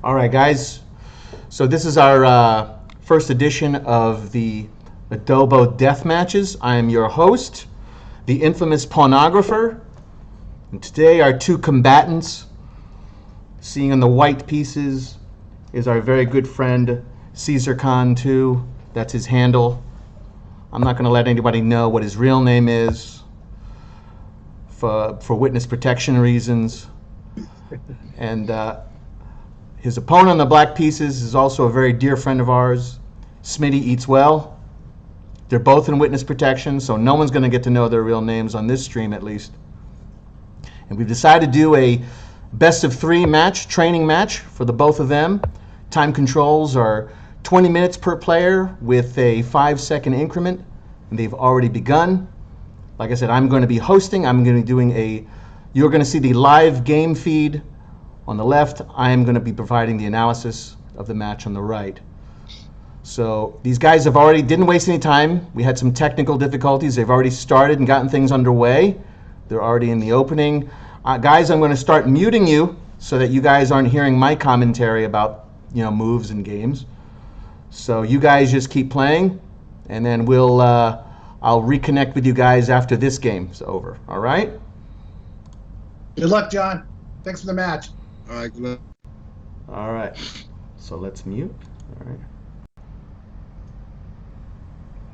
All right, guys. So this is our first edition of the Adobo DeathMatches. I am your host, the infamous Pawnographer. And today our two combatants, seeing on the white pieces, is our very good friend Caesar Khan 2. That's his handle. I'm not going to let anybody know what his real name is for witness protection reasons. And his opponent on the black pieces is also a very dear friend of ours, Smittyeatswell. They're both in witness protection, so no one's going to get to know their real names on this stream at least. And we've decided to do a best of 3 match, training match for the both of them. Time controls are 20 minutes per player with a 5-second increment, and they've already begun. Like I said, I'm going to be hosting. I'm going to be doing you're going to see the live game feed on the left. I am going to be providing the analysis of the match on the right. So these guys didn't waste any time. We had some technical difficulties. They've already started and gotten things underway. They're already in the opening. Guys, I'm going to start muting you so that you guys aren't hearing my commentary about moves and games. So you guys just keep playing, and then I'll reconnect with you guys after this game's over. All right? Good luck, John. Thanks for the match. All right, good luck. All right. So let's mute. All right.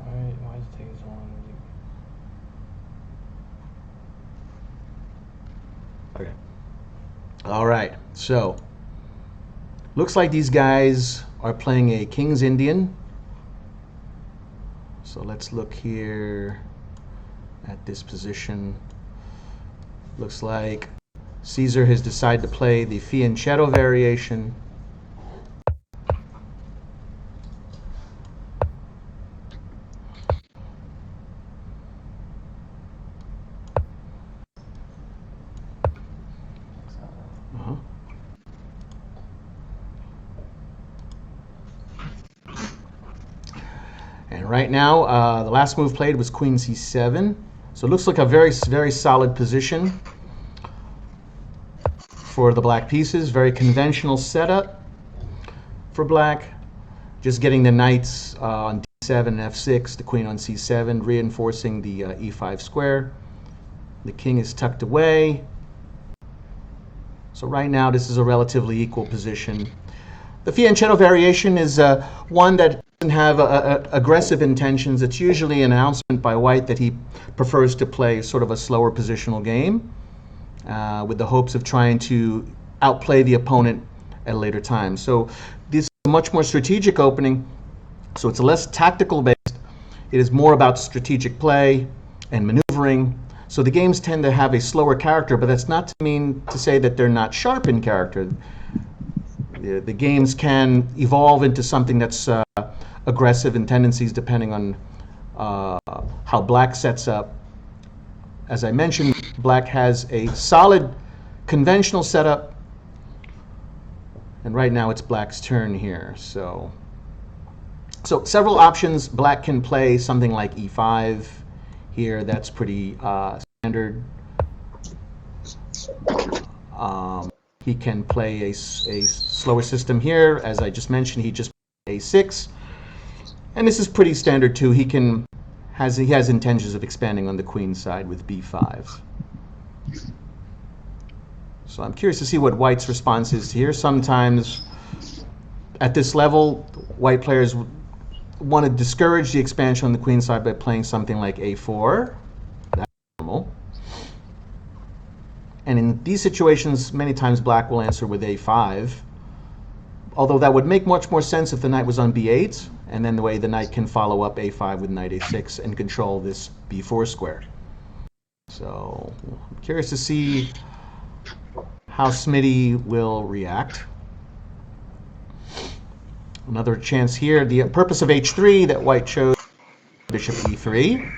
All right. Why is it taking so long? Okay. All right. So looks like these guys are playing a King's Indian. So let's look here at this position. Looks like Caesar has decided to play the fianchetto variation. And right now, the last move played was Queen C7. So it looks like a very, very solid position for the black pieces. Very conventional setup for black. Just getting the knights on D7 and F6, the queen on C7, reinforcing the E5 square. The king is tucked away. So right now, this is a relatively equal position. The fianchetto variation is one that doesn't have aggressive intentions. It's usually an announcement by white that he prefers to play sort of a slower positional game with the hopes of trying to outplay the opponent at a later time. So this is a much more strategic opening. So it's less tactical based. It is more about strategic play and maneuvering. So the games tend to have a slower character, but that's not to mean to say that they're not sharp in character. The games can evolve into something that's aggressive in tendencies depending on how black sets up. As I mentioned, black has a solid conventional setup, and right now it's black's turn here. So several options. Black can play something like E5 here. That's pretty standard. He can play a slower system here. As I just mentioned, he just played A6. And this is pretty standard too. He has intentions of expanding on the queen side with B5. So I'm curious to see what white's response is here. Sometimes at this level, white players want to discourage the expansion on the queen side by playing something like A4. That's normal. And in these situations, many times black will answer with A5. Although that would make much more sense if the knight was on B8, and then the way the knight can follow up A5 with knight A6 and control this B4 square. So I'm curious to see how Smitty will react. Another chance here. The purpose of h3 that white chose, bishop e3.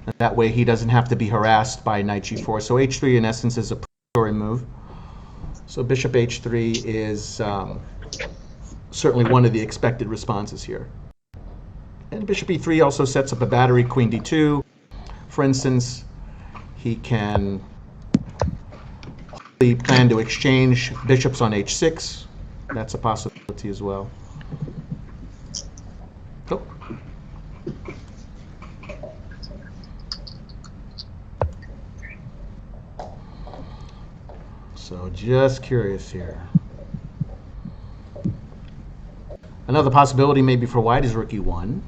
And that way he doesn't have to be harassed by knight g4. So h3 in essence is a predatory move. So bishop h3 is certainly one of the expected responses here. And bishop e3 also sets up a battery, queen d2. For instance, he can plan to exchange bishops on h6. That's a possibility as well. Oh. So just curious here. Another possibility maybe for white is rook e1.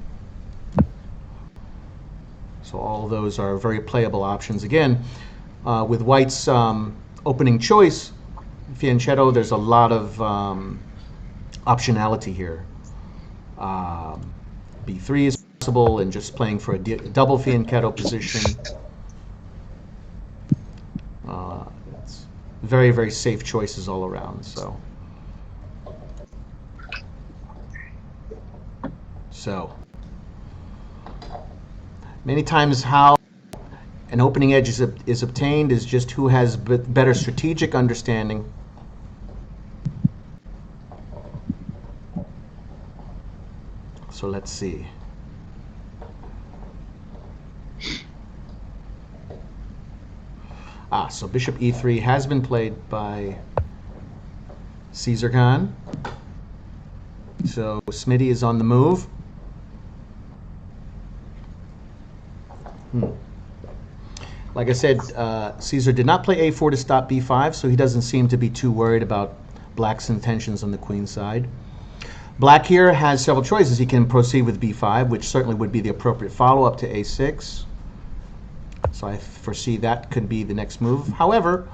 So all of those are very playable options. Again, with white's opening choice, fianchetto, there's a lot of optionality here. b3 is possible, and just playing for a double fianchetto position. It's very, very safe choices all around. So many times how an opening edge is obtained is just who has better strategic understanding. So let's see. So bishop e3 has been played by Caesar Khan. So Smitty is on the move. Like I said, Caesar did not play a4 to stop b5, so he doesn't seem to be too worried about black's intentions on the queen side. Black here has several choices. He can proceed with b5, which certainly would be the appropriate follow-up to a6. So I foresee that could be the next move. However,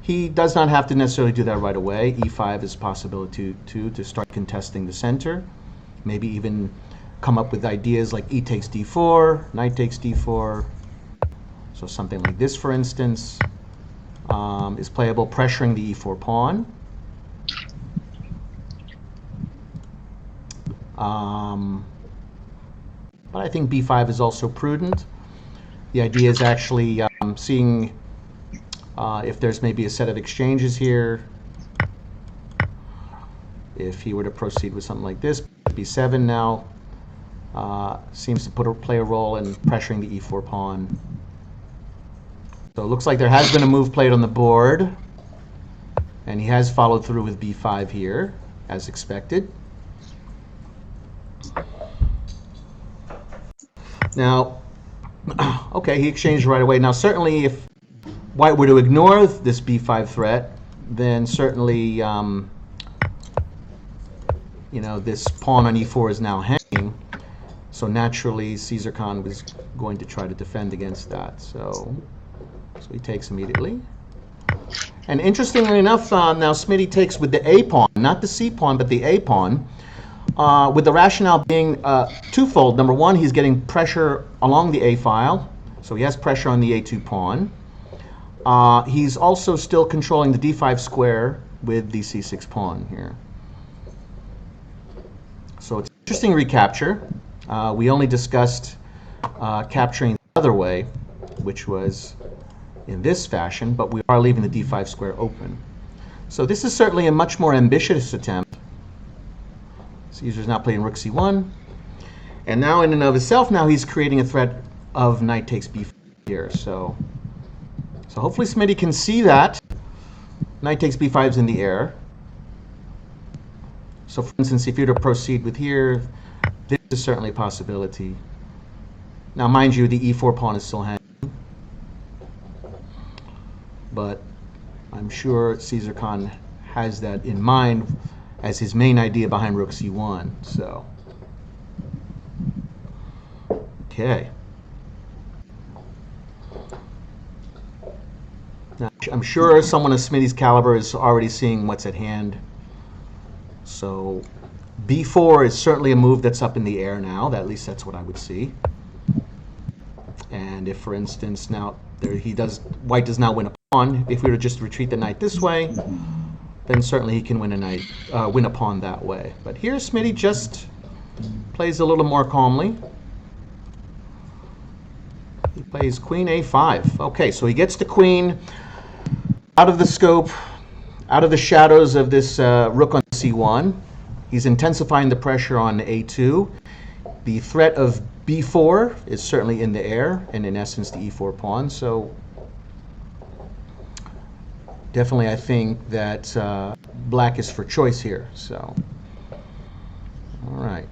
he does not have to necessarily do that right away. e5 is a possibility to start contesting the center. Maybe even come up with ideas like e takes d4, knight takes d4. So something like this, for instance, is playable, pressuring the e4 pawn. But I think b5 is also prudent. The idea is actually seeing if there's maybe a set of exchanges here. If he were to proceed with something like this, b7 now seems to play a role in pressuring the e4 pawn. So it looks like there has been a move played on the board, and he has followed through with b5 here, as expected. Now, okay, he exchanged right away. Now, certainly, if white were to ignore this b5 threat, then certainly, you know, this pawn on e4 is now hanging. So naturally, Caesar Khan was going to try to defend against that. So he takes immediately. And interestingly enough, now Smitty takes with the a pawn, not the c pawn, but the a pawn, with the rationale being twofold. Number one, he's getting pressure along the a file, so he has pressure on the a2 pawn. He's also still controlling the d5 square with the c6 pawn here. So it's an interesting recapture. We only discussed capturing the other way, which was in this fashion, but we are leaving the d5 square open. So this is certainly a much more ambitious attempt. Caesar's now playing rook c1, and now in and of itself, now he's creating a threat of knight takes b5 here. So hopefully Smitty can see that. Knight takes b5 is in the air. So for instance, if you were to proceed with here, this is certainly a possibility. Now mind you, the e4 pawn is still hanging, but I'm sure Caesar Khan has that in mind as his main idea behind rook c1. So, okay. Now, I'm sure someone of Smitty's caliber is already seeing what's at hand. So, b4 is certainly a move that's up in the air now. At least that's what I would see. And And if, for instance, now white does not win a pawn. If we were to just retreat the knight this way, then certainly he can win a pawn that way. But here, Smitty just plays a little more calmly. He plays queen a5. Okay, so he gets the queen out of the scope, out of the shadows of this rook on c1. He's intensifying the pressure on a2. The threat of b4 is certainly in the air, and in essence the e4 pawn. So definitely I think that black is for choice here. So, all right.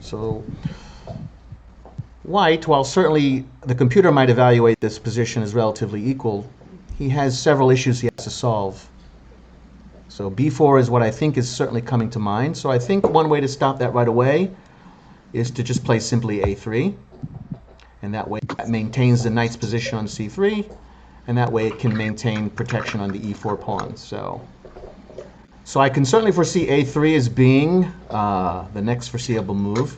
So white, while certainly the computer might evaluate this position as relatively equal, he has several issues he has to solve. So b4 is what I think is certainly coming to mind. So I think one way to stop that right away is to just play simply a3. And that way that maintains the knight's position on c3. And that way it can maintain protection on the e4 pawn. So I can certainly foresee a3 as being the next foreseeable move.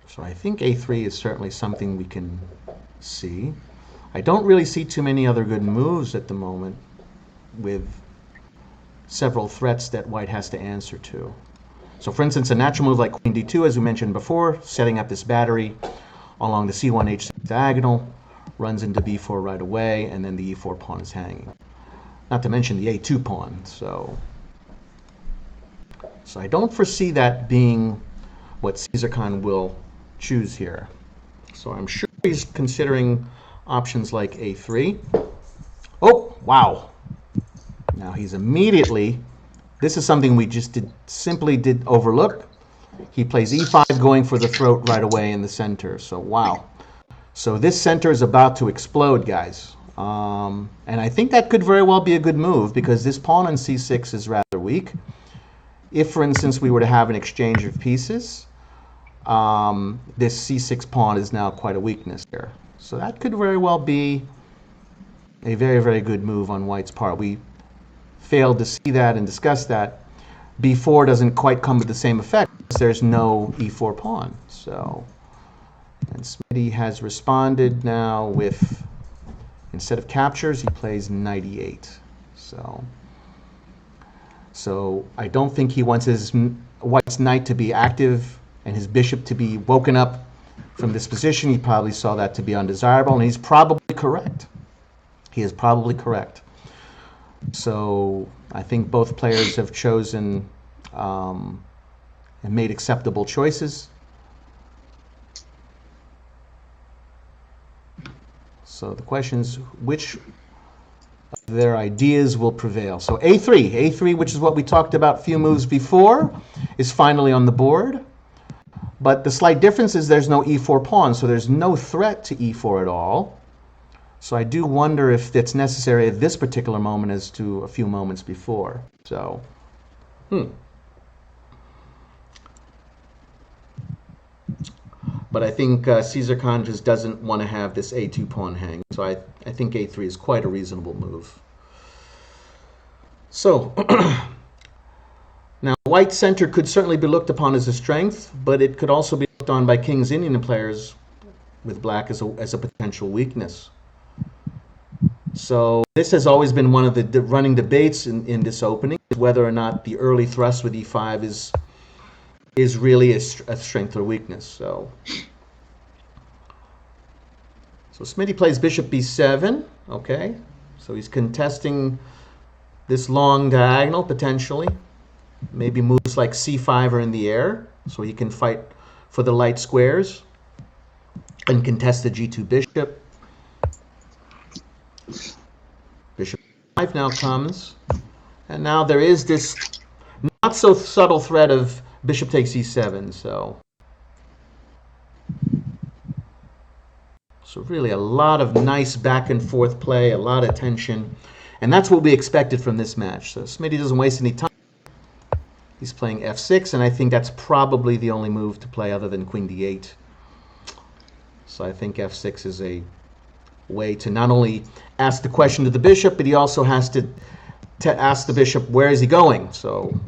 So I think a3 is certainly something we can see. I don't really see too many other good moves at the moment with several threats that white has to answer to. So for instance, a natural move like queen d2, as we mentioned before, setting up this battery along the c1 h6 diagonal, runs into b4 right away, and then the e4 pawn is hanging. Not to mention the a2 pawn. So I don't foresee that being what Caesar Khan will choose here. So I'm sure he's considering options like a3. Oh, wow. Now he's immediately, this is something we just simply did overlook. He plays e5, going for the throat right away in the center. So wow. So this center is about to explode, guys. And I think that could very well be a good move because this pawn on c6 is rather weak. If, for instance, we were to have an exchange of pieces, this c6 pawn is now quite a weakness here. So that could very well be a very, very good move on white's part. We failed to see that and discuss that. b4 doesn't quite come with the same effect because there's no e4 pawn. So, and Smitty has responded now with, instead of captures, he plays knight e8. So I don't think he wants his white's knight to be active and his bishop to be woken up from this position. He probably saw that to be undesirable, and he's probably correct. He is probably correct. So I think both players have chosen and made acceptable choices. So the question is, which of their ideas will prevail? So a3, which is what we talked about a few moves before, is finally on the board. But the slight difference is there's no e4 pawn, so there's no threat to e4 at all. So I do wonder if it's necessary at this particular moment as to a few moments before. So, But I think Caesar Khan just doesn't want to have this a2 pawn hang. So I think a3 is quite a reasonable move. So, now white center could certainly be looked upon as a strength, but it could also be looked on by King's Indian players with black as a potential weakness. So this has always been one of the running debates in this opening, whether or not the early thrust with e5 is really a strength or weakness. So Smitty plays bishop b7. Okay, so he's contesting this long diagonal potentially. Maybe moves like c5 are in the air, so he can fight for the light squares and contest the g2 bishop. Bishop 5 now comes, and now there is this not so subtle threat of bishop takes e7. So really a lot of nice back and forth play, a lot of tension, and that's what we expected from this match. So Smitty doesn't waste any time. He's playing f6, and I think that's probably the only move to play other than queen d8. So I think f6 is a way to not only ask the question to the bishop, but he also has to ask the bishop where is he going. So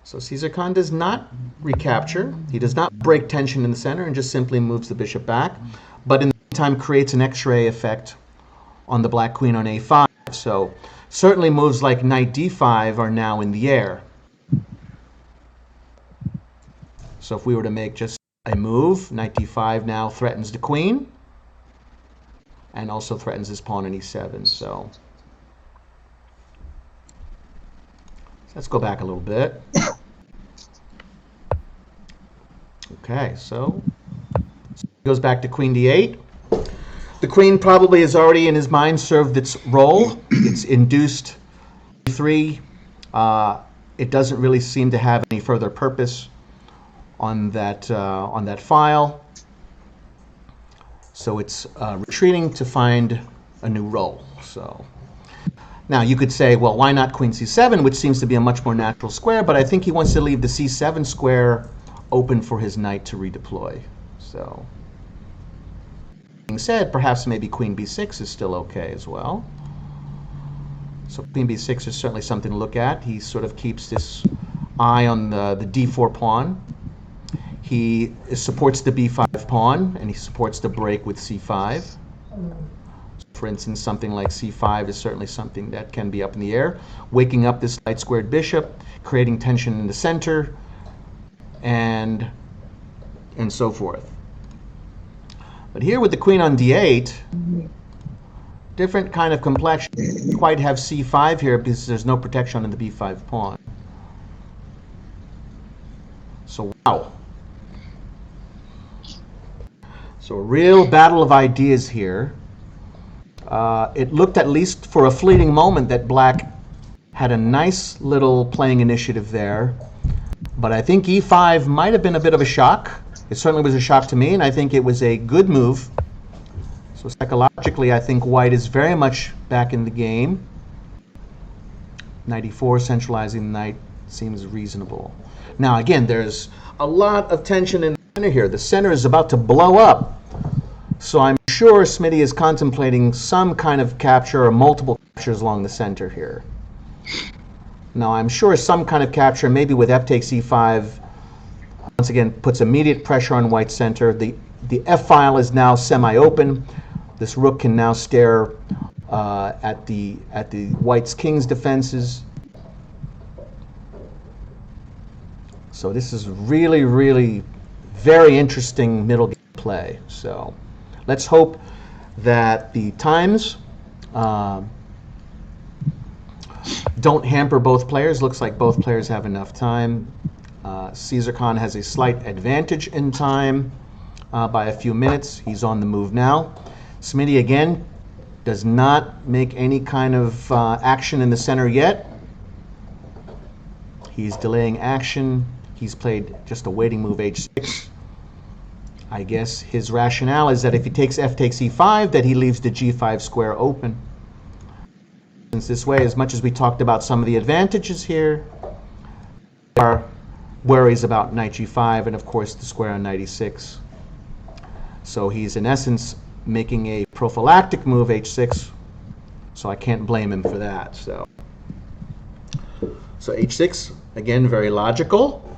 Caesar Khan does not recapture. He does not break tension in the center and just simply moves the bishop back. But in the meantime creates an X-ray effect on the black queen on a5. So certainly moves like knight d5 are now in the air. So if we were to make just a move, knight d5 now threatens the queen and also threatens his pawn on e7. So let's go back a little bit. Okay, so goes back to queen d8. The queen probably has already in his mind served its role. It's induced e3. It doesn't really seem to have any further purpose on that file. So it's retreating to find a new role. So now you could say, well, why not queen c7, which seems to be a much more natural square, but I think he wants to leave the c7 square open for his knight to redeploy. So being said, perhaps maybe queen b6 is still okay as well. So queen b6 is certainly something to look at. He sort of keeps this eye on the d4 pawn. He supports the b5 pawn, and he supports the break with c5. For instance, something like c5 is certainly something that can be up in the air, waking up this light squared bishop, creating tension in the center, and so forth. But here with the queen on d8, different kind of complexion. You don't quite have c5 here because there's no protection on the b5 pawn. So wow. So a real battle of ideas here. It looked, at least for a fleeting moment, that black had a nice little playing initiative there. But I think e5 might have been a bit of a shock. It certainly was a shock to me, and I think it was a good move. So psychologically, I think white is very much back in the game. Knight e4, centralizing the knight, seems reasonable. Now again, there's a lot of tension in the center here. The center is about to blow up. So I'm sure Smitty is contemplating some kind of capture or multiple captures along the center here. Now I'm sure some kind of capture, maybe with f takes e5, once again puts immediate pressure on white's center. The f file is now semi-open. This rook can now stare at the white's king's defenses. So this is really, really very interesting middle game play. So let's hope that the times don't hamper both players. Looks like both players have enough time. Caesar Khan has a slight advantage in time by a few minutes. He's on the move now. Smitty again does not make any kind of action in the center yet. He's delaying action. He's played just a waiting move h6. I guess his rationale is that if he takes f takes e5, that he leaves the g5 square open. Since this way, as much as we talked about some of the advantages here, there are worries about knight g5 and of course the square on knight e6. So he's in essence making a prophylactic move h6, so I can't blame him for that. So h6, again, very logical.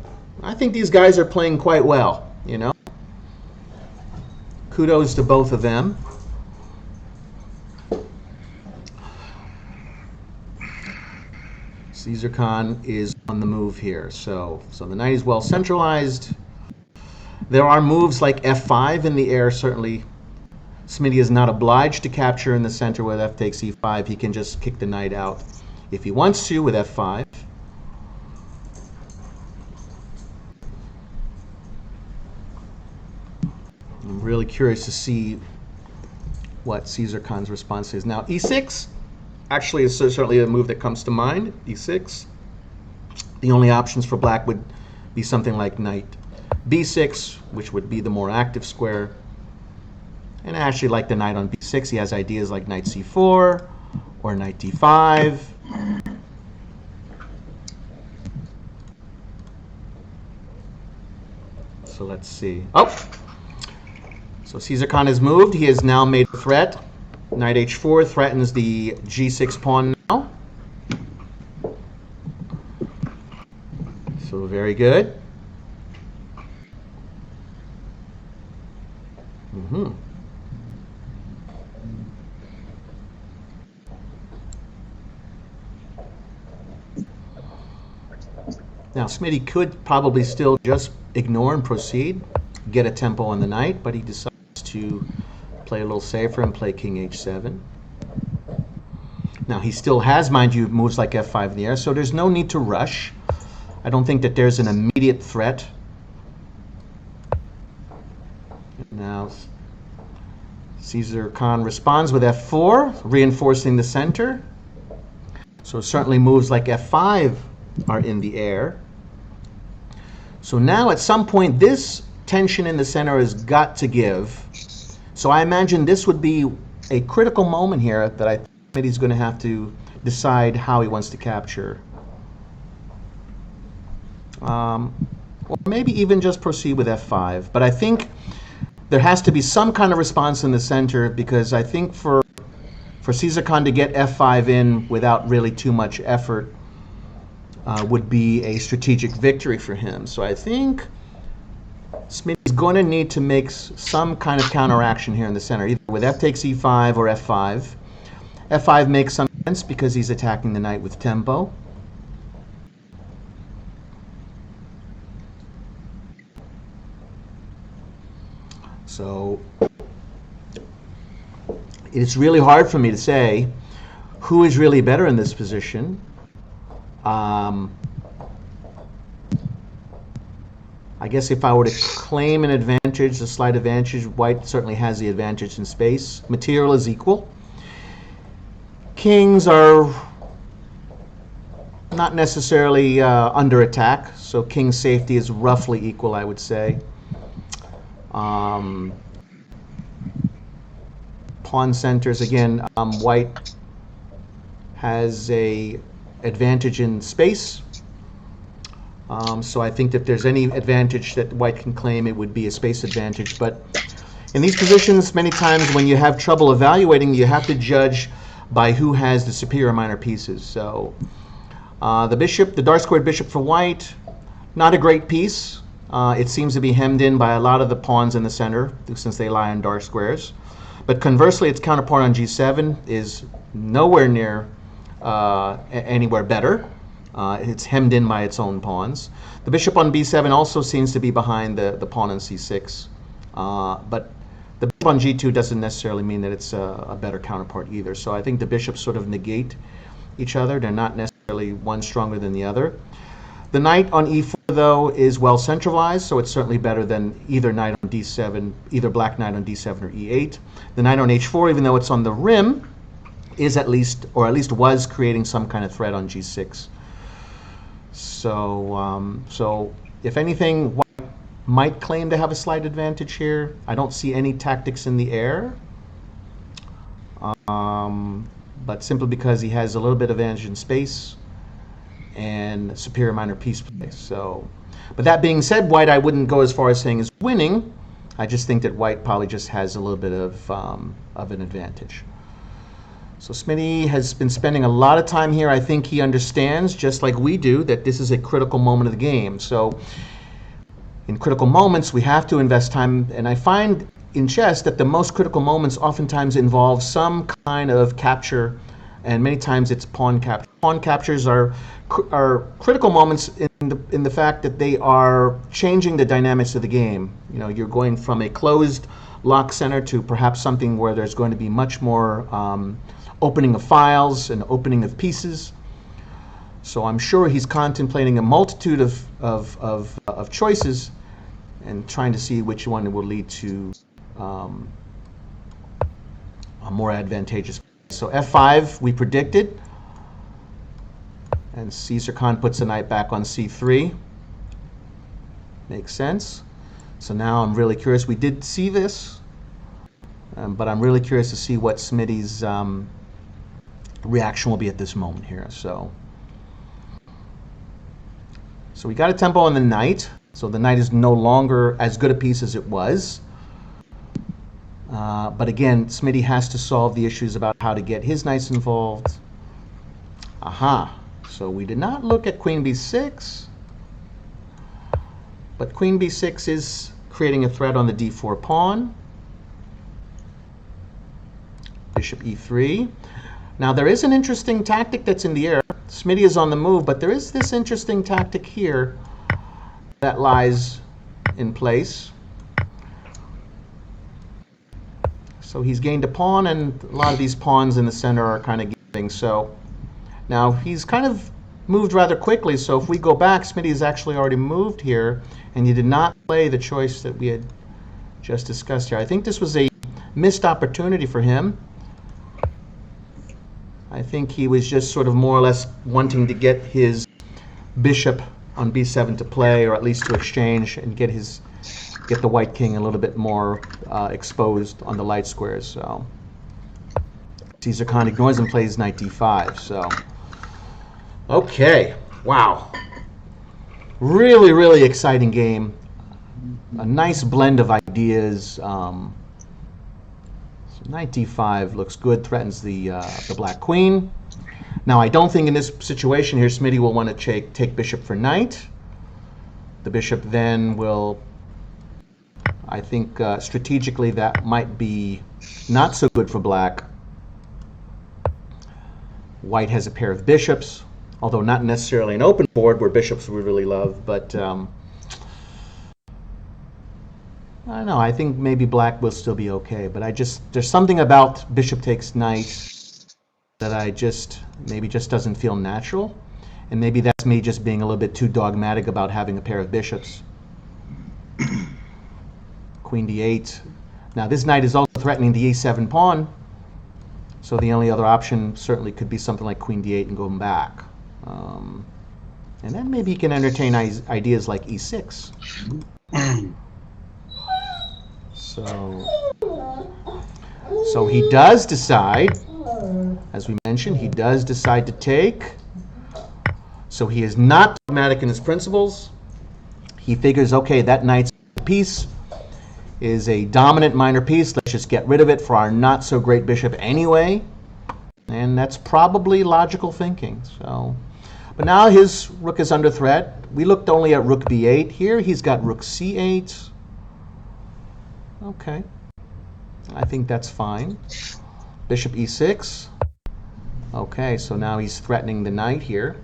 I think these guys are playing quite well, you know. Kudos to both of them. Caesar Khan is on the move here. So the knight is well centralized. There are moves like f5 in the air, certainly. Smitty is not obliged to capture in the center with f takes e5. He can just kick the knight out if he wants to with f5. I'm really curious to see what Caesar Khan's response is. Now e6 actually is certainly a move that comes to mind, e6. The only options for black would be something like knight b6, which would be the more active square. And I actually like the knight on b6. He has ideas like knight c4 or knight d5. So let's see. Oh! So Caesar Khan has moved. He has now made a threat. Knight h4 threatens the g6 pawn now. So very good. Now Smitty could probably still just ignore and proceed, get a tempo on the knight, but he decides to play a little safer and play king h7. Now he still has, mind you, moves like f5 in the air, so there's no need to rush. I don't think that there's an immediate threat. Now Caesar Khan responds with f4, reinforcing the center. So certainly moves like f5 are in the air. So now at some point this tension in the center has got to give. So I imagine this would be a critical moment here that I think he's going to have to decide how he wants to capture. Or maybe even just proceed with f5. But I think there has to be some kind of response in the center, because I think for Caesar Khan to get f5 in without really too much effort would be a strategic victory for him. So I think Smitty's going to need to make some kind of counteraction here in the center, either with f takes e5 or f5. f5 makes some sense because he's attacking the knight with tempo. So it's really hard for me to say who is really better in this position. I guess if I were to claim an advantage, a slight advantage, white certainly has the advantage in space. Material is equal. Kings are not necessarily under attack, so king safety is roughly equal, I would say. Pawn centers, again, white has a advantage in space. So I think that if there's any advantage that white can claim, it would be a space advantage. But in these positions, many times when you have trouble evaluating, you have to judge by who has the superior minor pieces. So the bishop, the dark squared bishop for white, not a great piece. It seems to be hemmed in by a lot of the pawns in the center, since they lie on dark squares. But conversely, its counterpart on g7 is nowhere near anywhere better. It's hemmed in by its own pawns. The bishop on b7 also seems to be behind the pawn on c6. But the bishop on g2 doesn't necessarily mean that it's a better counterpart either. So I think the bishops sort of negate each other. They're not necessarily one stronger than the other. The knight on e4, though, is well centralized, so it's certainly better than either knight on d7, either black knight on d7 or e8. The knight on h4, even though it's on the rim, is at least was creating some kind of threat on g6. So if anything, white might claim to have a slight advantage here. I don't see any tactics in the air, but simply because he has a little bit of advantage in space and superior minor piece play. So, but that being said, white I wouldn't go as far as saying is winning. I just think that white probably just has a little bit of an advantage. So Smitty has been spending a lot of time here. I think he understands, just like we do, that this is a critical moment of the game. So in critical moments, we have to invest time. And I find in chess that the most critical moments oftentimes involve some kind of capture, and many times it's pawn capture. Pawn captures are critical moments in the fact that they are changing the dynamics of the game. You know, you're going from a closed lock center to perhaps something where there's going to be much more opening of files and opening of pieces. So I'm sure he's contemplating a multitude of choices and trying to see which one will lead to a more advantageous. So f5 we predicted, and Caesar Khan puts the knight back on c3. Makes sense. So now I'm really curious. We did see this, but I'm really curious to see what Smitty's reaction will be at this moment here. So we got a tempo on the knight. So the knight is no longer as good a piece as it was. But again, Smitty has to solve the issues about how to get his knights involved. Aha. So we did not look at queen b6. But queen b6 is creating a threat on the d4 pawn. Bishop e3. Now there is an interesting tactic that's in the air. Smitty is on the move, but there is this interesting tactic here that lies in place. So he's gained a pawn, and a lot of these pawns in the center are kind of giving. So now he's kind of moved rather quickly. So if we go back, Smitty has actually already moved here, and he did not play the choice that we had just discussed here. I think this was a missed opportunity for him. I think he was just sort of more or less wanting to get his bishop on b7 to play, or at least to exchange, and get the white king a little bit more exposed on the light squares. So Caesar Khan ignores and plays knight d5. So okay, wow, really, really exciting game. A nice blend of ideas. Knight d5 looks good, threatens the black queen. Now, I don't think in this situation here, Smitty will want to take bishop for knight. The bishop then will, I think strategically that might be not so good for black. White has a pair of bishops, although not necessarily an open board where bishops we really love, but I don't know. I think maybe black will still be okay, but there's something about bishop takes knight that maybe just doesn't feel natural, and maybe that's me just being a little bit too dogmatic about having a pair of bishops. Queen d8. Now this knight is also threatening the e7 pawn, so the only other option certainly could be something like queen d8 and going back. And then maybe he can entertain ideas like e6. So he does decide, as we mentioned, he does decide to take. So he is not dogmatic in his principles. He figures, okay, that knight's piece is a dominant minor piece. Let's just get rid of it for our not so great bishop anyway. And that's probably logical thinking. So, but now his rook is under threat. We looked only at rook b8. Here he's got rook c8. Okay, I think that's fine. Bishop e6. Okay, so now he's threatening the knight here.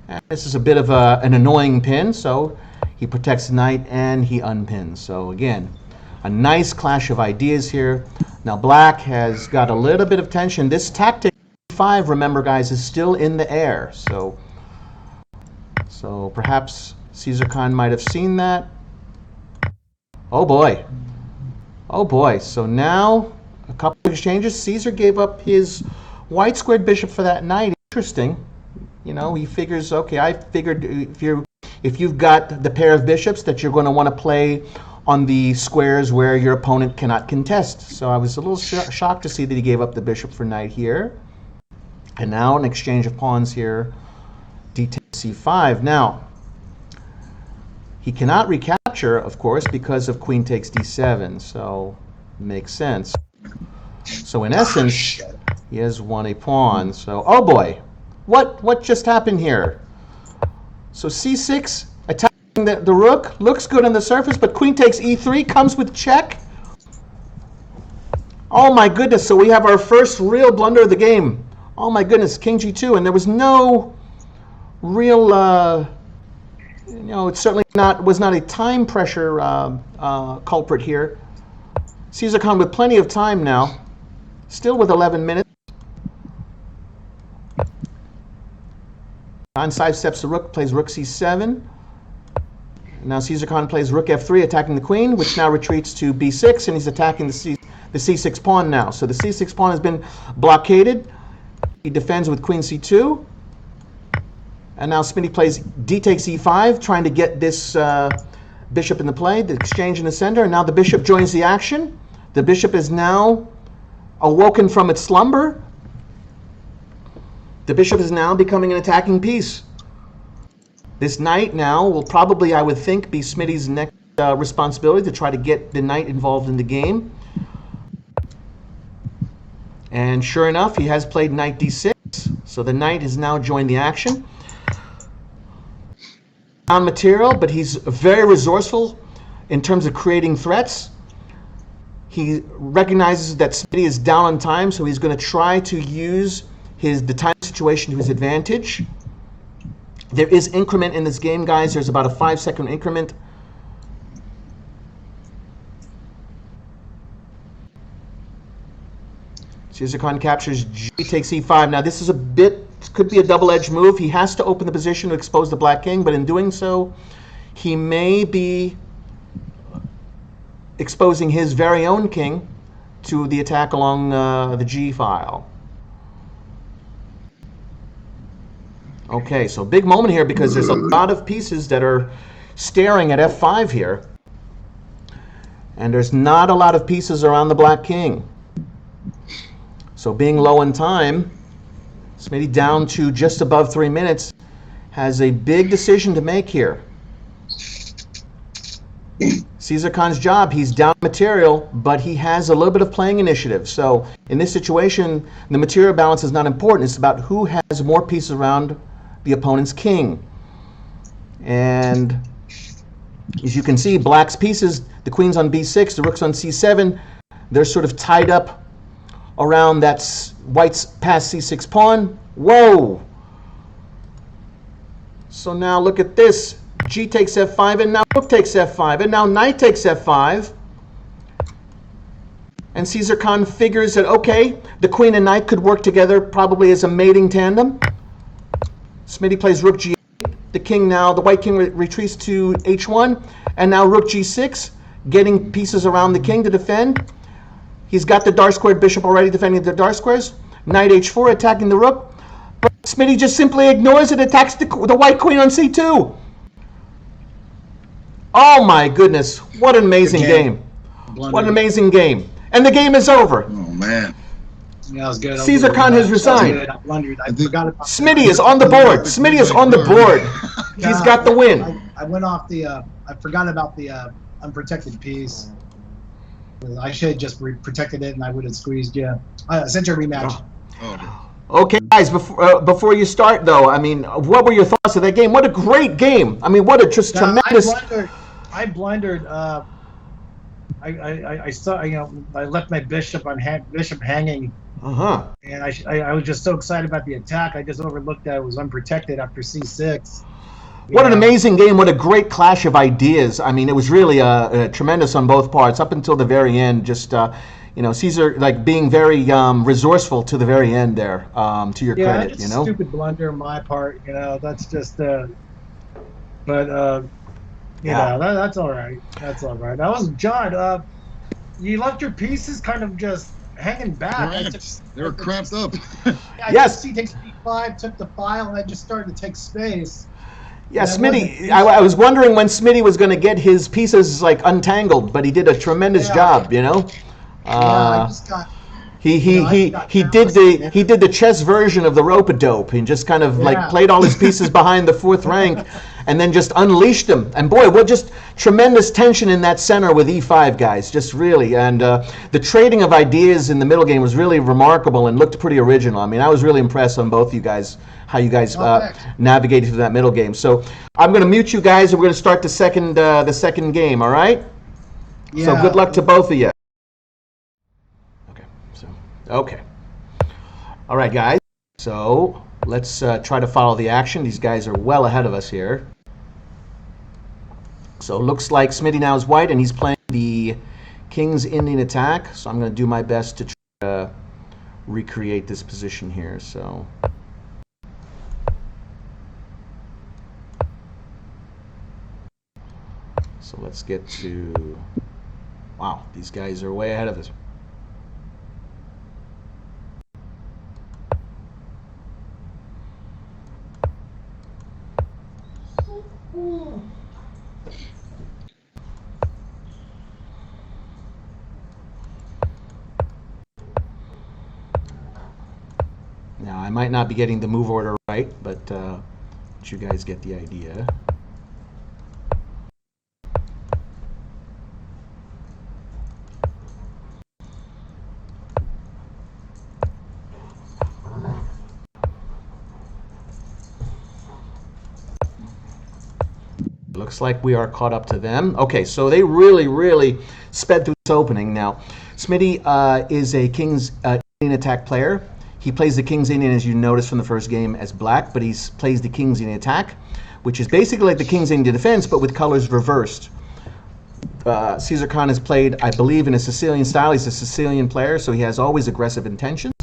And this is a bit of an annoying pin, so he protects the knight and he unpins. So again, a nice clash of ideas here. Now black has got a little bit of tension. This tactic 5, remember guys, is still in the air. So perhaps Caesar Khan might have seen that. Oh boy. Oh boy, so now a couple of exchanges. Caesar gave up his white squared bishop for that knight. Interesting. You know, he figures, okay, I figured if you've got the pair of bishops that you're going to want to play on the squares where your opponent cannot contest. So I was a little shocked to see that he gave up the bishop for knight here. And now an exchange of pawns here, d takes c5. Now, he cannot recapture, of course, because of queen takes d7, so makes sense. So in essence, he has won a pawn. So, oh boy, what just happened here? So c6, attacking the rook, looks good on the surface, but queen takes e3, comes with check. Oh my goodness, so we have our first real blunder of the game. Oh my goodness, king g2, and there was no real... you know, it certainly was not a time pressure culprit here. Caesar Khan with plenty of time now, still with 11 minutes. Khan sidesteps the rook, plays rook c7. Now Caesar Khan plays rook f3, attacking the queen, which now retreats to b6, and he's attacking the c6 pawn now. So the c6 pawn has been blockaded. He defends with queen c2. And now Smitty plays d takes e5, trying to get this bishop in the play, the exchange in the center. And now the bishop joins the action. The bishop is now awoken from its slumber. The bishop is now becoming an attacking piece. This knight now will probably, I would think, be Smitty's next responsibility to try to get the knight involved in the game. And sure enough, he has played knight d6. So the knight has now joined the action. On material, but he's very resourceful in terms of creating threats. He recognizes that Smitty is down on time, so he's going to try to use the time situation to his advantage. There is increment in this game, guys. There's about a 5-second increment. Caesar Khan captures G, takes e5. Now this is could be a double-edged move. He has to open the position to expose the black king, but in doing so, he may be exposing his very own king to the attack along the G file. Okay, so big moment here because there's a lot of pieces that are staring at f5 here. And there's not a lot of pieces around the black king. So being low in time, Smitty down to just above 3 minutes, has a big decision to make here. Caesar Khan's job, he's down material, but he has a little bit of playing initiative. So in this situation, the material balance is not important. It's about who has more pieces around the opponent's king. And as you can see, black's pieces, the queen's on b6, the rook's on c7, they're sort of tied up around that white's past c6 pawn. Whoa! So now look at this. G takes f5, and now rook takes f5, and now knight takes f5. And Caesar Khan figures that, okay, the queen and knight could work together probably as a mating tandem. Smitty plays rook g8. The king now, the white king retreats to h1, and now rook g6, getting pieces around the king to defend. He's got the dark squared bishop already defending the dark squares. Knight h4 attacking the rook. But Smitty just simply ignores it, attacks the white queen on c2. Oh my goodness, what an amazing game. What an amazing game. And the game is over. Oh man. Yeah, that was good. Caesar Khan has resigned. I blundered. I forgot about Smitty is on the board. Smitty is on the board. He's got the win. I went off the, I forgot about the unprotected piece. I should have just protected it and I would have squeezed you. Sent you a rematch. Oh. Okay, guys, before you start, though, I mean, what were your thoughts of that game? What a great game. I mean, what a just tremendous... I blundered. I saw, I left my bishop hanging. Uh-huh. And I was just so excited about the attack. I just overlooked that it was unprotected after c6. What an amazing game. What a great clash of ideas. I mean, it was really tremendous on both parts up until the very end. Just, Caesar, like, being very resourceful to the very end there, to your credit, you know? Stupid blunder on my part, that's just, that's all right. That's all right. That was John. You left your pieces kind of just hanging back. They were cramped up. Yes. He takes b5, took the file, and I just started to take space. Yeah, Smitty, I was wondering when Smitty was going to get his pieces, like, untangled, but he did a tremendous job, I just got... He did the chess version of the rope-a-dope and just kind of like played all his pieces behind the fourth rank and then just unleashed them. And boy, what just tremendous tension in that center with e5, guys, just really. And the trading of ideas in the middle game was really remarkable and looked pretty original. I mean, I was really impressed on both you guys, how you guys navigated through that middle game. So I'm going to mute you guys and we're going to start the second game, all right? Yeah. So good luck to both of you. Okay. All right, guys. So let's try to follow the action. These guys are well ahead of us here. So it looks like Smitty now is white, and he's playing the King's Indian attack. So I'm going to do my best to try to recreate this position here. So let's get to... Wow, these guys are way ahead of us. Now, I might not be getting the move order right, but you guys get the idea. looks like we are caught up to them. Okay, so they really sped through this opening. Now, Smitty is a King's Indian attack player. He plays the King's Indian, as you noticed from the first game, as black, but he plays the King's Indian attack, which is basically like the King's Indian defense, but with colors reversed. Caesar Khan has played, I believe, in a Sicilian style. He's a Sicilian player, so he has always aggressive intentions.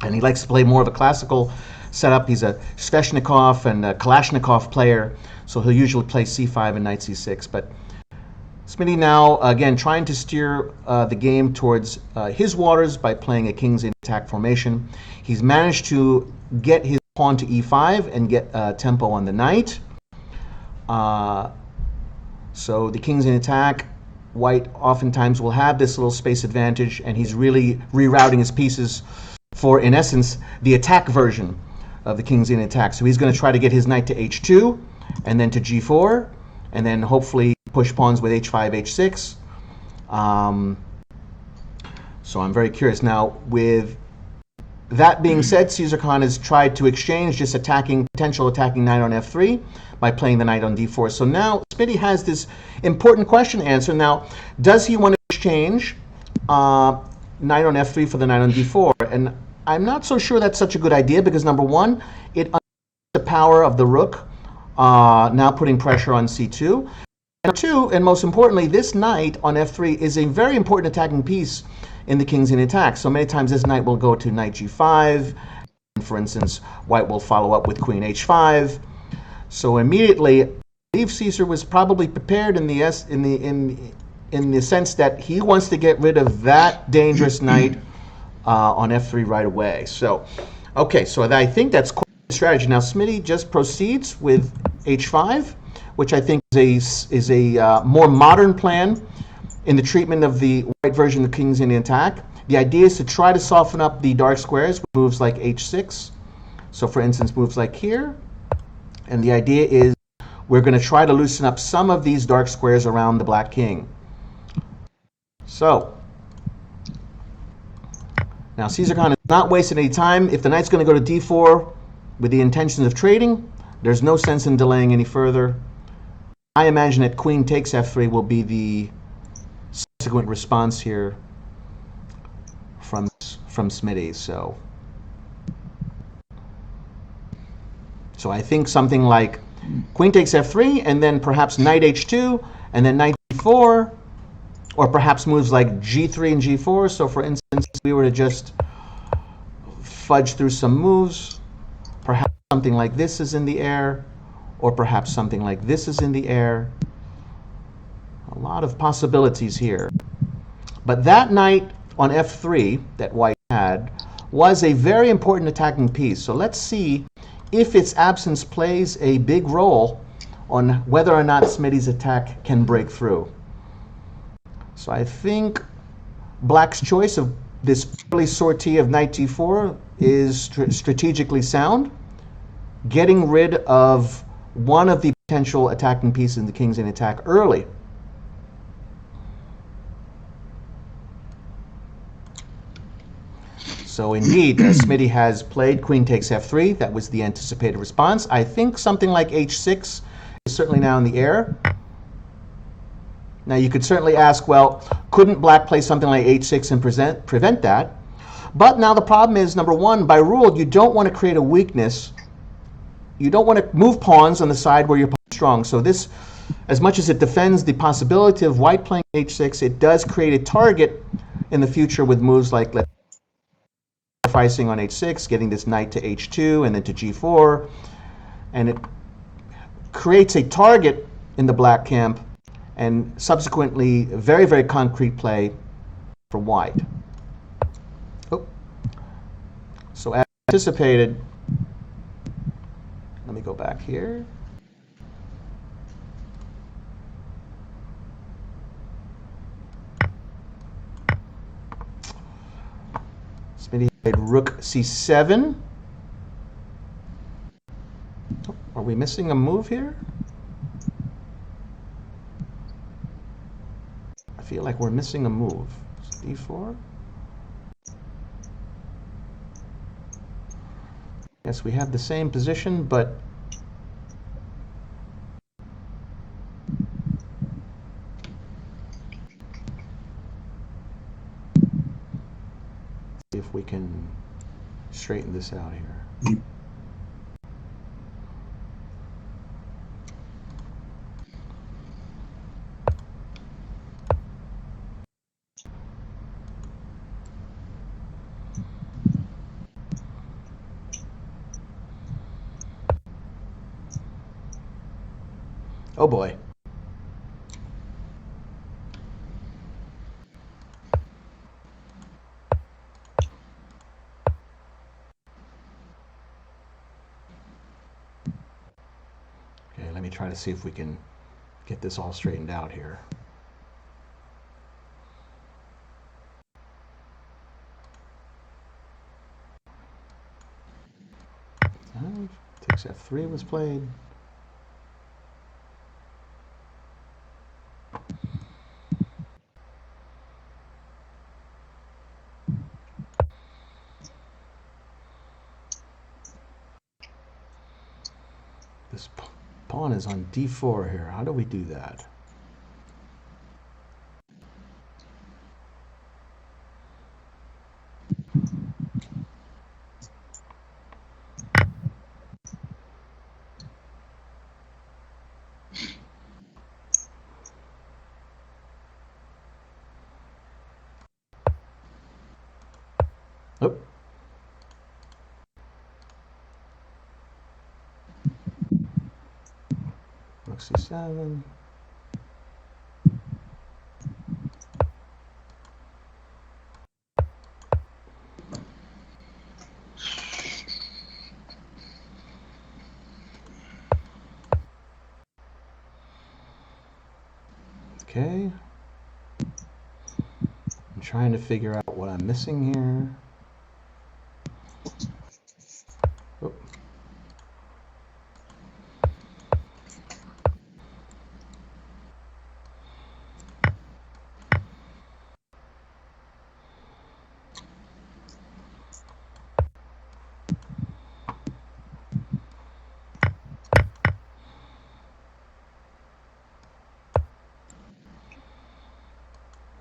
And he likes to play more of a classical setup. He's a Sveshnikov and a Kalashnikov player, so he'll usually play c5 and knight c6. But Smitty now, again, trying to steer the game towards his waters by playing a King's Indian attack formation. He's managed to get his pawn to e5 and get tempo on the knight. So the King's Indian attack, White oftentimes will have this little space advantage, and he's really rerouting his pieces for, in essence, the attack version of the King's Indian attack. So he's going to try to get his knight to h2, and then to g4, and then hopefully push pawns with h5, h6. So I'm very curious. Now, with that being said, Caesar Khan has tried to exchange just potential attacking knight on f3 by playing the knight on d4. So now Smitty has this important question to answer. Now, does he want to exchange knight on f3 for the knight on d4? And I'm not so sure that's such a good idea, because number one, it undermines the power of the rook, now putting pressure on c2. And two, and most importantly, this knight on f3 is a very important attacking piece in the King's Indian attack. So many times this knight will go to knight g5. And for instance, White will follow up with queen h5. So immediately, I believe Caesar was probably prepared in the sense that he wants to get rid of that dangerous knight on f3 right away. So, okay, so I think that's quite a strategy. Now Smitty just proceeds with h5, which I think is a more modern plan in the treatment of the White version of the King's Indian attack. The idea is to try to soften up the dark squares with moves like h6. So for instance, moves like here. And the idea is we're going to try to loosen up some of these dark squares around the black king. So now Caesar Khan is not wasting any time. If the knight's going to go to d4 with the intentions of trading, there's no sense in delaying any further. I imagine that queen takes f3 will be the subsequent response here from Smitty. So I think something like queen takes f3, and then perhaps knight h2, and then knight d4, or perhaps moves like g3 and g4. So for instance, if we were to just fudge through some moves, perhaps something like this is in the air, or perhaps something like this is in the air. A lot of possibilities here. But that knight on f3 that White had was a very important attacking piece. So let's see if its absence plays a big role on whether or not Smitty's attack can break through. So I think Black's choice of this early sortie of knight d4 is strategically sound, getting rid of one of the potential attacking pieces in the King's Indian attack early. So indeed, Smitty has played queen takes f3. That was the anticipated response. I think something like h6 is certainly now in the air. Now you could certainly ask, well, couldn't Black play something like h6 and prevent that? But now the problem is, number one, by rule, you don't want to create a weakness. You don't want to move pawns on the side where your pawn is strong. So this, as much as it defends the possibility of White playing h6, it does create a target in the future with moves like sacrificing on h6, getting this knight to h2 and then to g4, and it creates a target in the Black camp, and subsequently very, very concrete play for White. Oh. So as anticipated, let me go back here. Smitty played rook c7. Oh, are we missing a move here? I feel like we're missing a move. d4. Yes, we have the same position, but can straighten this out here. Oh boy. Okay, let me try to see if we can get this all straightened out here. Takes F3 was played. This pawn is on D4 here. How do we do that? Oh. Rook C7. Okay. I'm trying to figure out what I'm missing here. Oh.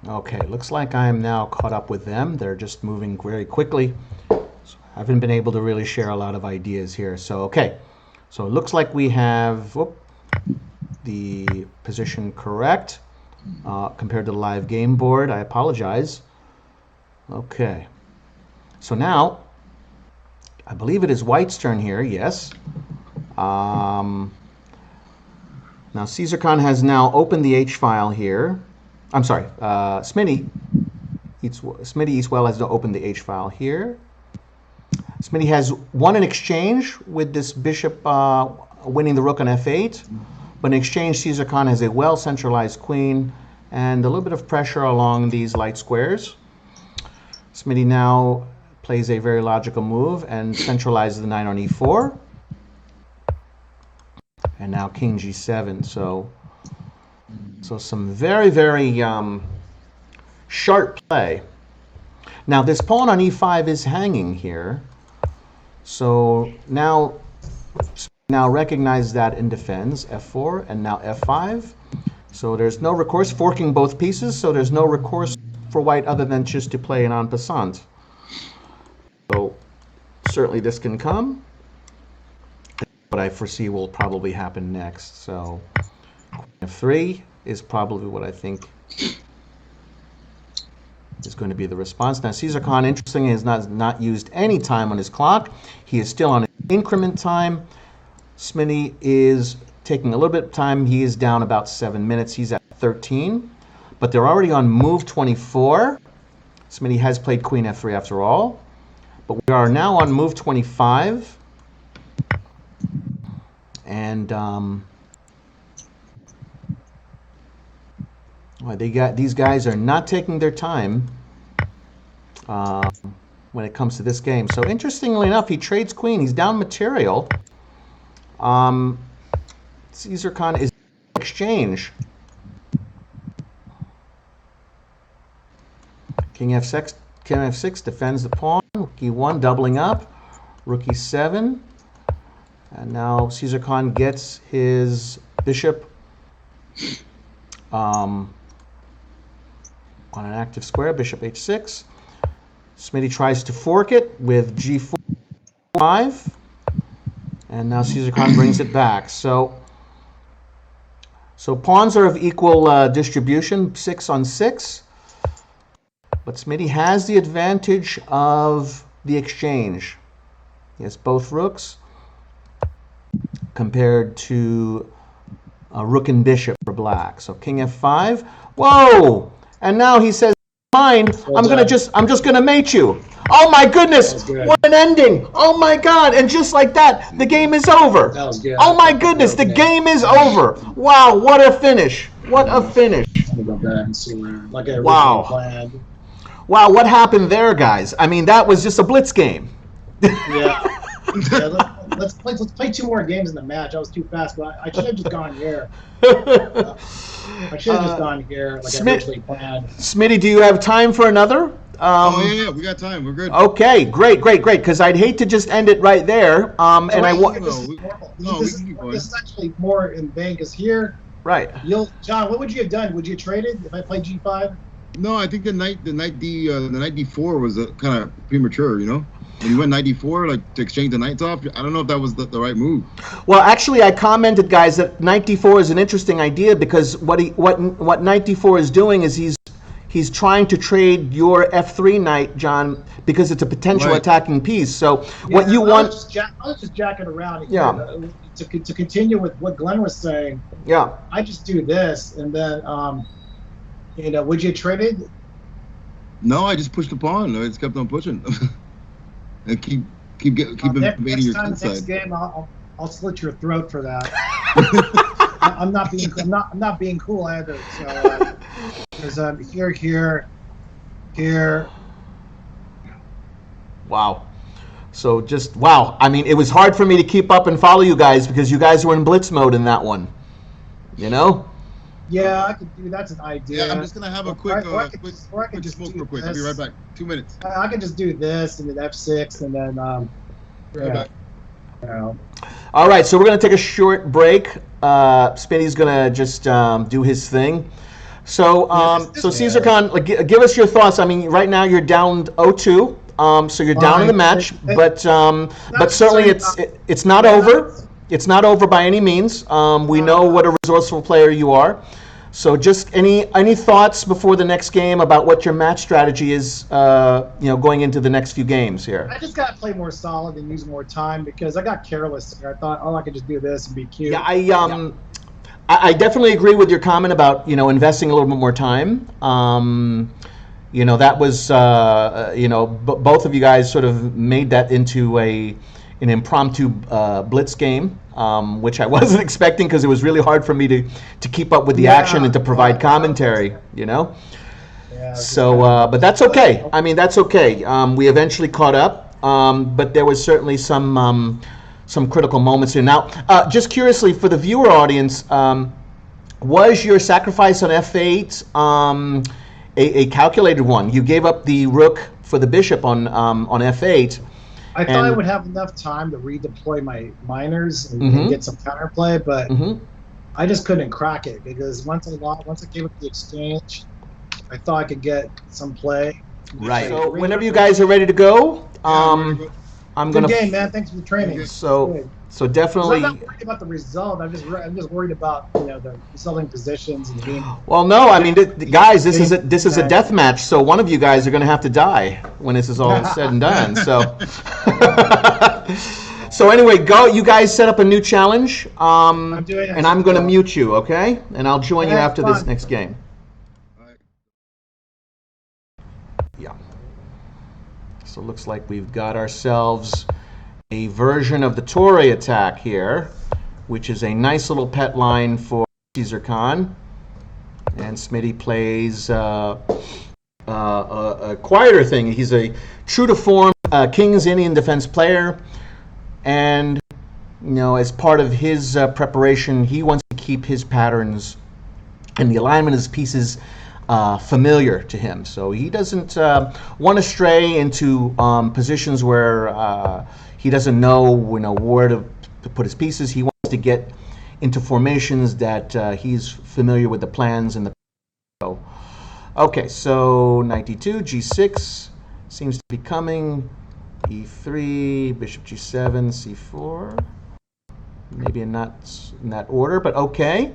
Okay, looks like I'm now caught up with them. They're just moving very quickly. So I haven't been able to really share a lot of ideas here. So, okay. So it looks like we have the position correct compared to the live game board. I apologize. Okay. So now, I believe it is White's turn here, yes. Now Caesar Khan has now opened the H file here. I'm sorry, Smittyeatswell has now opened the H file here. Smitty has won an exchange with this bishop winning the rook on F8. But in exchange, Caesar Khan has a well-centralized queen and a little bit of pressure along these light squares. Smitty now plays a very logical move and centralizes the knight on E4. And now King G7. So some very, very sharp play. Now this pawn on E5 is hanging here. So now recognize that and defends F4 and now F5. So there's no recourse, forking both pieces, so there's no recourse for White other than just to play an en passant. So certainly this can come. What I foresee will probably happen next. So F3 is probably what I think is going to be the response. Now Caesar Khan, interestingly, has not used any time on his clock. He is still on increment time. Smitty is taking a little bit of time. He is down about 7 minutes. He's at 13. But they're already on move 24. Smitty has played Queen F3 after all. But we are now on move 25. And these guys are not taking their time when it comes to this game. So interestingly enough, he trades queen. He's down material. Caesar Khan is exchange. King F6 defends the pawn. Rook E1 doubling up. Rook E7. And now Caesar Khan gets his bishop on an active square, bishop H6. Smitty tries to fork it with G5. And now Caesar Khan brings it back. So pawns are of equal distribution, 6 on 6. But Smitty has the advantage of the exchange. He has both rooks compared to a rook and bishop for black. So king f5. Whoa! And now he says, "Mine. I'm just gonna mate you." Oh my goodness! What an ending! Oh my God! And just like that, the game is over. That was good. Oh my goodness, the game is over. Wow! What a finish! What a finish! I'm gonna go back and see where, like I originally Wow. planned. Wow! What happened there, guys? I mean, that was just a blitz game. Yeah. Let's play 2 more games in the match. I was too fast, but I should have just gone here. I should have just gone here like I originally planned. Smitty, do you have time for another? Oh yeah, we got time. We're good. Okay, great. Because I'd hate to just end it right there. And I want. No, we can keep going. This is actually more in vain because here, Right. John, what would you have done? Would you have traded if I played G5? No, I think the knight D4 was kind of premature. You know, when you went knight D4, like to exchange the knights off. I don't know if that was the right move. Well, actually, I commented, guys, that knight d4 is an interesting idea because what knight d4 is doing is he's trying to trade your f3 knight, John, because it's a potential attacking piece. So what you want? I was just jacking around. Yeah. To continue with what Glenn was saying. Yeah. I just do this, and then would you trade it? No, I just pushed the pawn. I just kept on pushing. And keep invading your next side. game, I'll slit your throat for that. I'm not being cool either. So because here. Wow. So just wow. I mean, it was hard for me to keep up and follow you guys because you guys were in blitz mode in that one. You know? Yeah, I could do. That's an idea. Yeah, I'm just gonna have a quick I could just smoke do real quick. this. I'll be right back. 2 minutes. I could just do this and then F6 and then Right back. All right, so we're going to take a short break. Smitty's going to just do his thing. So, Caesar Khan, give us your thoughts. I mean, right now you're down 0-2, so you're down in the match, but certainly it's not over. It's not over by any means. We know what a resourceful player you are. So, just any thoughts before the next game about what your match strategy is, going into the next few games here? I just got to play more solid and use more time because I got careless here. I thought, I could just do this and be cute. Yeah, I definitely agree with your comment about investing a little bit more time. That was both of you guys sort of made that into an impromptu blitz game. Which I wasn't expecting because it was really hard for me to keep up with the action and to provide commentary, Yeah, so, but that's okay. I mean, that's okay. We eventually caught up, but there was certainly some critical moments here. Now, just curiously for the viewer audience, was your sacrifice on f8 a calculated one? You gave up the rook for the bishop on f8. I thought I would have enough time to redeploy my miners and get some counterplay, but I just couldn't crack it because once I gave up the exchange, I thought I could get some play. Right. So whenever you guys are ready to go, I'm gonna. Good game, man. Thanks for the training. So definitely. I'm not worried about the result. I'm just worried about the resulting positions and being. Well, no, I mean, guys, this is a death match. So one of you guys are going to have to die when this is all said and done. So. So anyway, go. You guys set up a new challenge. I'm doing it. And I'm going to mute you, okay? And I'll join you after this next game. Yeah. So it looks like we've got ourselves a version of the Torre attack here, which is a nice little pet line for Caesar Khan. And Smitty plays a quieter thing. He's a true-to-form King's Indian defense player. And, as part of his preparation, he wants to keep his patterns and the alignment of his pieces familiar to him. So he doesn't want to stray into positions where he doesn't know, where to put his pieces. He wants to get into formations that he's familiar with the plans and the. Okay, so knight d2, g6, seems to be coming. E3, bishop G7, C4. Maybe not in that order, but okay.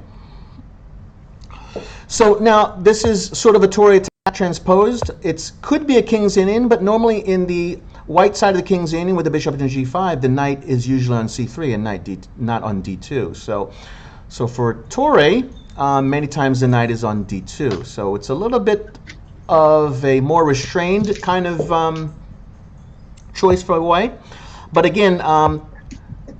So now this is sort of a Tory attack transposed. It could be a king's in, but normally in the white side of the king's in with the bishop in G5, the knight is usually on C3 and not on D2. So for Tory, many times the knight is on D2. So it's a little bit of a more restrained kind of choice for white. But again,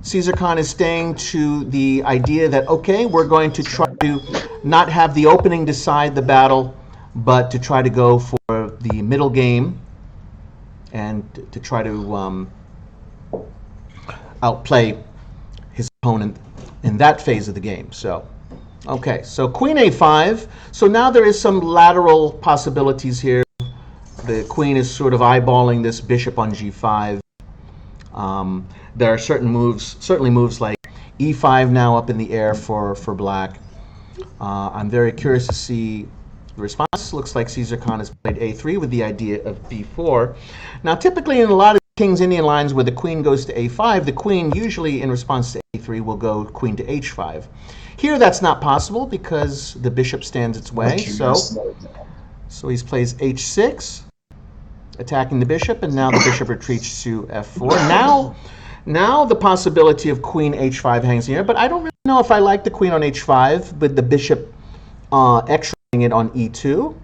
Caesar Khan is staying to the idea that, okay, we're going to try to not have the opening decide the battle, but to try to go for the middle game and to try to outplay his opponent in that phase of the game. So, okay, so Queen A5. So now there is some lateral possibilities here. The queen is sort of eyeballing this bishop on G5. There are certainly moves like E5 now up in the air for black. I'm very curious to see the response. Looks like Caesar Khan has played A3 with the idea of B4. Now, typically in a lot of King's Indian lines where the queen goes to A5, the queen usually in response to A3 will go queen to H5. Here that's not possible because the bishop stands its way. So he plays H6, attacking the bishop, and now the bishop retreats to F4. Now the possibility of queen H5 hangs in here, but I don't really know if I like the queen on H5 with the bishop X-raying it on E2.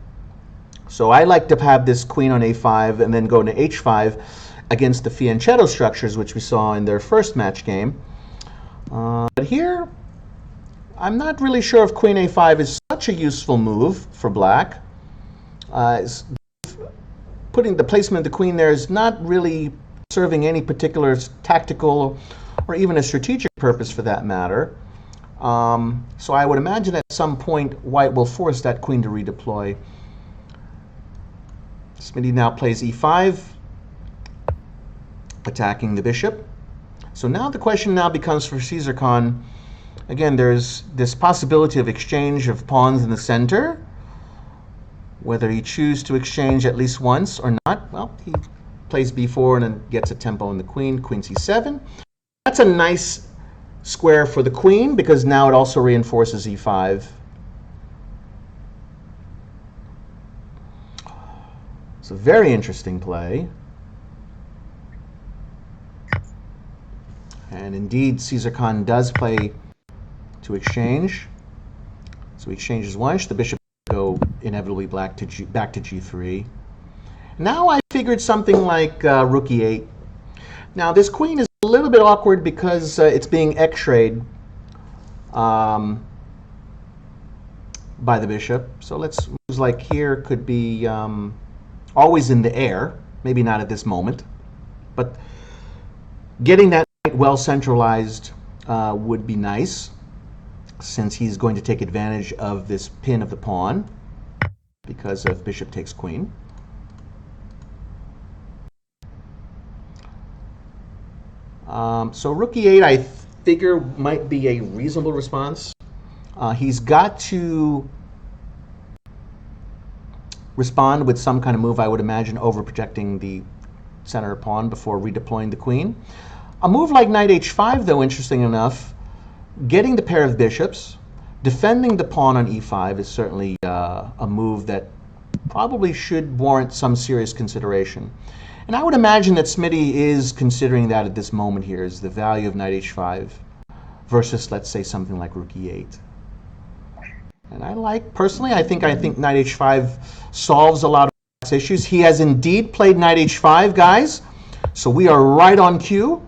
So I like to have this queen on A5 and then go to H5 against the fianchetto structures, which we saw in their first match game. But here, I'm not really sure if queen A5 is such a useful move for black. Putting the placement of the queen there is not really serving any particular tactical or even a strategic purpose for that matter. So I would imagine at some point white will force that queen to redeploy. Smitty now plays E5, attacking the bishop. So now the question now becomes for Caesar Khan, again, there's this possibility of exchange of pawns in the center. Whether he chooses to exchange at least once or not, well, he plays B4 and then gets a tempo on the queen, queen C7. That's a nice square for the queen because now it also reinforces E5. It's a very interesting play. And indeed, Caesar Khan does play to exchange. So he exchanges once, the bishop go inevitably back to G3. Now I figured something like rook E8. Now this queen is a little bit awkward because it's being X-rayed by the bishop. So let's moves like here could be always in the air, maybe not at this moment, but getting that well centralized would be nice, since he's going to take advantage of this pin of the pawn because of bishop takes queen. So rook e8 I figure might be a reasonable response. He's got to respond with some kind of move, I would imagine, over projecting the center pawn before redeploying the queen. A move like knight h5, though, interesting enough, getting the pair of bishops, defending the pawn on e5 is certainly a move that probably should warrant some serious consideration. And I would imagine that Smitty is considering that at this moment here, is the value of knight h5 versus, let's say, something like rook e8. And I like, personally, I think knight h5 solves a lot of issues. He has indeed played knight h5, guys. So we are right on cue.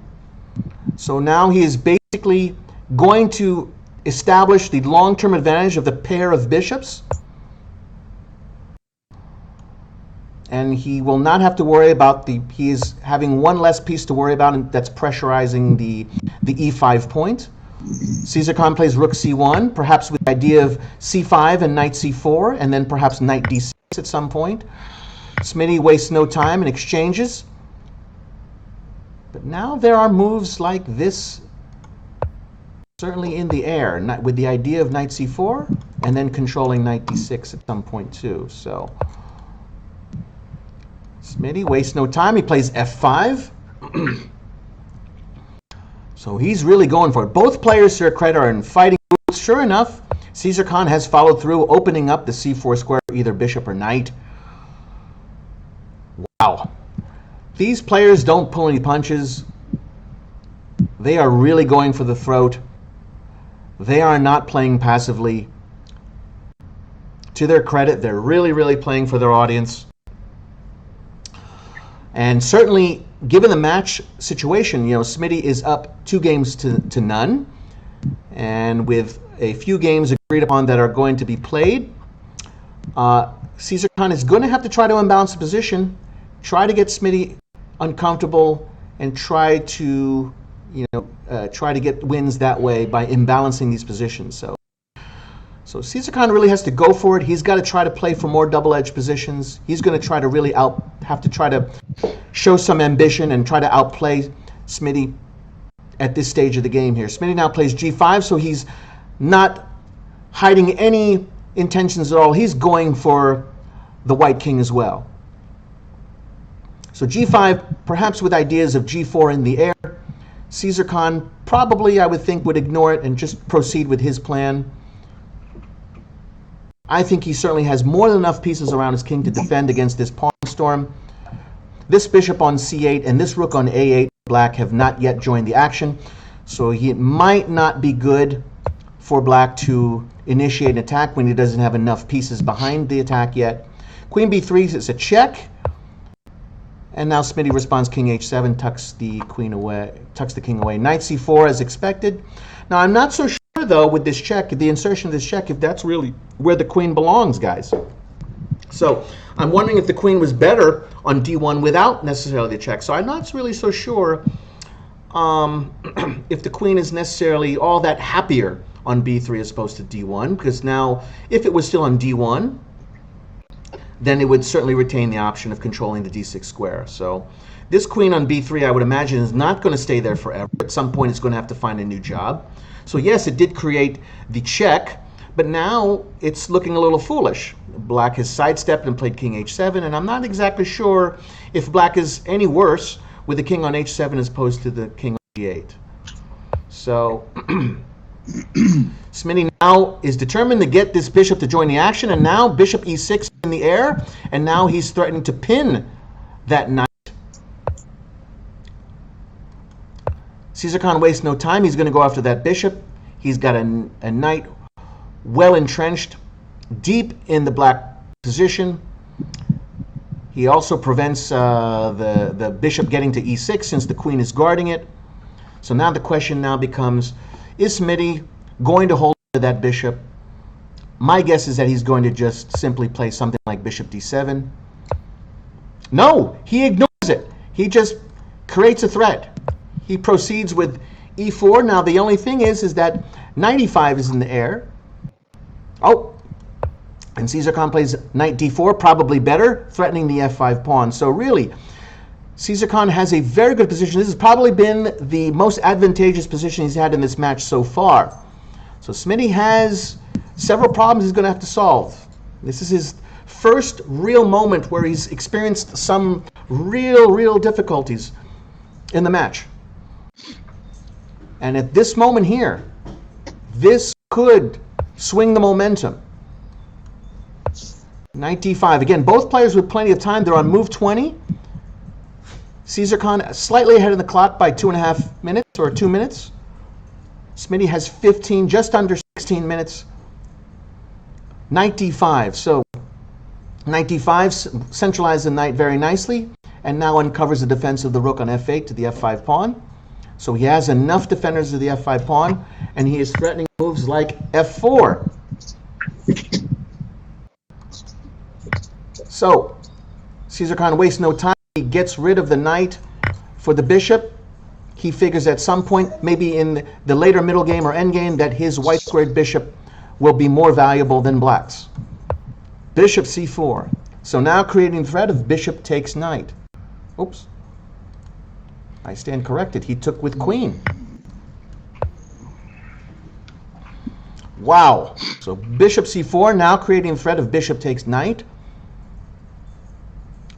So now he is basically going to establish the long-term advantage of the pair of bishops. And he will not have to worry about he is having one less piece to worry about, and that's pressurizing the e5 point. Caesar Khan plays rook c1, perhaps with the idea of c5 and knight c4, and then perhaps knight d6 at some point. Smitty wastes no time and exchanges. But now there are moves like this, certainly in the air, with the idea of knight c4, and then controlling knight d6 at some point too. So Smitty wastes no time. He plays f5. So he's really going for it. Both players, to their credit, are in fighting mood. Sure enough, Caesar Khan has followed through, opening up the c4 square, either bishop or knight. Wow. These players don't pull any punches. They are really going for the throat. They are not playing passively. To their credit, they're really, really playing for their audience. And certainly, given the match situation, you know, Smitty is up 2 games to none. And with a few games agreed upon that are going to be played, Caesar Khan is going to have to try to unbalance the position, try to get Smitty uncomfortable, and try to, try to get wins that way by imbalancing these positions. So Caesar Khan really has to go for it. He's got to try to play for more double-edged positions. He's going to try to really have to try to show some ambition and try to outplay Smitty at this stage of the game here. Smitty now plays g5, so he's not hiding any intentions at all. He's going for the white king as well. So g5, perhaps with ideas of g4 in the air. Caesar Khan probably, I would think, would ignore it and just proceed with his plan. I think he certainly has more than enough pieces around his king to defend against this pawn storm. This bishop on c8 and this rook on a8, black have not yet joined the action. So it might not be good for black to initiate an attack when he doesn't have enough pieces behind the attack yet. Queen b3 is a check. And now Smitty responds king h7, tucks the king away. Knight c4 as expected. Now I'm not so sure though with this check, the insertion of this check, if that's really where the queen belongs, guys. So I'm wondering if the queen was better on d1 without necessarily the check. So I'm not really so sure if the queen is necessarily all that happier on b3 as opposed to d1, because now if it was still on d1, then it would certainly retain the option of controlling the d6 square. So this queen on b3, I would imagine, is not going to stay there forever. At some point, it's going to have to find a new job. So yes, it did create the check, but now it's looking a little foolish. Black has sidestepped and played king h7, and I'm not exactly sure if black is any worse with the king on h7 as opposed to the king on g8. So Smitty now is determined to get this bishop to join the action, and now bishop e6 in the air, and now he's threatening to pin that knight. Caesar Khan wastes no time. He's going to go after that bishop. He's got a knight well entrenched deep in the black position. He also prevents the bishop getting to e6 since the queen is guarding it. So now the question now becomes, is Smitty going to hold that bishop? My guess is that he's going to just simply play something like bishop d7. No, he ignores it. He just creates a threat. He proceeds with e4. Now the only thing is that knight e5 is in the air. Oh, and Caesar Khan plays knight d4, probably better, threatening the f5 pawn. So really, Caesar Khan has a very good position. This has probably been the most advantageous position he's had in this match so far. So Smitty has several problems he's going to have to solve. This is his first real moment where he's experienced some real difficulties in the match. And at this moment here, this could swing the momentum. Knight d5. Again, both players with plenty of time. They're on move 20. Caesar Khan slightly ahead of the clock by 2.5 minutes or 2 minutes. Smitty has 15, just under 16 minutes. Knight d5. So knight d5 centralizes the knight very nicely and now uncovers the defense of the rook on f8 to the f5 pawn. So he has enough defenders of the f5 pawn, and he is threatening moves like f4. So Caesar Khan wastes no time. He gets rid of the knight for the bishop. He figures at some point, maybe in the later middle game or end game, that his white squared bishop will be more valuable than black's. Bishop c4. So now creating the threat of bishop takes knight. Oops. I stand corrected. He took with queen. Wow. So bishop c4, now creating the threat of bishop takes knight.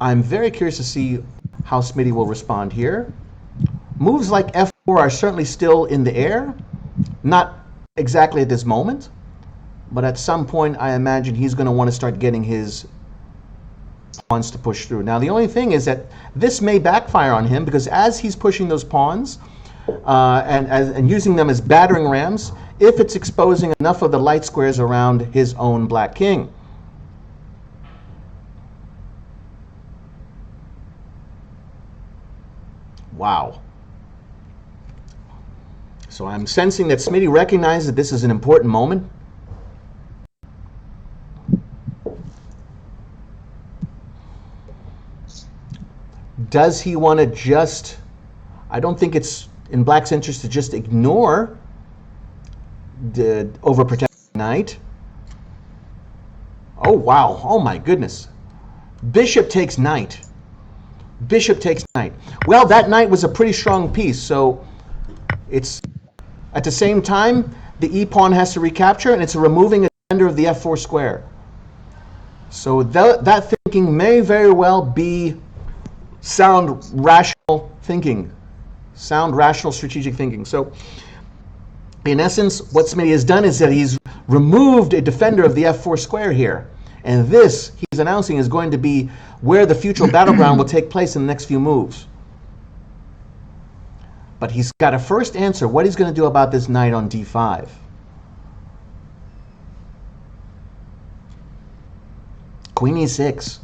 I'm very curious to see how Smitty will respond here. Moves like f4 are certainly still in the air. Not exactly at this moment, but at some point I imagine he's going to want to start getting his pawns to push through. Now the only thing is that this may backfire on him, because as he's pushing those pawns and using them as battering rams, if it's exposing enough of the light squares around his own black king. Wow. So I'm sensing that Smitty recognizes that this is an important moment. Does he want to just, I don't think it's in Black's interest to just ignore the overprotected knight. Oh, wow. Oh, my goodness. Bishop takes knight. Bishop takes knight. Well, that knight was a pretty strong piece, so it's at the same time the e-pawn has to recapture, and it's removing a defender of the f4 square. So that thinking may very well be sound, rational thinking. Sound, rational, strategic thinking. So in essence, what Smitty has done is that he's removed a defender of the f4 square here. And this, he's announcing, is going to be where the future battleground will take place in the next few moves. But he's got to first answer what he's going to do about this knight on d5. Queen e6.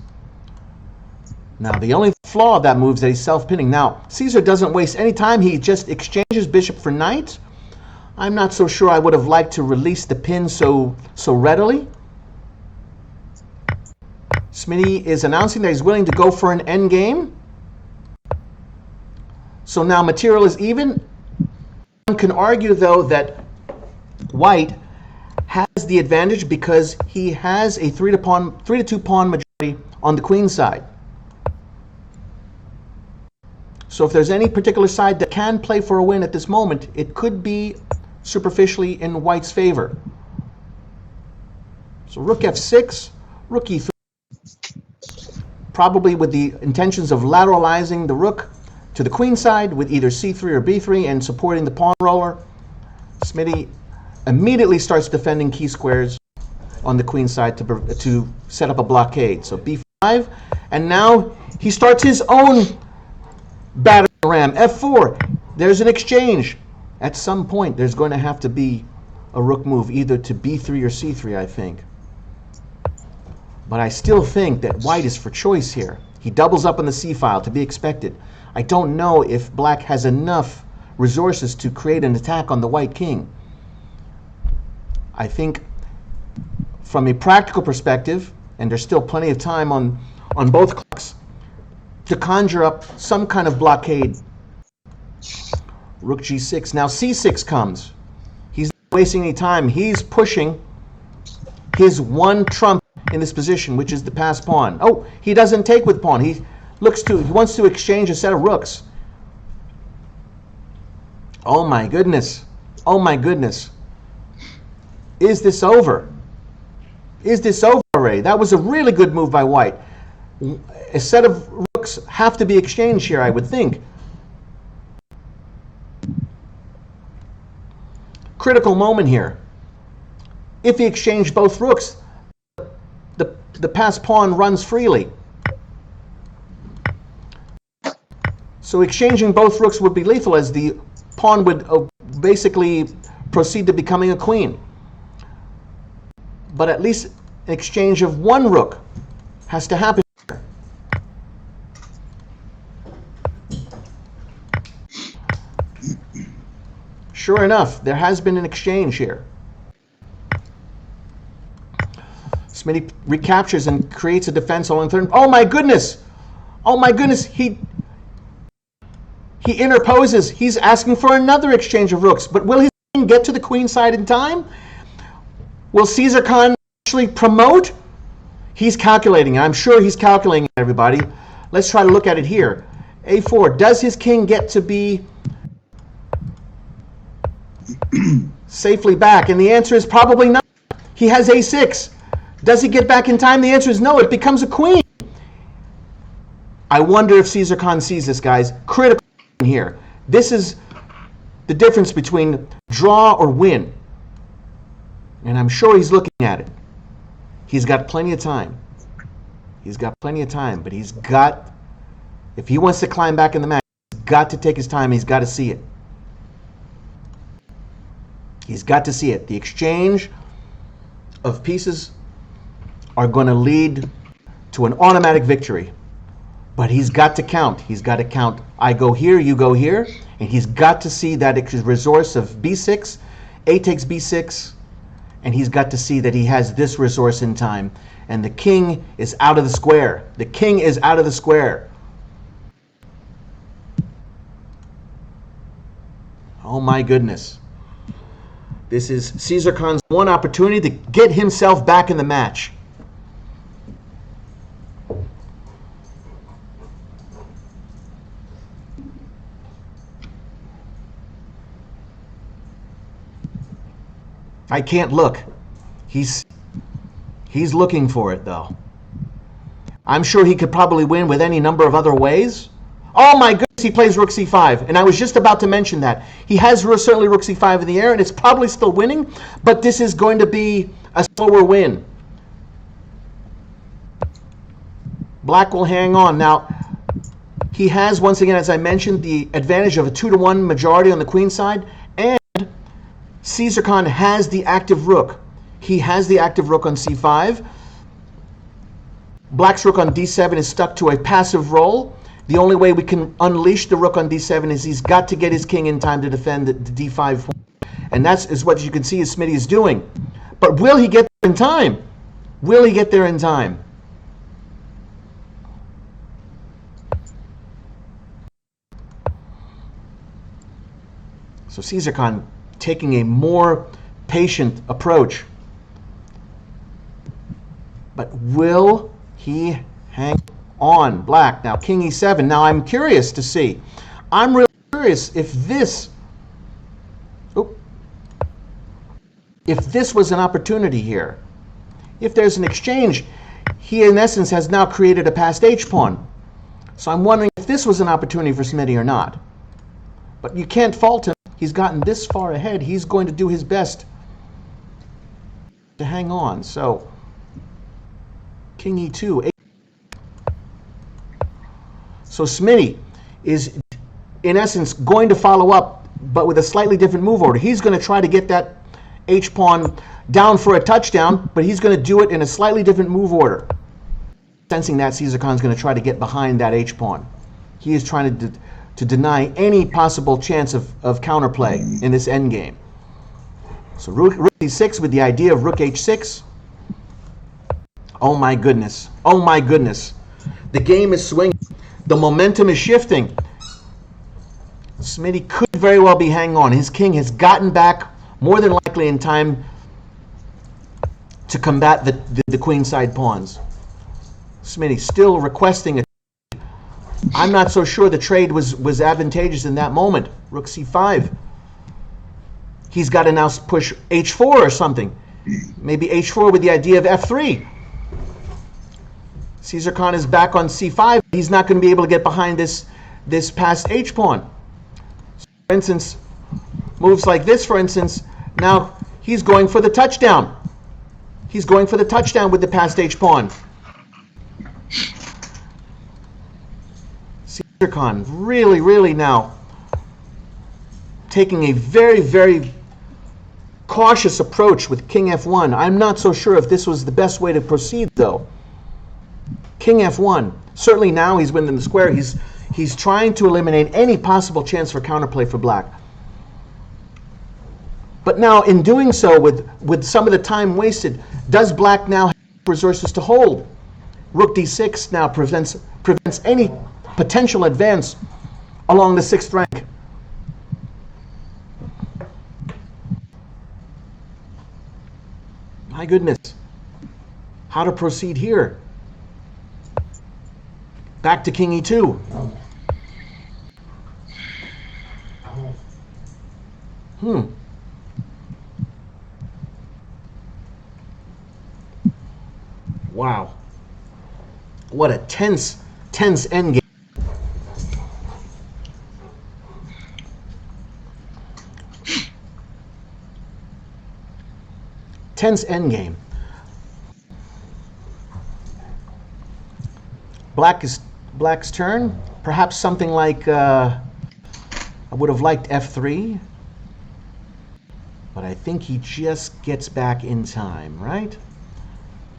Now, the only flaw of that move is that he's self-pinning. Now, Caesar doesn't waste any time. He just exchanges bishop for knight. I'm not so sure I would have liked to release the pin so readily. Smitty is announcing that he's willing to go for an endgame. So now material is even. One can argue, though, that White has the advantage because he has a 3-to-2 pawn majority on the queen side. So if there's any particular side that can play for a win at this moment, it could be superficially in White's favor. So rook f6, rook e3, probably with the intentions of lateralizing the rook to the queen side with either c3 or b3 and supporting the pawn roller. Smitty immediately starts defending key squares on the queen side to set up a blockade. So b5, and now he starts his own battering ram, f4. There's an exchange. At some point, there's going to have to be a rook move, either to b3 or c3, I think. But I still think that White is for choice here. He doubles up on the c-file, to be expected. I don't know if Black has enough resources to create an attack on the White king. I think from a practical perspective, and there's still plenty of time on both clocks, to conjure up some kind of blockade. Rook g6. Now c6 comes. He's not wasting any time. He's pushing his one trump in this position, which is the passed pawn. Oh, he doesn't take with pawn. He wants to exchange a set of rooks. Oh my goodness. Oh my goodness. Is this over? Is this over already? That was a really good move by White. A set of rooks have to be exchanged here, I would think. Critical moment here. If he exchanged both rooks, the passed pawn runs freely. So exchanging both rooks would be lethal, as the pawn would basically proceed to becoming a queen. But at least an exchange of one rook has to happen. Sure enough, there has been an exchange here. Smitty recaptures and creates a defense on the third. Oh my goodness! Oh my goodness! He interposes. He's asking for another exchange of rooks. But will his king get to the queen side in time? Will Caesar Khan actually promote? He's calculating. I'm sure he's calculating, everybody. Let's try to look at it here. A4. Does his king get to be safely back? And the answer is probably not. He has A6. Does he get back in time? The answer is no. It becomes a queen. I wonder if Caesar Khan sees this, guys. Critical here. This is the difference between draw or win. And I'm sure he's looking at it. He's got plenty of time. He's got plenty of time, but he's got, if he wants to climb back in the match, he's got to take his time. He's got to see it. He's got to see it. The exchange of pieces are going to lead to an automatic victory. But he's got to count. He's got to count. I go here, you go here. And he's got to see that resource of b6. A takes b6. And he's got to see that he has this resource in time. And the king is out of the square. The king is out of the square. Oh my goodness. This is Caesar Khan's one opportunity to get himself back in the match. I can't look. He's looking for it, though. I'm sure he could probably win with any number of other ways. Oh my goodness, he plays rook c5. And I was just about to mention that. He has certainly rook c5 in the air, and it's probably still winning, but this is going to be a slower win. Black will hang on. Now, he has, once again, as I mentioned, the advantage of a 2-to-1 majority on the queen side, and Caesar Khan has the active rook. He has the active rook on c5. Black's rook on d7 is stuck to a passive role. The only way we can unleash the rook on d7 is he's got to get his king in time to defend the d5 point. And that's what you can see is Smitty is doing. But will he get there in time? Will he get there in time? So Caesar Khan taking a more patient approach. But will he hang on? Black. Now, king e7. Now, I'm curious to see. I'm really curious if this was an opportunity here. If there's an exchange, he, in essence, has now created a passed h-pawn. So I'm wondering if this was an opportunity for Smitty or not. But you can't fault him. He's gotten this far ahead. He's going to do his best to hang on. So, king e2. So Smitty is, in essence, going to follow up, but with a slightly different move order. He's going to try to get that h-pawn down for a touchdown, but he's going to do it in a slightly different move order. Sensing that, Caesar Khan's going to try to get behind that h-pawn. He is trying to deny any possible chance of counterplay in this endgame. So rook e6 with the idea of rook h6. Oh my goodness. Oh my goodness. The game is swinging. The momentum is shifting. Smitty could very well be hanging on. His king has gotten back more than likely in time to combat the queenside pawns. Smitty still requesting a. I'm not so sure the trade was advantageous in that moment. Rook c5. He's got to now push h4 or something. Maybe h4 with the idea of f3. Caesar Khan is back on c5. He's not going to be able to get behind this passed h-pawn. So for instance, moves like this, for instance, now he's going for the touchdown. He's going for the touchdown with the passed h-pawn. Caesar Khan really now taking a very cautious approach with king f1. I'm not so sure if this was the best way to proceed, though. King f1. Certainly now he's winning the square. He's trying to eliminate any possible chance for counterplay for black. But now, in doing so, with some of the time wasted, does black now have resources to hold? Rook d6 now prevents any potential advance along the 6th rank. My goodness. How to proceed here? Back to king e2. Wow. What a tense endgame. tense endgame. Black's turn. Perhaps something like I would have liked f3, but I think he just gets back in time, right?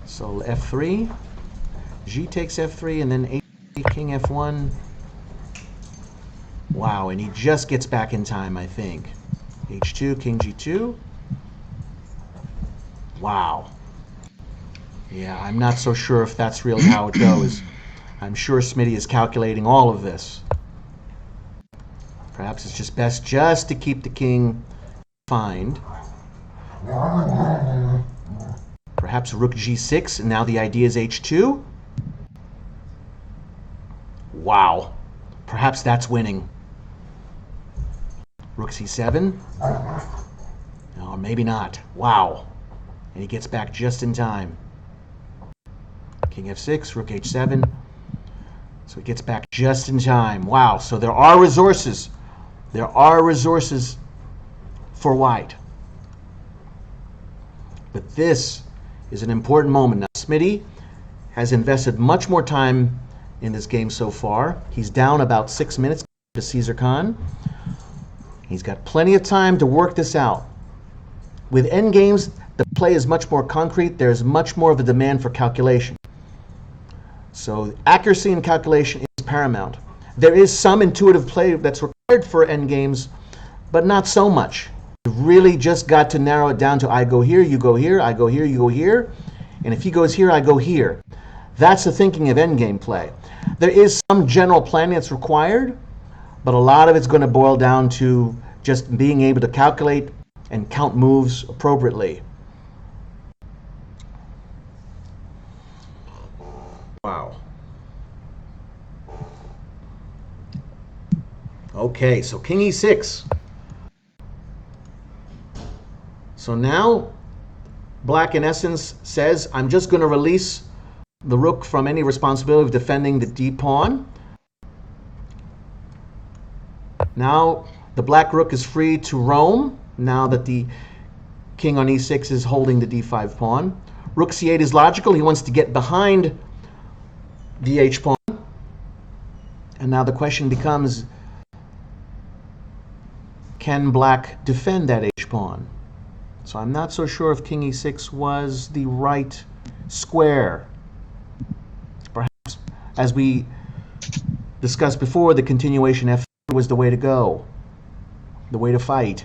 So f3, G takes f3, and then king f1. Wow, and he just gets back in time, I think. h2, king g2. Wow. Yeah, I'm not so sure if that's really how it goes. I'm sure Smitty is calculating all of this. Perhaps it's just best just to keep the king confined. Perhaps rook g6, and now the idea is h2. Wow. Perhaps that's winning. Rook c7. Or maybe not. Wow. And he gets back just in time. King f6, rook h7. So he gets back just in time. Wow. So there are resources. There are resources for white. But this is an important moment. Now, Smitty has invested much more time in this game so far. He's down about 6 minutes to Caesar Khan. He's got plenty of time to work this out. With endgames, the play is much more concrete. There's much more of a demand for calculation. So accuracy and calculation is paramount. There is some intuitive play that's required for endgames, but not so much. You've really just got to narrow it down to I go here, you go here, I go here, you go here. And if he goes here, I go here. That's the thinking of endgame play. There is some general planning that's required, but a lot of it's going to boil down to just being able to calculate and count moves appropriately. Wow. Okay, so king e6. So now Black, in essence, says, I'm just going to release the rook from any responsibility of defending the d pawn. Now the black rook is free to roam, now that the king on e6 is holding the d5 pawn. Rook c8 is logical. He wants to get behind the h pawn. And now the question becomes, can black defend that h pawn? So I'm not so sure if king e6 was the right square. Perhaps, as we discussed before, the continuation f3 was the way to go, the way to fight.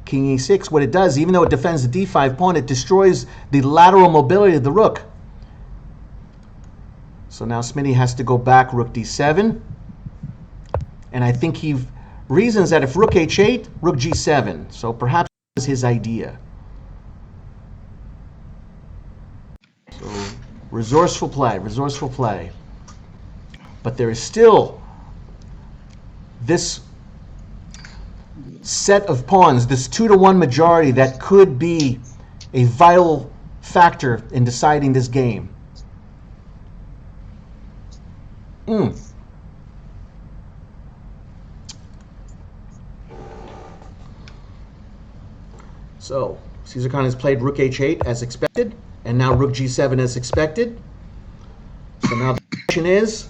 King e6, what it does, even though it defends the d5 pawn, it destroys the lateral mobility of the rook. So now Smitty has to go back rook d7. And I think he reasons that if rook h8, rook g7. So perhaps is his idea. So resourceful play, resourceful play. But there is still this set of pawns, this 2-to-1 majority that could be a vital factor in deciding this game. So Caesar Khan has played rook h8 as expected, and now rook g7 as expected. So now the question is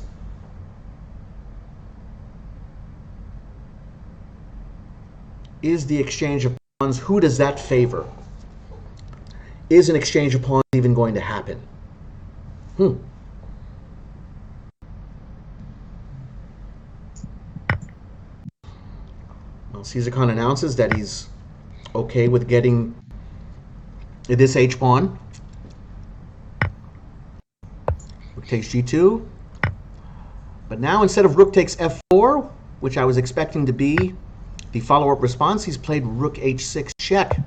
the exchange of pawns, who does that favor? Is an exchange of pawns even going to happen? Well, Caesar Khan announces that he's okay with getting this h pawn. Rook takes g2. But now instead of rook takes f4, which I was expecting to be the follow-up response, he's played rook h6 check.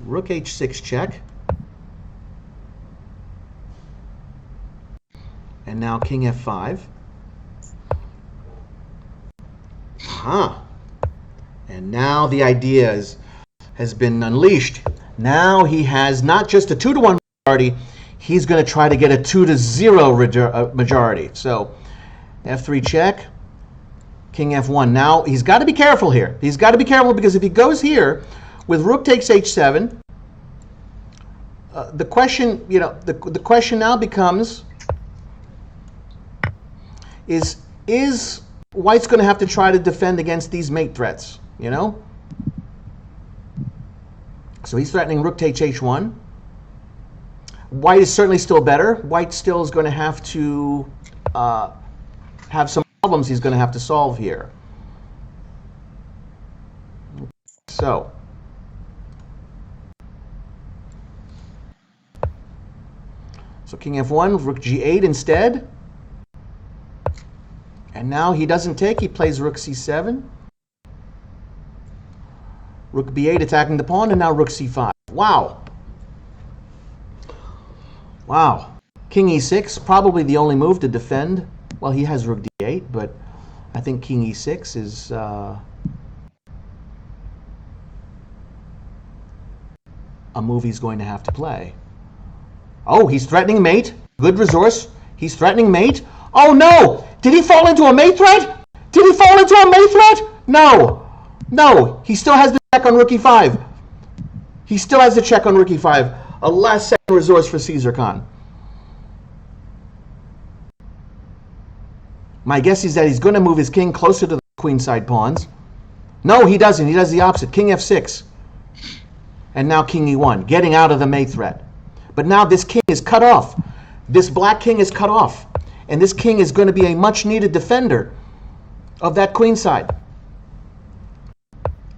Rook h6 check. And now king f5. And now the idea has been unleashed. Now he has not just a 2-to-1 majority, he's going to try to get a 2-to-0 majority. So f3 check, king f1. Now he's got to be careful here. He's got to be careful because if he goes here with rook takes h7, the question, the question now becomes, is White's going to have to try to defend against these mate threats, So he's threatening rook takes h1. White is certainly still better. White still is going to have to have some problems he's going to have to solve here. So king f1, rook g8 instead. And now he doesn't take, he plays rook c7. Rook b8 attacking the pawn, and now rook c5. Wow. Wow. King e6, probably the only move to defend. Well, he has rook d8, but I think king e6 is a move he's going to have to play. Oh, he's threatening mate. Good resource. He's threatening mate. Oh, no! Did he fall into a mate threat? Did he fall into a mate threat? No. No. He still has the check on rook e5. He still has the check on rook e5. A last-second resource for Caesar Khan. My guess is that he's going to move his king closer to the queenside pawns. No, he doesn't. He does the opposite. King f6. And now king e1, getting out of the mate threat. But now this king is cut off. This black king is cut off. And this king is going to be a much-needed defender of that queenside.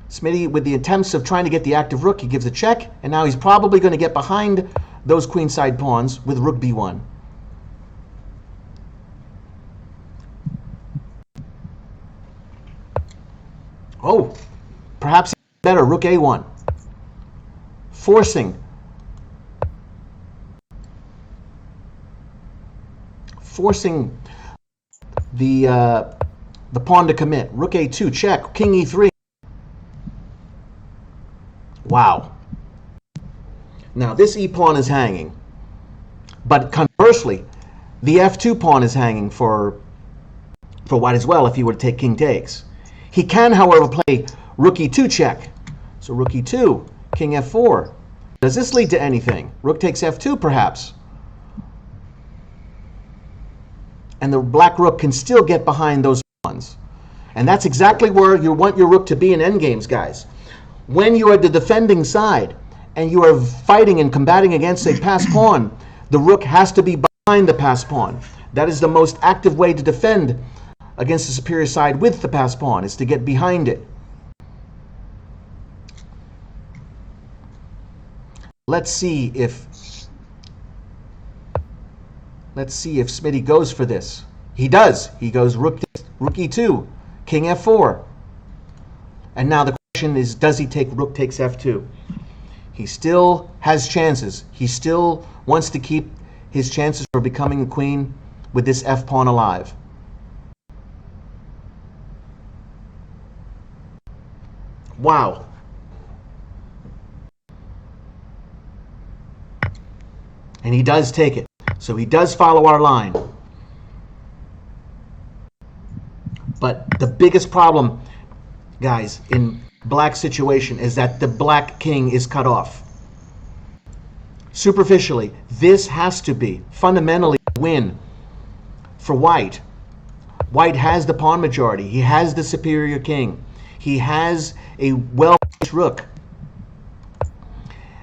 Smitty, with the attempts of trying to get the active rook, he gives a check. And now he's probably going to get behind those queenside pawns with rook b1. Oh, perhaps better, rook a1. Forcing the pawn to commit. Rook a2, check. King e3. Wow. Now this e-pawn is hanging. But conversely, the f2 pawn is hanging for White as well if he were to take king takes. He can, however, play rook e2 check. So rook e2, king f4. Does this lead to anything? Rook takes f2, perhaps. And the black rook can still get behind those pawns. And that's exactly where you want your rook to be in endgames, guys. When you are the defending side and you are fighting and combating against a passed pawn, the rook has to be behind the passed pawn. That is the most active way to defend against the superior side with the passed pawn, is to get behind it. Let's see if Smitty goes for this. He does. He goes rook e2, king f4. And now the question is, does he take rook takes f2? He still has chances. He still wants to keep his chances for becoming a queen with this f pawn alive. Wow. And he does take it. So he does follow our line. But the biggest problem, guys, in black's situation is that the black king is cut off. Superficially, this has to be fundamentally a win for White. White has the pawn majority. He has the superior king. He has a well-placed rook.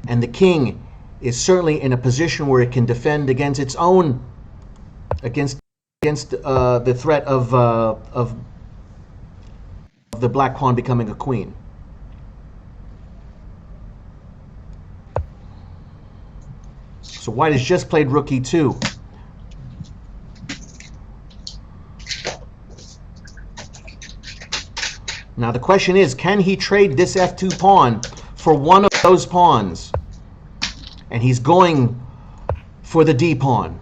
And the king is certainly in a position where it can defend against its own, against the threat of the black pawn becoming a queen. So White has just played rook e2. Now the question is, can he trade this f2 pawn for one of those pawns? And he's going for the d pawn.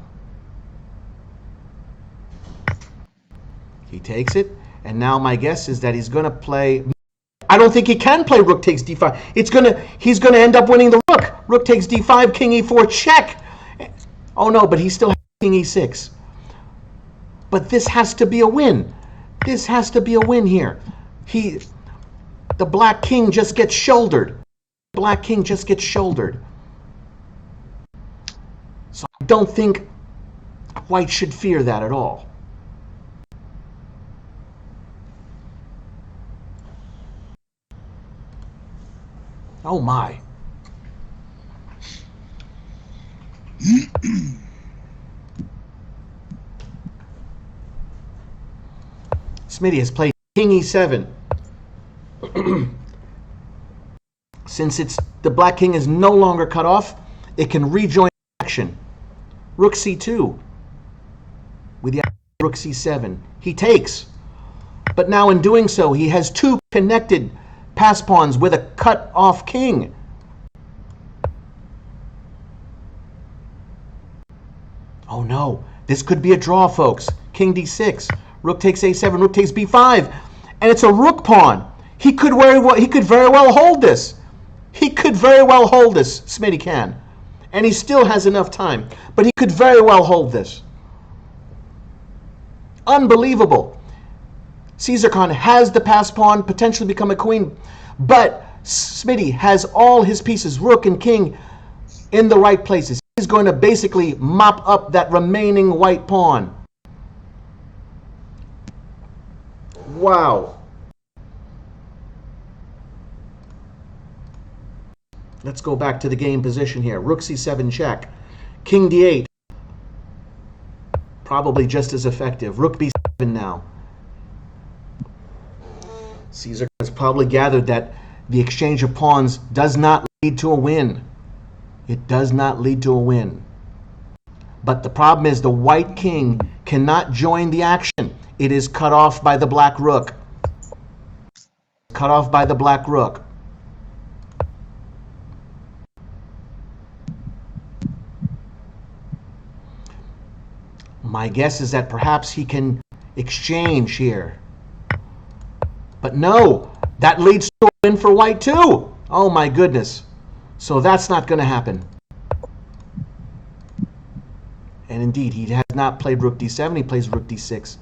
He takes it, and now my guess is that he's going to play. I don't think he can play rook takes d5. He's going to end up winning the rook. Rook takes d5, king e4, check. Oh no, but he still has king e6. But this has to be a win. This has to be a win here. The black king just gets shouldered. Black king just gets shouldered. don't think white should fear that at all. Oh my. Smitty has played King E7. Since the black king is no longer cut off, it can rejoin action. Rook C2 with the Rook C7. He takes, but now in doing so, he has two connected pass pawns with a cut off king. Oh no, this could be a draw, folks. King D6, Rook takes A7, Rook takes B5, and it's a rook pawn. He could very well hold this. He could very well hold this, Smitty can. And he still has enough time. But he could very well hold this. Unbelievable. Caesar Khan has the pass pawn, potentially become a queen. But Smitty has all his pieces, rook and king, in the right places. He's going to basically mop up that remaining white pawn. Wow. Let's go back to the game position here. Rook C7 check. King D8. Probably just as effective. Rook B7 now. Caesar has probably gathered that the exchange of pawns does not lead to a win. It does not lead to a win. But the problem is the white king cannot join the action. It is cut off by the black rook. Cut off by the black rook. My guess is that perhaps he can exchange here. But no, that leads to a win for white too. Oh my goodness. So that's not going to happen. And indeed, he has not played Rook D7, he plays Rook D6.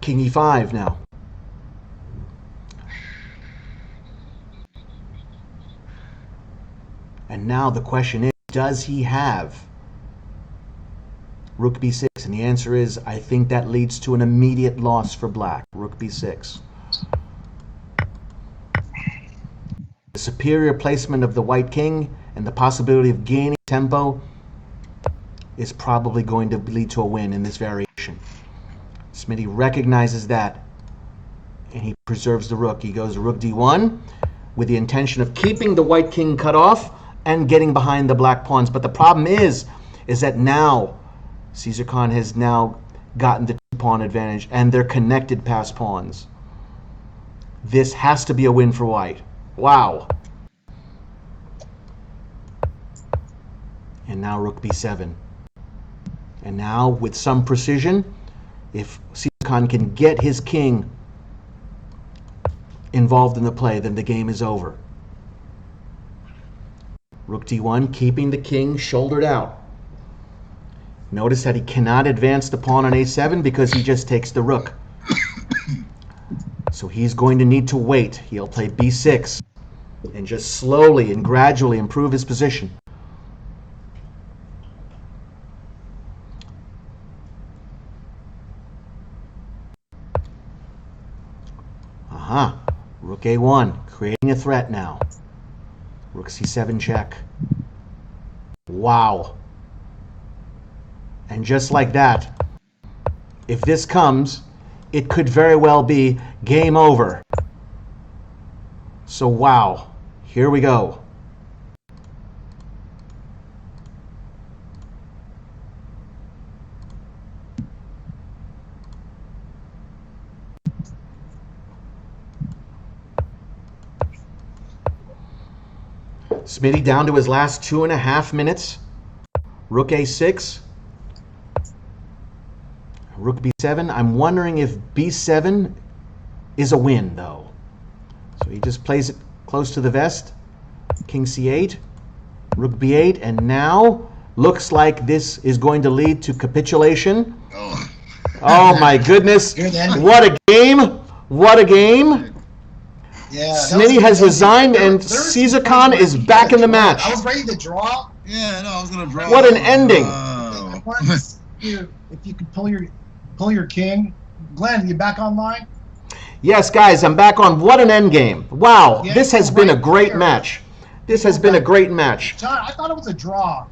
King E5 now. And now the question is, does he have Rook B6? And the answer is, I think that leads to an immediate loss for black. Rook B6. The superior placement of the white king and the possibility of gaining tempo is probably going to lead to a win in this variation. Smitty recognizes that, and he preserves the rook. He goes Rook D1 with the intention of keeping the white king cut off and getting behind the black pawns. But the problem is that now Caesar Khan has now gotten the two-pawn advantage, and they're connected pass pawns. This has to be a win for white. Wow. And now Rook B7. And now, with some precision, if Caesar Khan can get his king involved in the play, then the game is over. Rook D1, keeping the king shouldered out. Notice that he cannot advance the pawn on A7 because he just takes the rook. So he's going to need to wait. He'll play B6 and just slowly and gradually improve his position. Rook A1, creating a threat now. Rook C7 check. Wow. And just like that, if this comes, it could very well be game over. So wow, here we go. Smitty down to his last 2.5 minutes. Rook A6. Rook B7. I'm wondering if B7 is a win, though. So he just plays it close to the vest. King C8. Rook B8. And now looks like this is going to lead to capitulation. Oh my goodness. What a game. What a game. Yeah, Smitty has resigned, and Caesar Khan is back in the match. I was ready to draw. Yeah, no, I was gonna draw. What an ending. once if you could pull your king. Glenn, you back online? Yes, guys, I'm back on. What an end game. Wow, Yeah, this has been a right great there. match. This has been a great match. John, I thought it was a draw.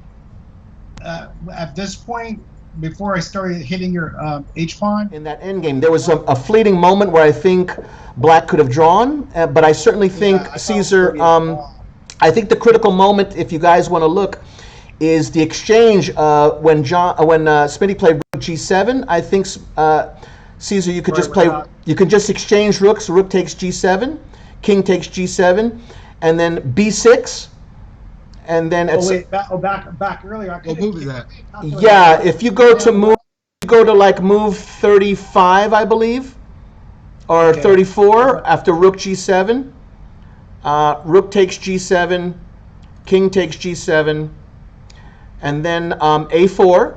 At this point, before I started hitting your H-pawn. In that end game, there was a fleeting moment where I think Black could have drawn, but I certainly think I thought it was Caesar, gonna be a draw. I think the critical moment, if you guys want to look, is the exchange when Smitty played rook g7. I think Caesar, you could just play. You can just exchange rooks. Rook takes g7, king takes g7, and then b6, and then back earlier. What move is that? yeah. If you go to move, you go to like move 35, I believe, or 34 after rook g7. Rook takes g7, king takes g7, and then a4,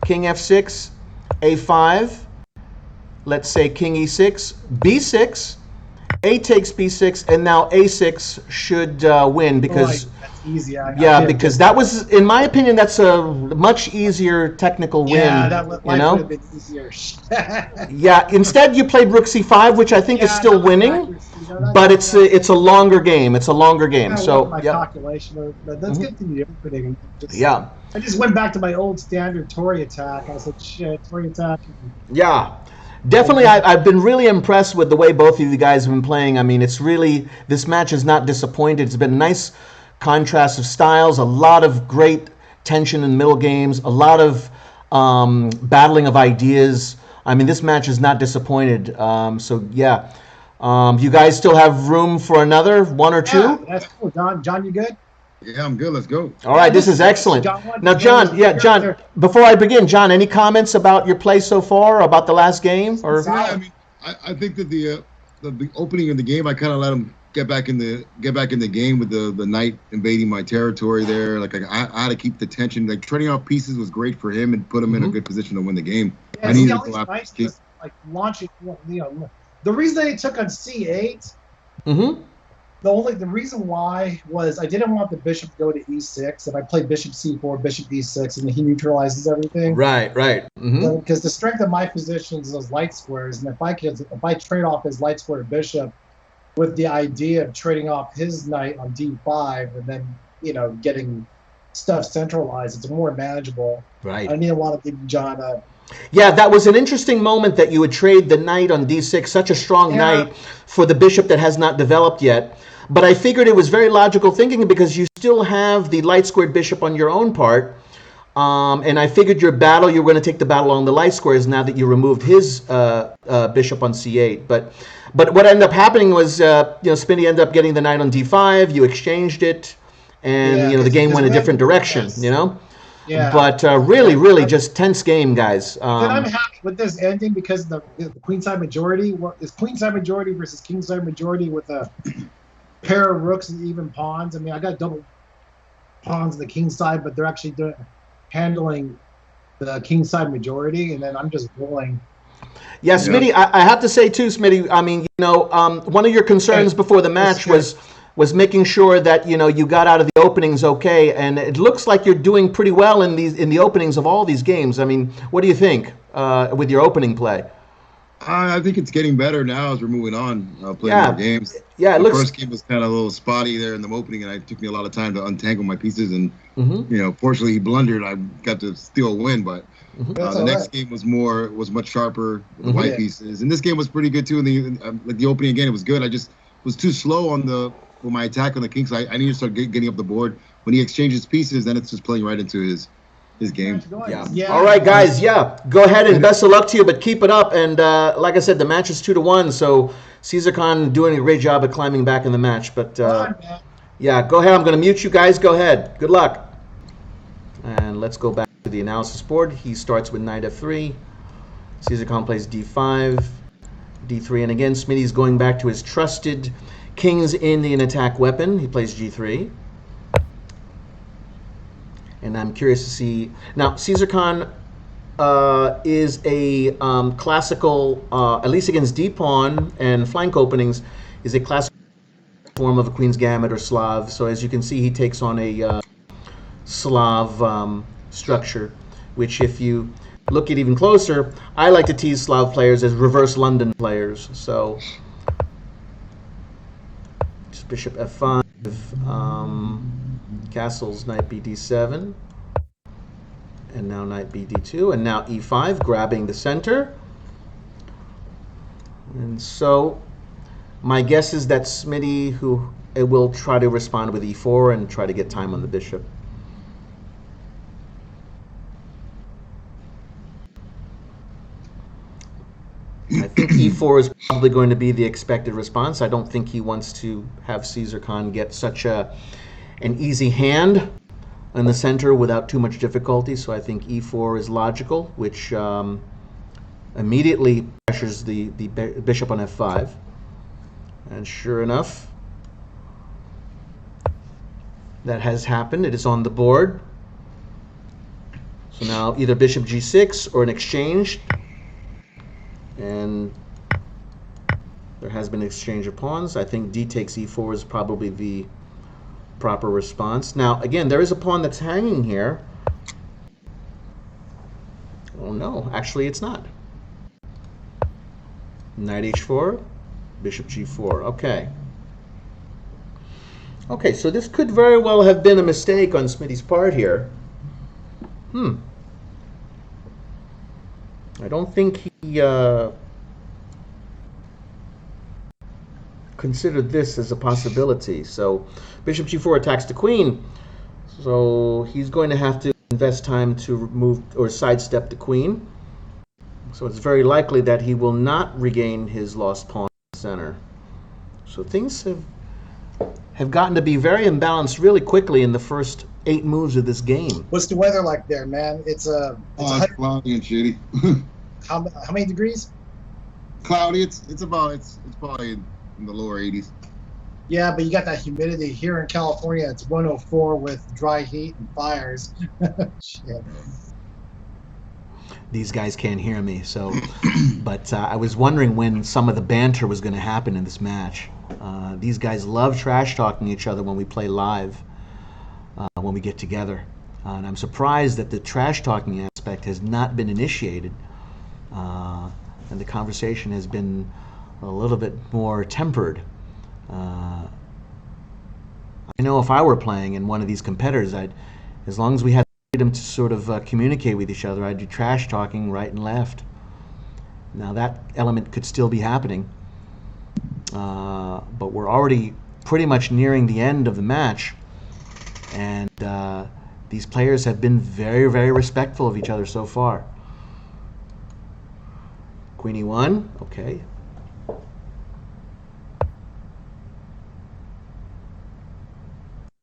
king f6, a5, let's say king e6, b6, a takes b6, and now a6 should win because that's easy. yeah, because that was, in my opinion, that's a much easier technical win. Yeah, that would have been easier. Yeah, instead you played rook c5, which I think is still winning, but it's a longer game. It's a longer game. Yeah, so my calculation, but let's get to the opening. Yeah. I just went back to my old standard Tory attack. I said, shit, Tory attack. Yeah. Definitely, I've been really impressed with the way both of you guys have been playing. I mean, it's really, this match has not disappointed. It's been a nice contrast of styles, a lot of great tension in middle games, a lot of battling of ideas. I mean, this match has not disappointed. So, yeah. You guys still have room for another one or two? Yeah, that's cool. John, you good? Yeah, I'm good. Let's go. All right, this is excellent. Now, John, John, before I begin, John, any comments about your play so far, or about the last game? Or Yeah, I mean, I think that the opening of the game, I kind of let him get back in the game with the knight invading my territory there. Like I had to keep the tension. Like trading off pieces was great for him and put him in a good position to win the game. Yeah, I needed to always go after nice king. to, like launching. The reason they took on c8. The reason why was I didn't want the bishop to go to e6. If I play bishop c4, bishop e6, and he neutralizes everything. Right. Because the strength of my position is those light squares, and if I trade off his light square bishop with the idea of trading off his knight on d5 and then getting stuff centralized, it's more manageable. Right. I didn't want to give John a. Yeah, that was an interesting moment that you would trade the knight on d6, such a strong knight, for the bishop that has not developed yet. But I figured it was very logical thinking because you still have the light squared bishop on your own part. And I figured you were going to take the battle on the light squares now that you removed his bishop on c8. But what ended up happening was, Smitty ended up getting the knight on d5, you exchanged it, and, the game went a different direction, Yeah. But really just tense game, guys. But I'm happy with this ending because the queenside majority is queenside majority versus kingside majority with a pair of rooks and even pawns. I mean, I got double pawns on the king side, but they're actually handling the king side majority, and then I'm just rolling. Yeah, Smitty, I have to say too, Smitty, I mean, one of your concerns before the match was making sure that, you got out of the openings okay, and it looks like you're doing pretty well in the openings of all these games. I mean, what do you think with your opening play? I think it's getting better now as we're moving on, playing more games. Yeah, the first game was kind of a little spotty there in the opening, and it took me a lot of time to untangle my pieces. And fortunately, he blundered. I got to steal a win, but the next game was much sharper with the white pieces. And this game was pretty good too. In the opening again, it was good. I just was too slow with my attack on the king side. I need to start getting up the board. When he exchanges pieces, then it's just playing right into his game. Yeah. All right, guys. Yeah, go ahead and best of luck to you, but keep it up. And like I said, the match is 2-1, so Caesar Khan doing a great job at climbing back in the match. But yeah, go ahead. I'm going to mute you guys. Go ahead. Good luck. And let's go back to the analysis board. He starts with knight f3. Caesar Khan plays d5, d3, and again, Smitty's going back to his trusted King's Indian attack weapon. He plays g3. And I'm curious to see. Now, Caesar Khan is a classical, at least against d-pawn and flank openings, is a classical form of a Queen's Gambit or Slav. So as you can see, he takes on a Slav structure, which if you look at even closer, I like to tease Slav players as reverse London players. So just bishop f5, castles knight bd7, and now knight bd2, and now e5, grabbing the center. And so my guess is that Smitty, who will try to respond with e4 and try to get time on the bishop. I think e4 is probably going to be the expected response. I don't think he wants to have Caesar Khan get such an easy hand in the center without too much difficulty. So I think e4 is logical, which immediately pressures the bishop on f5. And sure enough, that has happened. It is on the board. So now either bishop g6 or an exchange. And there has been an exchange of pawns. I think d takes e4 is probably the proper response. Now, again, there is a pawn that's hanging here. Oh no, actually it's not. Knight h4, bishop g4. Okay. Okay, so this could very well have been a mistake on Smitty's part here. I don't think he considered this as a possibility. So bishop g4 attacks the queen. So he's going to have to invest time to remove or sidestep the queen. So it's very likely that he will not regain his lost pawn in the center. So things have gotten to be very imbalanced really quickly in the first 8 moves of this game. What's the weather like there, man? It's cloudy and shitty. how many degrees? Cloudy. It's probably in the lower 80s. Yeah, but you got that humidity here in California. It's 104 with dry heat and fires. Shit. These guys can't hear me, so. But I was wondering when some of the banter was going to happen in this match. These guys love trash talking each other when we play live, when we get together. And I'm surprised that the trash talking aspect has not been initiated. And the conversation has been a little bit more tempered. I know if I were playing in one of these competitors, as long as we had freedom to sort of communicate with each other, I'd be trash talking right and left. Now that element could still be happening, but we're already pretty much nearing the end of the match, and these players have been very, very respectful of each other so far. Queen e1, okay.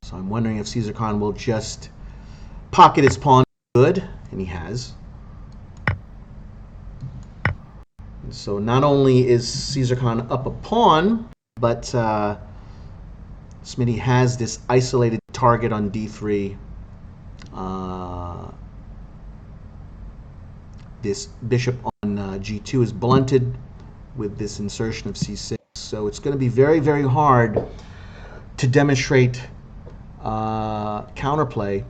So I'm wondering if Caesar Khan will just pocket his pawn good, and he has. And so not only is Caesar Khan up a pawn, but Smitty has this isolated target on d3. This bishop on g2 is blunted with this insertion of c6. So it's going to be very, very hard to demonstrate counterplay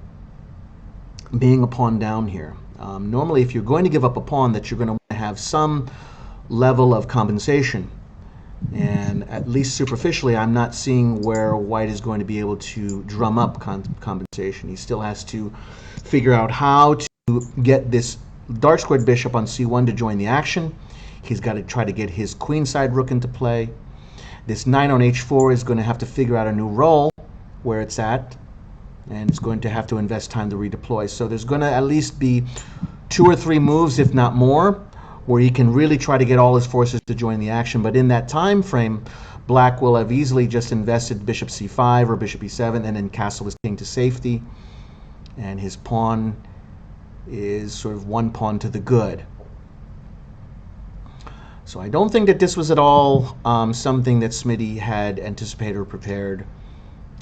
being a pawn down here. Normally, if you're going to give up a pawn, that you're going to have some level of compensation. And at least superficially, I'm not seeing where white is going to be able to drum up compensation. He still has to figure out how to get this dark squared bishop on c1 to join the action. He's got to try to get his queenside rook into play. This knight on h4 is going to have to figure out a new role where it's at, and it's going to have to invest time to redeploy. So there's going to at least be 2 or 3 moves, if not more, where he can really try to get all his forces to join the action. But in that time frame, black will have easily just invested bishop c5 or bishop e7 and then castle his king to safety, and his pawn is sort of one pawn to the good. So I don't think that this was at all something that Smitty had anticipated or prepared.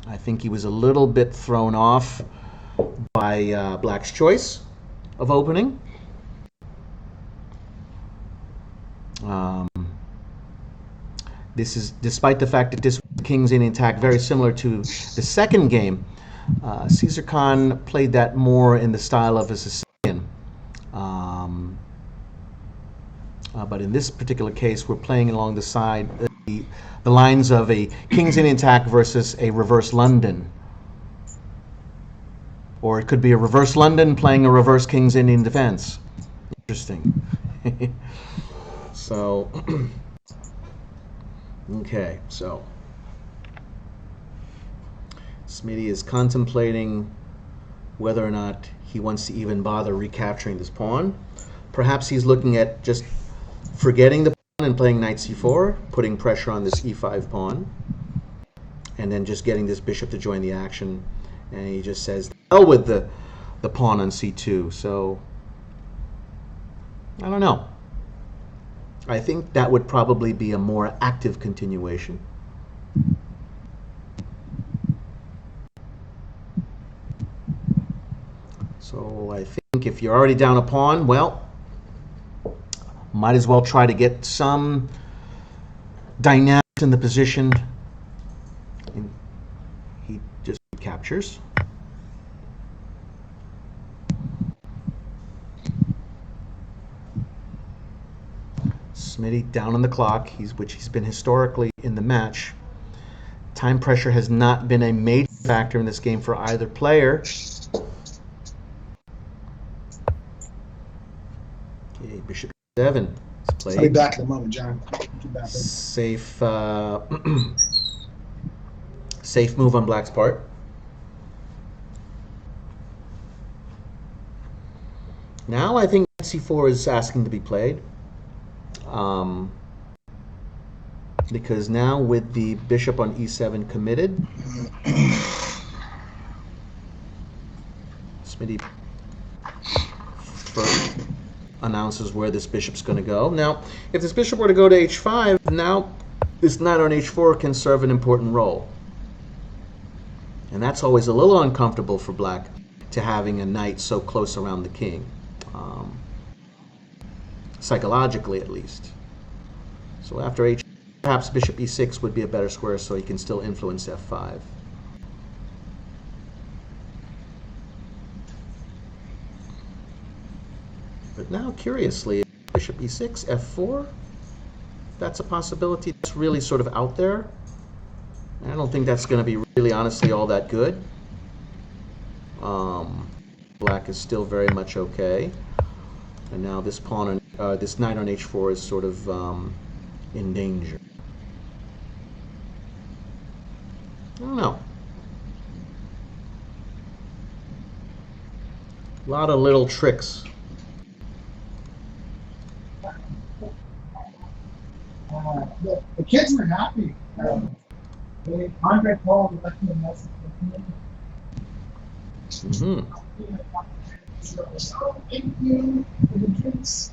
I think he was a little bit thrown off by black's choice of opening. This is despite the fact that this king's in attack very similar to the second game Caesar Khan played that more in the style of a Sicilian. But in this particular case, we're playing along the side, the lines of a King's Indian attack versus a reverse London. Or it could be a reverse London playing a reverse King's Indian defense. Interesting. So, okay, so Smitty is contemplating whether or not he wants to even bother recapturing this pawn. Perhaps he's looking at just forgetting the pawn and playing knight c4, putting pressure on this e5 pawn, and then just getting this bishop to join the action. And he just says, hell with the pawn on c2. So, I don't know. I think that would probably be a more active continuation. So I think if you're already down a pawn, well, might as well try to get some dynamics in the position. And he just captures. Smitty down on the clock, which he's been historically in the match. Time pressure has not been a major factor in this game for either player. Okay, bishop 7 is played. I'll be back in a moment, John. Safe, safe move on Black's part. Now I think c4 is asking to be played. Because now with the bishop on e7 committed, Smitty announces where this bishop's going to go. Now, if this bishop were to go to h5, now this knight on h4 can serve an important role. And that's always a little uncomfortable for Black, to having a knight so close around the king. Psychologically, at least. So after h, perhaps bishop e6 would be a better square, so he can still influence f5. But now, curiously, bishop e6, f4, that's a possibility that's really sort of out there. I don't think that's going to be really, honestly, all that good. Black is still very much okay. And now this pawn on, this knight on h4 is sort of in danger. I don't know. A lot of little tricks. The kids were happy. Andre called left me a message. Thank you for the drinks.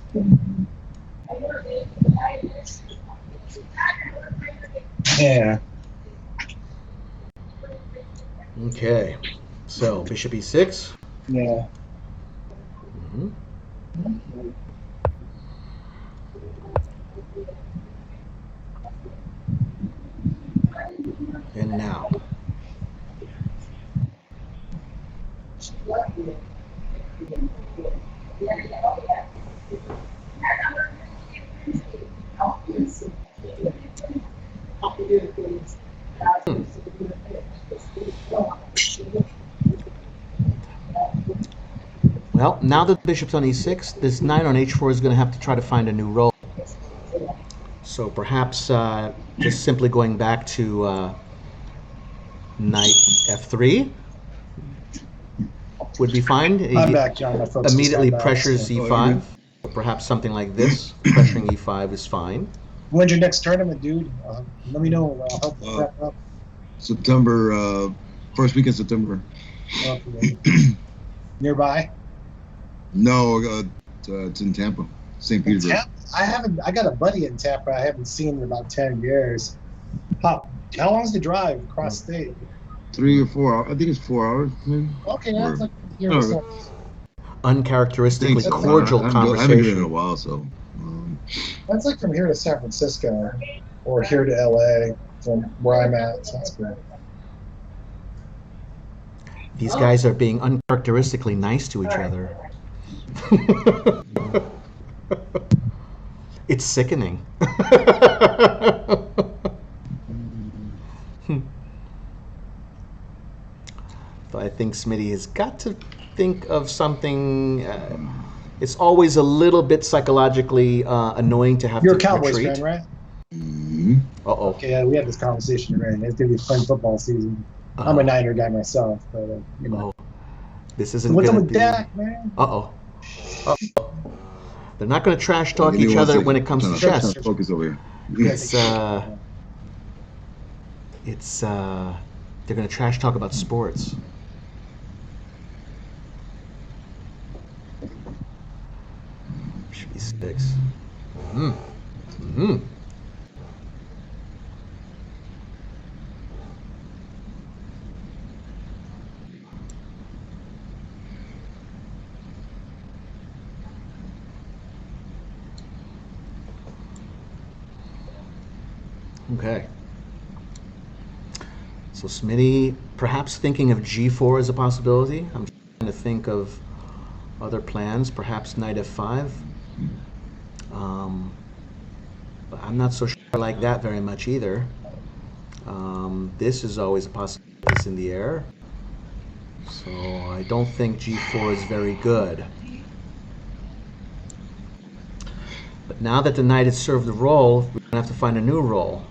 Yeah. Okay, so bishop e6. Yeah. And now. Well, now that the bishop's on e6, this knight on h4 is going to have to try to find a new role. So perhaps just simply going back to knight f3 would be fine. I'm back, John. Immediately pressures e5. Perhaps something like this, pressuring e5 is fine. When's your next tournament, dude? Let me know. I'll help you prep up. September, first week in September. Okay. Nearby? No, it's in Tampa, St. Petersburg. I got a buddy in Tampa I haven't seen in about 10 years. How long's the drive across state? 3 or 4 hours. I think it's 4 hours. Maybe. Okay, that's like here or something. Uncharacteristically cordial I conversation. haven't been here in a while, so. That's like from here to San Francisco or here to LA from where I'm at. So that's good. These guys are being uncharacteristically nice to each other. It's sickening. But I think Smitty has got to think of something. It's always a little bit psychologically annoying to have You're a to Cowboys retreat. fan, right? Uh-oh. Okay, yeah, we had this conversation already. It's gonna be a fun football season. I'm a Niner guy myself, but you know. This isn't What's up going to with be. Dak, man? Uh-oh. They're not going to trash talk each other when it comes to chess. Focus over here. They're going to trash talk about sports. Should be 6. Okay. So Smitty, perhaps thinking of G4 as a possibility. I'm trying to think of other plans, perhaps knight f5. But I'm not so sure I like that very much either. This is always a possibility. It's in the air. So I don't think G4 is very good. But now that the knight has served the role, we're going to have to find a new role.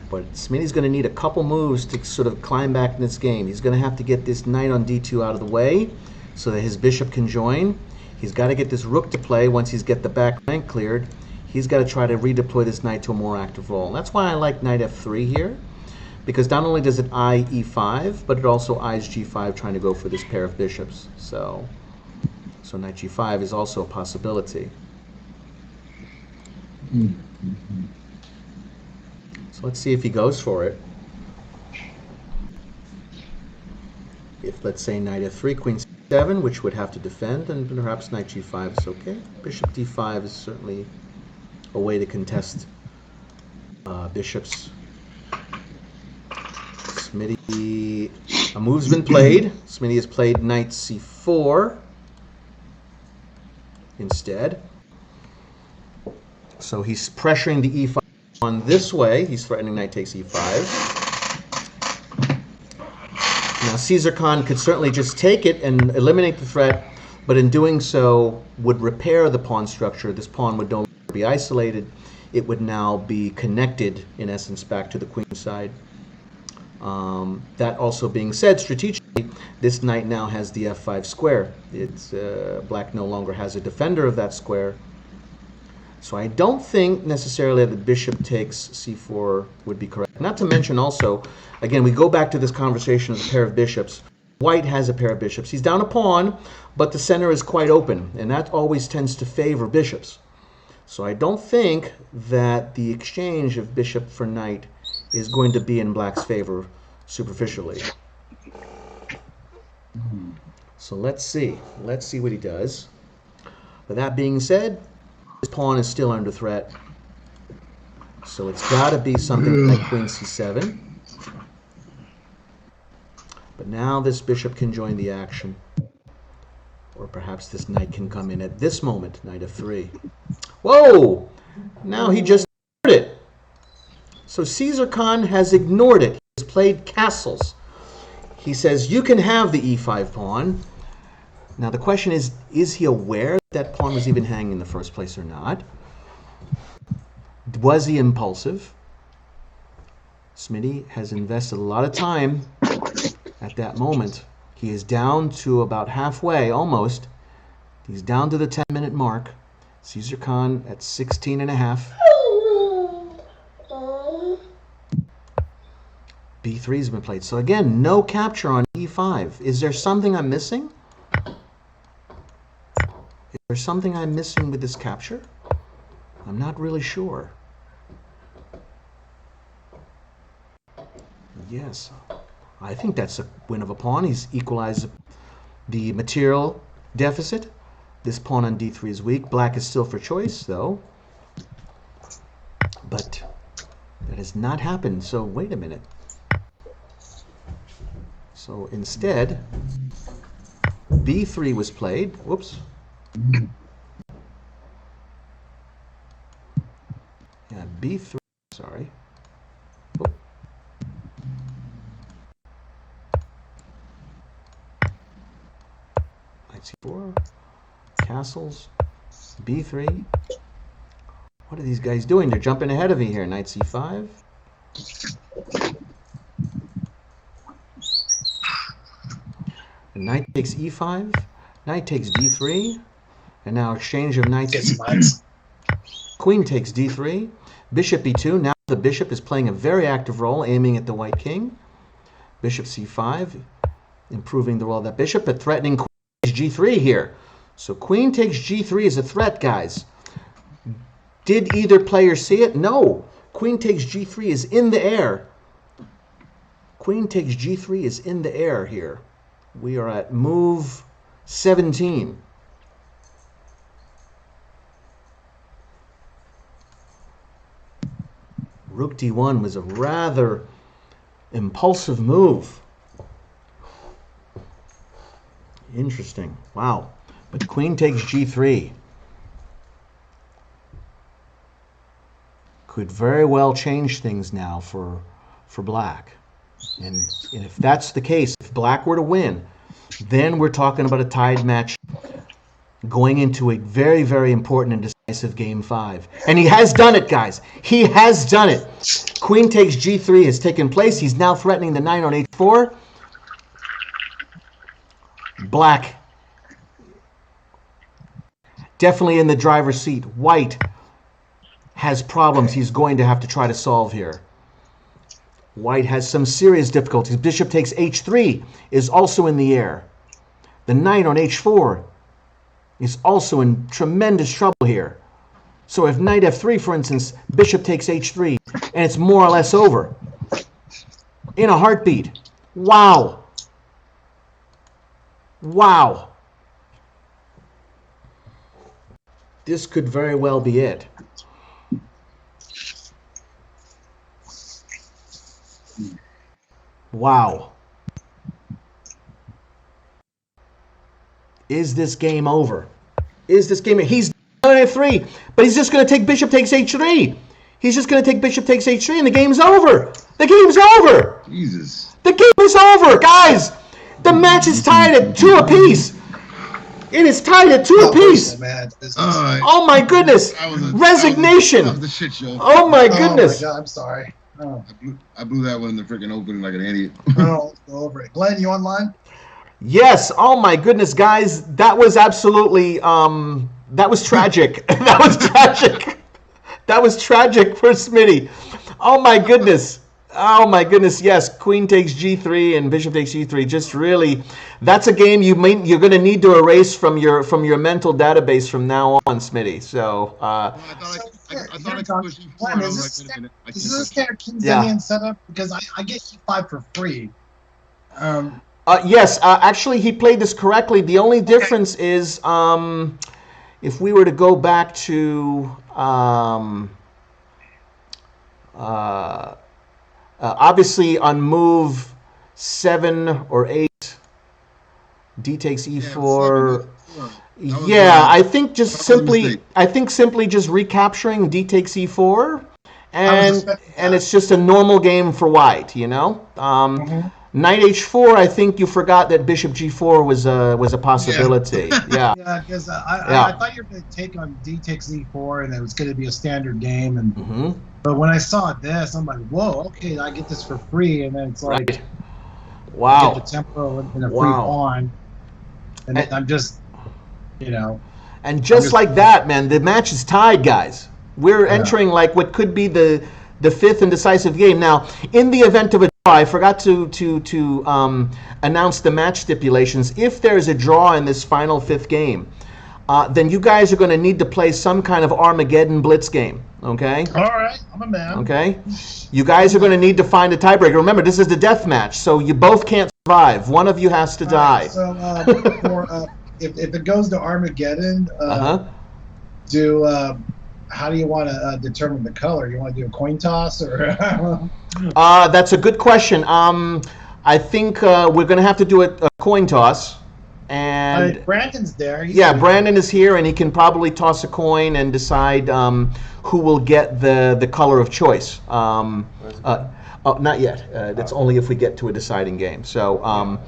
But Smitty's going to need a couple moves to sort of climb back in this game. He's going to have to get this knight on d2 out of the way so that his bishop can join. He's got to get this rook to play once he's get the back rank cleared. He's got to try to redeploy this knight to a more active role. And that's why I like knight f3 here, because not only does it eye e5, but it also eyes g5, trying to go for this pair of bishops. So knight g5 is also a possibility. So let's see if he goes for it. If, let's say, knight f3, queen c7, which would have to defend, and perhaps knight g5 is okay. Bishop d5 is certainly a way to contest bishops. Smitty, a move's been played. Smitty has played knight c4 instead. So he's pressuring the e5 on this way. He's threatening knight takes e5. Now Caesar Khan could certainly just take it and eliminate the threat, but in doing so would repair the pawn structure. This pawn would no longer be isolated. It would now be connected, in essence, back to the queen side. That also being said, strategically, this knight now has the f5 square. It's black no longer has a defender of that square. So I don't think necessarily that the bishop takes c4 would be correct. Not to mention also, again, we go back to this conversation of the pair of bishops. White has a pair of bishops. He's down a pawn, but the center is quite open, and that always tends to favor bishops. So I don't think that the exchange of bishop for knight is going to be in black's favor superficially. So let's see. Let's see what he does. But that being said, this pawn is still under threat. So it's got to be something like queen c7. But now this bishop can join the action. Or perhaps this knight can come in at this moment, knight f3. Whoa! Now he just ignored it. So Caesar Khan has ignored it. He's played castles. He says, you can have the e5 pawn. Now the question is he aware that pawn was even hanging in the first place or not? Was he impulsive? Smitty has invested a lot of time at that moment. He is down to about halfway, almost. He's down to the 10-minute mark. Caesar Khan at 16 and a half. b3 has been played. So again, no capture on e5. Is there something I'm missing? Is there something I'm missing with this capture? I'm not really sure. Yes, I think that's a win of a pawn. He's equalized the material deficit. This pawn on d3 is weak. Black is still for choice, though. But that has not happened. So wait a minute. So instead, b3 was played. Whoops. Yeah, b3. Sorry. Oh. Knight c4. Castles. b3. What are these guys doing? They're jumping ahead of me here. Knight c5. And knight takes e5. Knight takes d3. And now exchange of knights. Queen takes d3. Bishop e2. Now the bishop is playing a very active role, aiming at the white king. Bishop c5, improving the role of that bishop, but threatening queen takes g3 here. So queen takes g3 is a threat, guys. Did either player see it? No. Queen takes g3 is in the air. Queen takes g3 is in the air here. We are at move 17. Rook d1 was a rather impulsive move. Interesting. Wow. But queen takes g3. Could very well change things now for black. And if that's the case, if black were to win, then we're talking about a tied match going into a very, very important and decisive game 5. And he has done it, guys. He has done it. Queen takes g3 has taken place. He's now threatening the knight on h4. Black definitely in the driver's seat. White has problems he's going to have to try to solve here. White has some serious difficulties. Bishop takes h3 is also in the air. The knight on h4 is also in tremendous trouble here. So if knight f3, for instance, bishop takes h3, and it's more or less over. In a heartbeat. Wow. Wow. This could very well be it. Wow. Is this game over? Is this game? He's done f3, but he's just going to take bishop takes h3. He's just going to take bishop takes h3, and the game's over. The game's over. Jesus. The game is over, guys. The match is tied at 2 apiece. It is tied at 2 apiece. Oh my goodness! Resignation. That was the shit show. Oh my goodness! Oh my God, I'm sorry. Oh. I blew that one in the freaking opening like an idiot. Oh, let's go over it. Glenn, you online? Yes. Oh my goodness, guys! That was absolutely that was tragic. That was tragic. That was tragic for Smitty. Oh my goodness. Oh my goodness, yes. Queen takes g3 and bishop takes e3. Just really, that's a game you're going to need to erase from your mental database from now on, Smitty. So, I thought I could push e4. Is this their King's Indian setup? Because I get e5 for free. Yes, actually, he played this correctly. The only difference is if we were to go back to obviously on move 7 or 8, d takes e4. Yeah, I think simply just recapturing d takes e4, and it's just a normal game for white, you know. Knight h4. I think you forgot that bishop g4 was a possibility. Yeah. Yeah, because I thought you were going to take on d takes e4, and it was going to be a standard game. And but when I saw this, I'm like, whoa, okay, I get this for free, and then it's like, wow, I get the tempo in a free pawn, and I'm just, you know. And just like that, man, the match is tied, guys. We're entering like what could be the 5th and decisive game. Now, in the event of a draw, I forgot to announce the match stipulations. If there's a draw in this final 5th game, then you guys are going to need to play some kind of Armageddon blitz game. Okay? All right, I'm a man. Okay? You guys are going to need to find a tiebreaker. Remember, this is the death match, so you both can't survive. One of you has to die. Right, so, if it goes to Armageddon, how do you want to determine the color? You want to do a coin toss or? That's a good question. I think we're going to have to do a coin toss. And Brandon's there. Yeah, Brandon is here, and he can probably toss a coin and decide who will get the color of choice. Not yet. That's only if we get to a deciding game. So.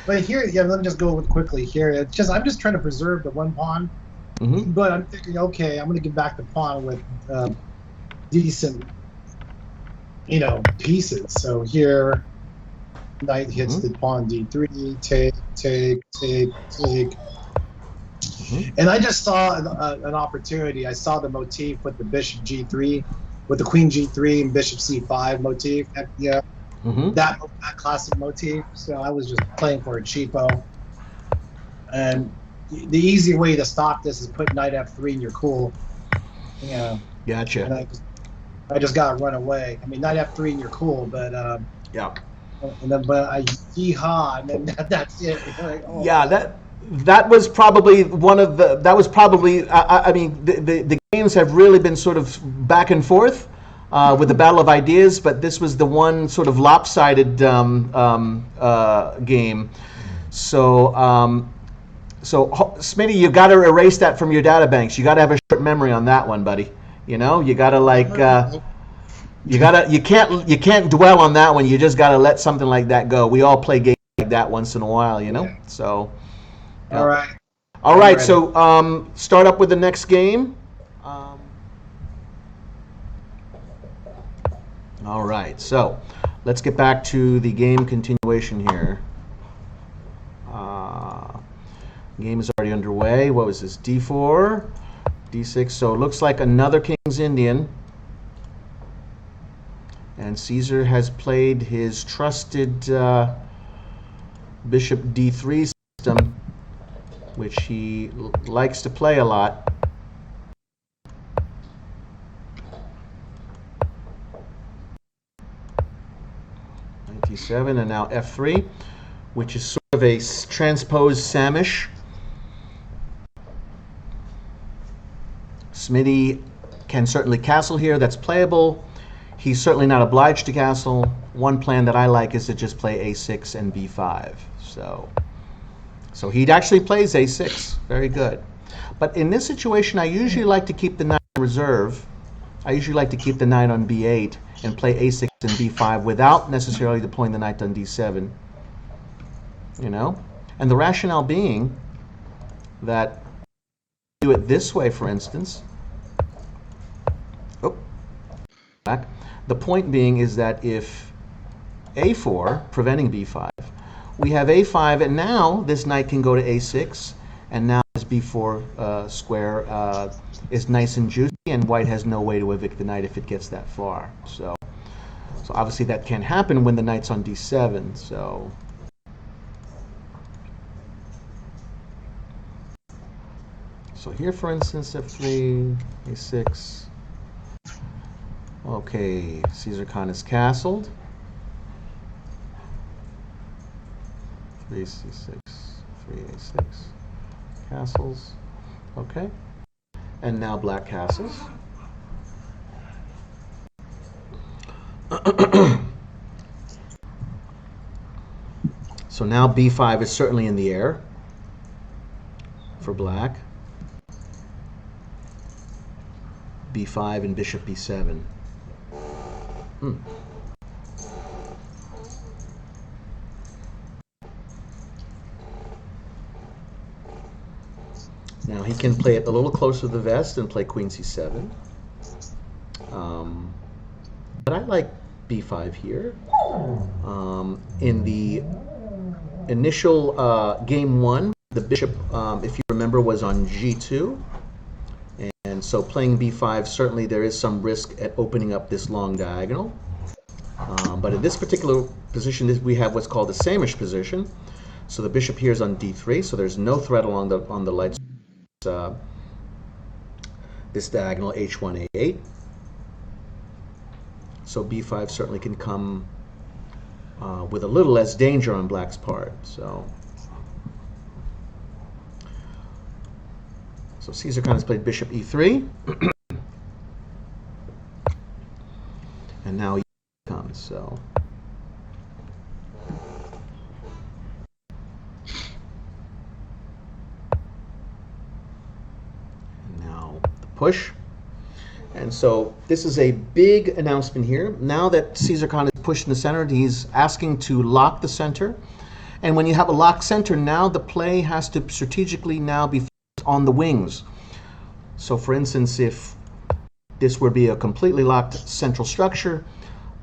But here, yeah, let me just go quickly here. It's just I'm just trying to preserve the one pawn, but I'm thinking, okay, I'm going to give back the pawn with decent, pieces. So here, knight hits the pawn d3, take. And I just saw an opportunity. I saw the motif with the bishop g3, with the queen g3 and bishop c5 motif. Yeah. That classic motif. So I was just playing for a cheapo. And the easy way to stop this is put knight f3 and you're cool. Gotcha. And I just got to run away. I mean, knight f3 and you're cool, but yeah. And then, but I yeehaw, and then that's it. Like, oh, yeah, that was probably one of the. That was probably. I mean, the games have really been sort of back and forth. With the battle of ideas, but this was the one sort of lopsided game. So, Smitty, you got to erase that from your data banks. You got to have a short memory on that one, buddy. You got to you can't dwell on that one. You just got to let something like that go. We all play games like that once in a while, Yeah. So. All right. All right. So, start up with the next game. All right, so let's get back to the game continuation here. Game is already underway. What was this? D4, D6. So it looks like another King's Indian. And Caesar has played his trusted Bishop D3 system, which he likes to play a lot. T7 and now F3, which is sort of a transposed Samish. Smitty can certainly castle here. That's playable. He's certainly not obliged to castle. One plan that I like is to just play A6 and B5. So he actually plays A6. Very good. But in this situation, I usually like to keep the knight in reserve. I usually like to keep the knight on B8 and play A6 and B5 without necessarily deploying the knight on D7. And the rationale being that do it this way, for instance. Back. The point being is that if A4, preventing B5, we have A5, and now this knight can go to A6, and now this B4 square is nice and juicy, and white has no way to evict the knight if it gets that far. So obviously that can't happen when the knight's on D7. So here, for instance, F3, A6. Okay, Caesar Khan is castled. 3C6, 3A6. Castles. Okay. And now black castles. So now B5 is certainly in the air for black. B5 and bishop B7. Now he can play it a little closer to the vest and play queen C7. But I like B5 here. In the initial game one, the bishop, if you remember, was on G2. And so playing B5, certainly there is some risk at opening up this long diagonal. But in this particular position, we have what's called a Samish position. So the bishop here is on D3, so there's no threat along the light. This diagonal H1, A8. So B5 certainly can come with a little less danger on black's part. So Caesar Khan has played bishop E3. And now he comes, so. push. And so this is a big announcement here. Now that Caesar Khan is pushed in the center, he's asking to lock the center. And when you have a locked center, now the play has to strategically now be focused on the wings. So for instance, if this would be a completely locked central structure,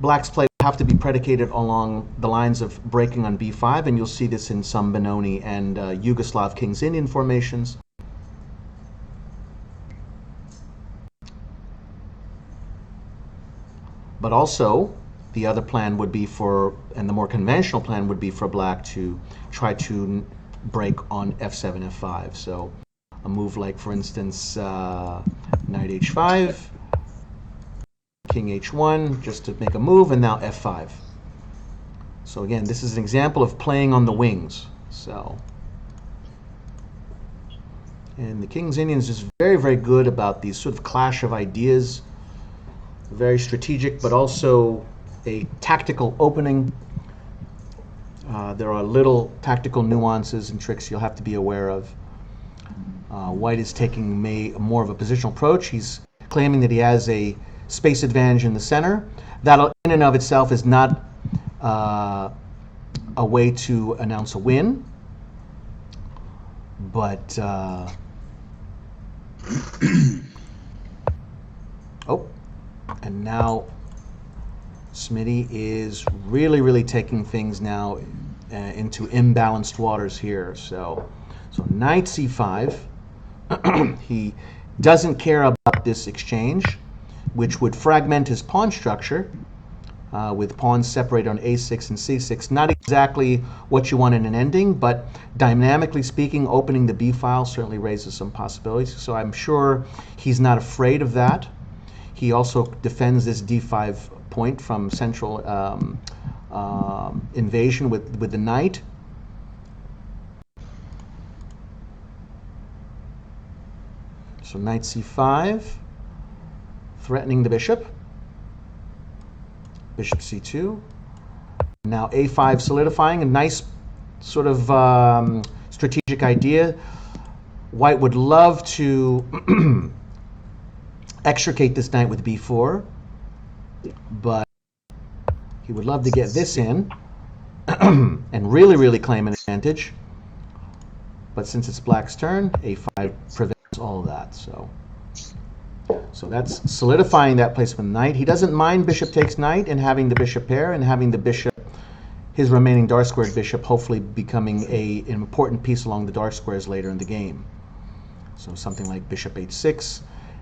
Black's play would have to be predicated along the lines of breaking on b5, and you'll see this in some Benoni and Yugoslav King's Indian formations. But also, the other plan would be for, and the more conventional plan would be for Black to try to break on f7, f5. So a move like, for instance, knight h5, king h1, just to make a move, and now f5. So again, this is an example of playing on the wings. So, and the King's Indian is just very, very good about these sort of clash of ideas. Very strategic, but also a tactical opening. There are little tactical nuances and tricks you'll have to be aware of. White is taking more of a positional approach. He's claiming that he has a space advantage in the center. That in and of itself is not a way to announce a win. But, oh. And now Smitty is really taking things now into imbalanced waters here. So knight c5. He doesn't care about this exchange, which would fragment his pawn structure with pawns separated on a6 and c6. Not exactly what you want in an ending, but dynamically speaking, opening the b file certainly raises some possibilities. So I'm sure he's not afraid of that. He also defends this d5 point from central invasion with the knight. So knight c5, threatening the bishop. Bishop c2. Now a5 solidifying, a nice sort of strategic idea. White would love to extricate this knight with b4, but he would love to get this in and really claim an advantage. But since it's Black's turn, a5 prevents all of that. So that's solidifying that placement of knight. He doesn't mind bishop takes knight and having the bishop pair and having the bishop, his remaining dark squared bishop, hopefully becoming an important piece along the dark squares later in the game. So something like bishop h6,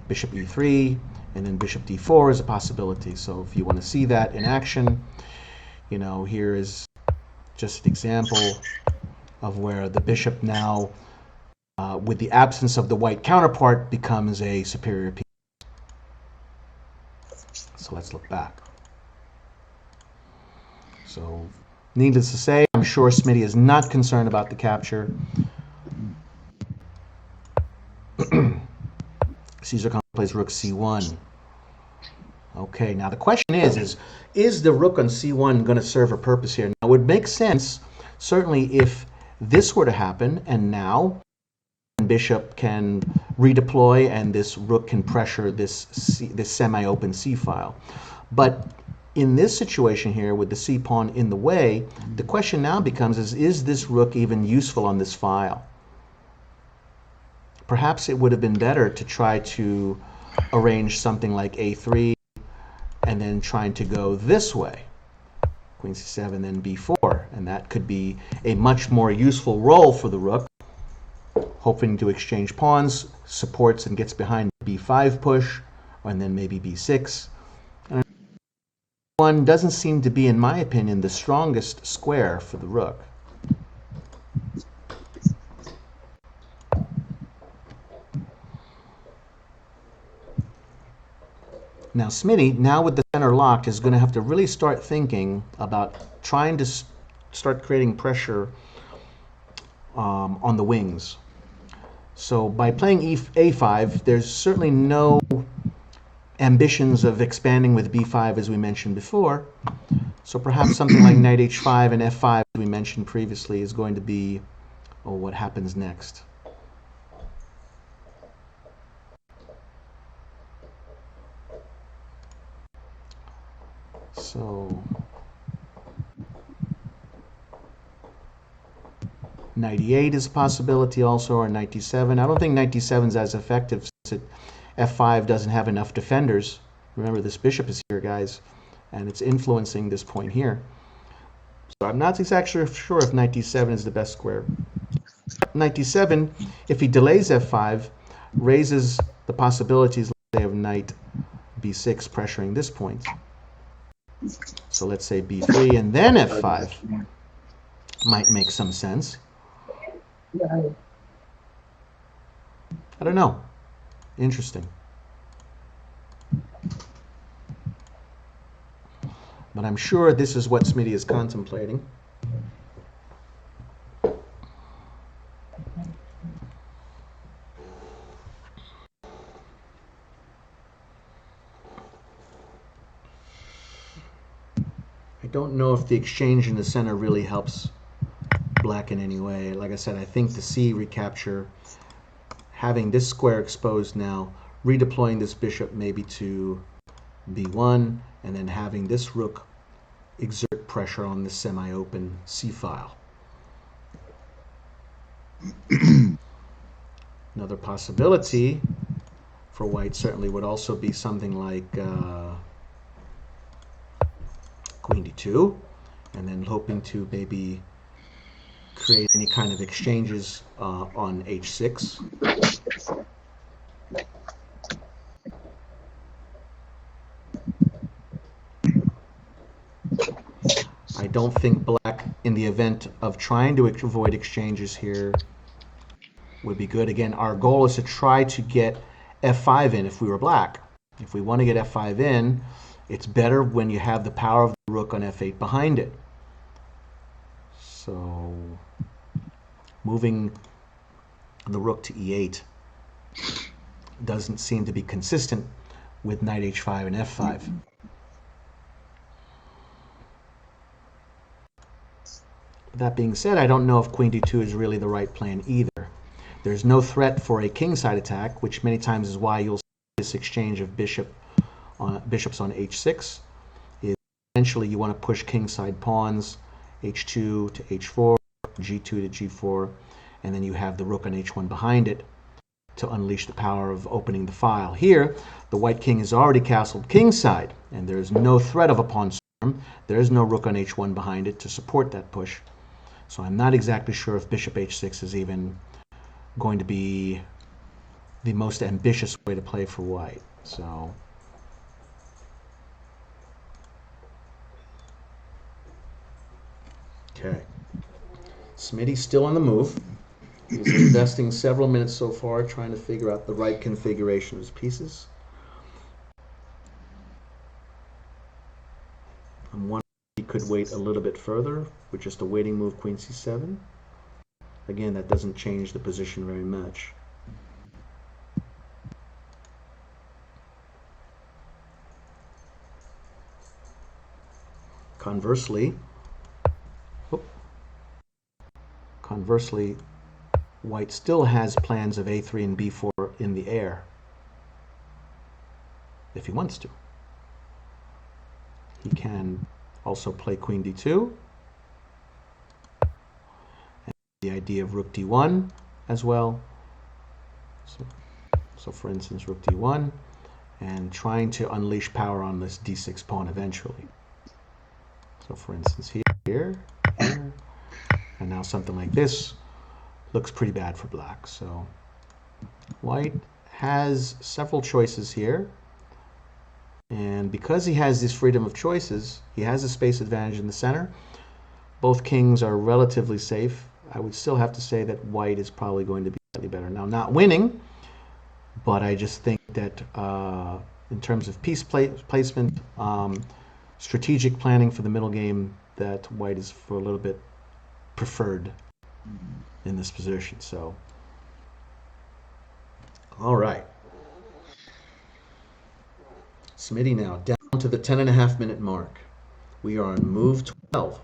bishop e3, and then bishop d4 is a possibility. So if you want to see that in action, you know, here is just an example of where the bishop now, with the absence of the white counterpart, becomes a superior piece. So let's look back. So needless to say, I'm sure Smitty is not concerned about the capture. Caesar Khan plays rook c1. Okay, now the question is the rook on c1 going to serve a purpose here? Now, it would make sense, certainly, if this were to happen, and now bishop can redeploy and this rook can pressure this semi-open c file. But in this situation here, with the c pawn in the way, the question now becomes is this rook even useful on this file? Perhaps it would have been better to try to arrange something like a3 and then trying to go this way. Queen c7, then b4. And that could be a much more useful role for the rook, hoping to exchange pawns, supports and gets behind b5 push, and then maybe b6. And one doesn't seem to be, in my opinion, the strongest square for the rook. Now Smitty, now with the center locked, is going to have to really start thinking about trying to start creating pressure on the wings. So by playing a5, there's certainly no ambitions of expanding with b5 as we mentioned before. So perhaps something like knight h5 and f5, as we mentioned previously, is going to be what happens next. So knight e8 is a possibility also, or knight d7. I don't think knight d7 is as effective since f5 doesn't have enough defenders. Remember, this bishop is here, guys, and it's influencing this point here. So I'm not exactly sure if knight d7 is the best square. Knight d7, if he delays f5, raises the possibilities, let's say, of knight b6 pressuring this point. So let's say b3 and then f5 might make some sense. I don't know. Interesting. But I'm sure this is what Smitty is contemplating. I don't know if the exchange in the center really helps black in any way. Like I said, I think the C recapture, having this square exposed now, redeploying this bishop maybe to b1, and then having this rook exert pressure on this semi-open C file. Another possibility for white certainly would also be something like queen d2, and then hoping to maybe create any kind of exchanges on h6. I don't think black, in the event of trying to avoid exchanges here, would be good. Again, our goal is to try to get f5 in if we were black. If we want to get f5 in, it's better when you have the power of the rook on f8 behind it. So moving the rook to e8 doesn't seem to be consistent with knight h5 and f5. That being said, I don't know if queen d2 is really the right plan either. There's no threat for a kingside attack, which many times is why you'll see this exchange of bishops on h6. Eventually you want to push kingside pawns, h2 to h4, g2 to g4, and then you have the rook on h1 behind it to unleash the power of opening the file. Here, the white king is already castled kingside, and there is no threat of a pawn storm. There is no rook on h1 behind it to support that push. So I'm not exactly sure if bishop h6 is even going to be the most ambitious way to play for white. So okay, Smitty's still on the move. He's investing several minutes so far trying to figure out the right configuration of his pieces. I'm wondering if he could wait a little bit further with just a waiting move, queen c7. Again, that doesn't change the position very much. Conversely, white still has plans of a3 and b4 in the air, if he wants to. He can also play queen d2, and the idea of rook d1 as well. So for instance, rook d1, and trying to unleash power on this d6 pawn eventually. So for instance, here, and now something like this looks pretty bad for black. So white has several choices here, and because he has this freedom of choices, he has a space advantage in the center. Both kings are relatively safe. I would still have to say that white is probably going to be slightly better. Now, not winning, but I just think that in terms of piece placement, strategic planning for the middle game, that white is for a little bit preferred in this position. So, all right. Smitty now down to the 10.5-minute mark. We are on move 12.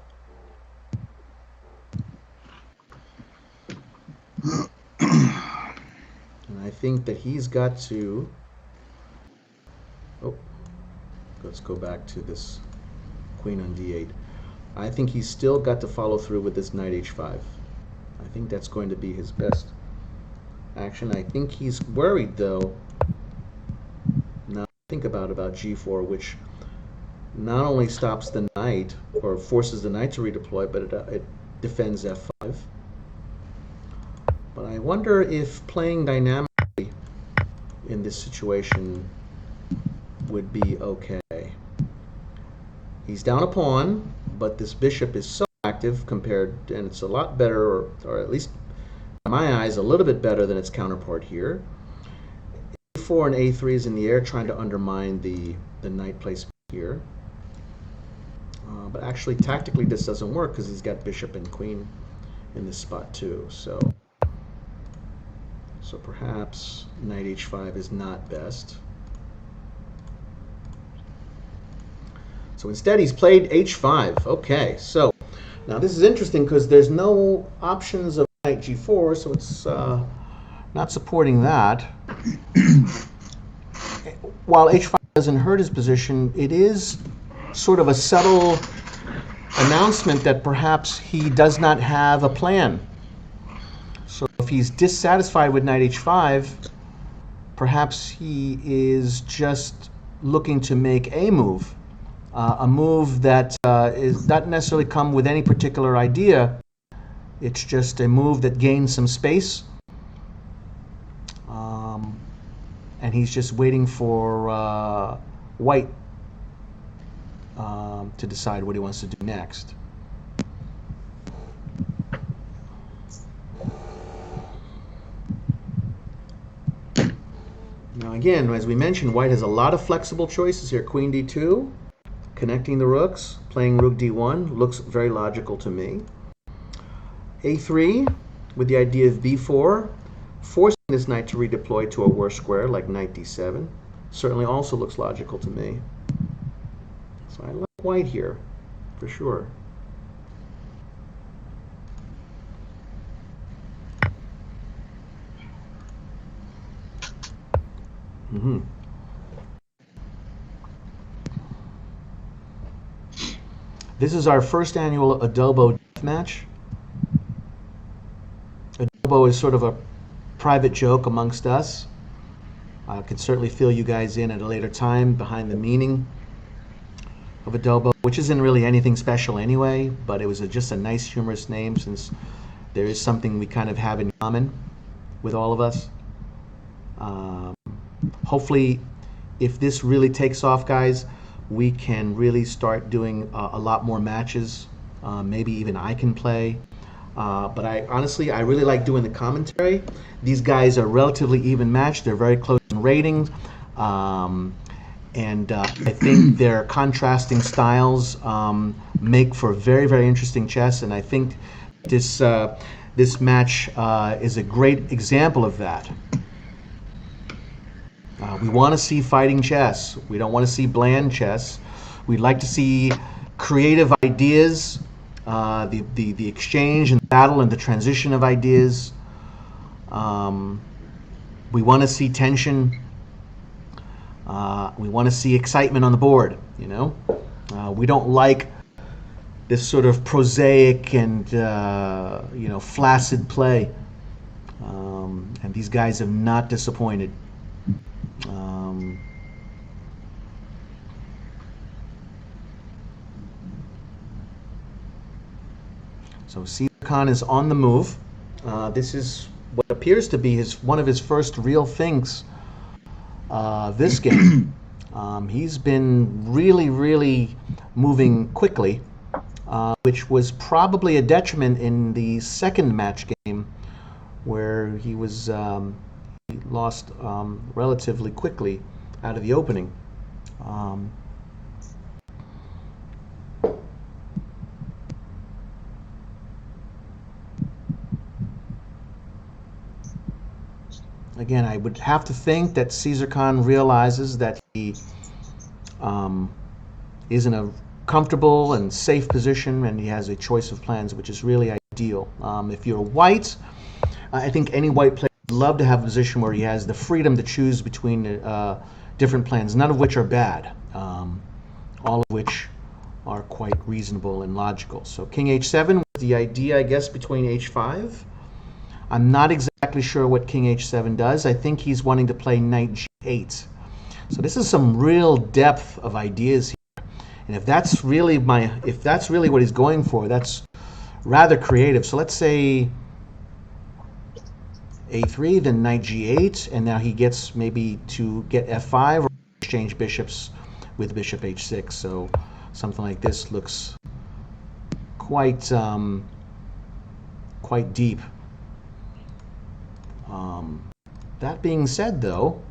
And I think that he's got to... Oh, let's go back to this queen on d8. I think he's still got to follow through with this knight h5. I think that's going to be his best action. I think he's worried, though. Now think about g4, which not only stops the knight or forces the knight to redeploy, but it defends f5. But I wonder if playing dynamically in this situation would be okay. He's down a pawn, but this bishop is so active compared, and it's a lot better, or at least in my eyes, a little bit better than its counterpart here. a4 and a3 is in the air, trying to undermine the knight placement here. But actually, tactically, this doesn't work because he's got bishop and queen in this spot too. So perhaps knight h5 is not best. So instead, he's played h5. Okay, so now this is interesting because there's no options of knight g4, so it's not supporting that. While h5 doesn't hurt his position, it is sort of a subtle announcement that perhaps he does not have a plan. So if he's dissatisfied with knight h5, perhaps he is just looking to make a move that is not necessarily come with any particular idea. It's just a move that gains some space, and he's just waiting for white to decide what he wants to do next. Now again, as we mentioned, white has a lot of flexible choices here. Queen d2, connecting the rooks, playing rook d1, looks very logical to me. a3, with the idea of b4, forcing this knight to redeploy to a worse square like knight d7, certainly also looks logical to me. So I like white here, for sure. This is our first annual Adobo DeathMatch. Adobo is sort of a private joke amongst us. I could certainly fill you guys in at a later time behind the meaning of Adobo, which isn't really anything special anyway, but it was just a nice humorous name since there is something we kind of have in common with all of us. Hopefully, if this really takes off, guys, we can really start doing a lot more matches. Maybe even I can play. But honestly, I really like doing the commentary. These guys are relatively even matched. They're very close in ratings. And I think their contrasting styles make for very, very interesting chess. And I think this match is a great example of that. We want to see fighting chess. We don't want to see bland chess. We'd like to see creative ideas, the exchange and battle and the transition of ideas. We want to see tension. We want to see excitement on the board. You know, we don't like this sort of prosaic and flaccid play. And these guys have not disappointed. So Caesar Khan is on the move. This is what appears to be one of his first real things this game. He's been really, really moving quickly, which was probably a detriment in the second match game, where he was he lost relatively quickly out of the opening. Again, I would have to think that Caesar Khan realizes that he is in a comfortable and safe position, and he has a choice of plans, which is really ideal. If you're white, I think any white player would love to have a position where he has the freedom to choose between different plans, none of which are bad, all of which are quite reasonable and logical. So king h7 was the idea, I guess, between h5. I'm not exactly sure what king h7 does. I think he's wanting to play knight g8. So this is some real depth of ideas here. And if that's really what he's going for, that's rather creative. So let's say a3, then knight g8, and now he gets maybe to get f5 or exchange bishops with bishop h6. So something like this looks quite deep. That being said, though,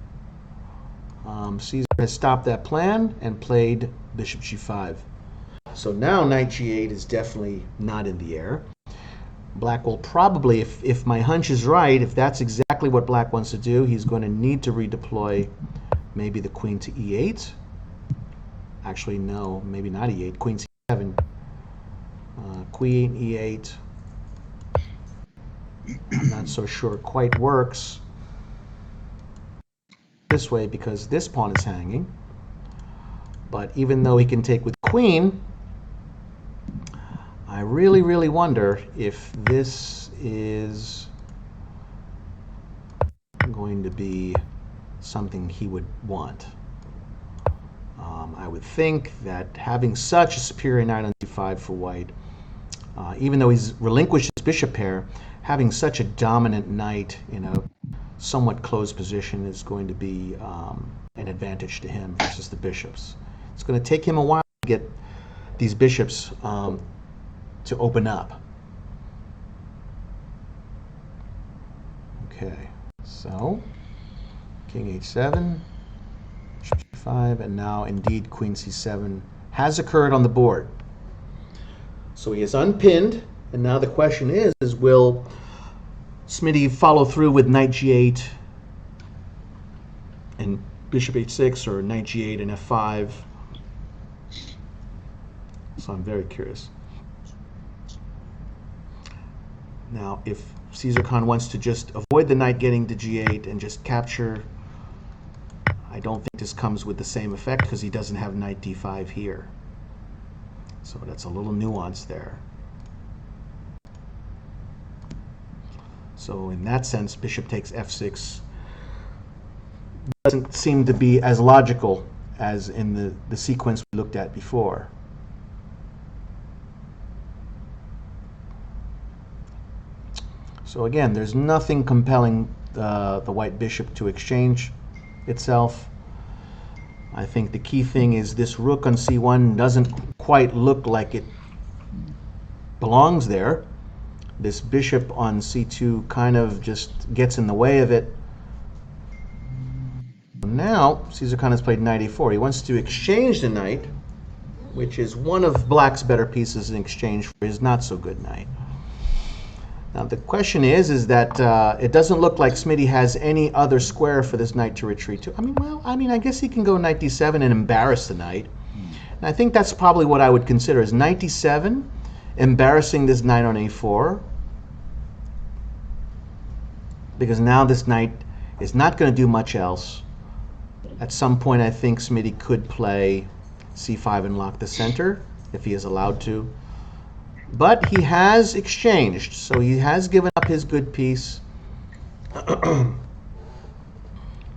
Caesar has stopped that plan and played bishop g5. So now knight g8 is definitely not in the air. Black will probably, if my hunch is right, if that's exactly what Black wants to do, he's going to need to redeploy maybe the queen to e8. Actually, no, maybe not e8, queen c7. Queen e8. I'm not so sure it quite works this way because this pawn is hanging. But even though he can take with queen, I really, really wonder if this is going to be something he would want. I would think that having such a superior knight on d5 for white, even though he's relinquished his bishop pair, having such a dominant knight in a somewhat closed position is going to be an advantage to him versus the bishops. It's going to take him a while to get these bishops to open up. Okay, so king h7, bishop g5, and now indeed queen c7 has occurred on the board. So he is unpinned, and now the question is will Smitty follow through with knight g8 and bishop h6, or knight g8 and f5? So I'm very curious. Now, if Caesar Khan wants to just avoid the knight getting to g8 and just capture, I don't think this comes with the same effect because he doesn't have knight d5 here. So that's a little nuance there. So in that sense, bishop takes f6 doesn't seem to be as logical as in the sequence we looked at before. So again, there's nothing compelling the white bishop to exchange itself. I think the key thing is this rook on c1 doesn't quite look like it belongs there. This bishop on c2 kind of just gets in the way of it. Now, Caesar Khan has played knight a4. He wants to exchange the knight, which is one of Black's better pieces in exchange for his not-so-good knight. Now, the question is that it doesn't look like Smitty has any other square for this knight to retreat to. I guess he can go knight d7 and embarrass the knight. And I think that's probably what I would consider is knight d7, embarrassing this knight on a4, because now this knight is not going to do much else. At some point, I think Smitty could play c5 and lock the center, if he is allowed to. But he has exchanged, so he has given up his good piece in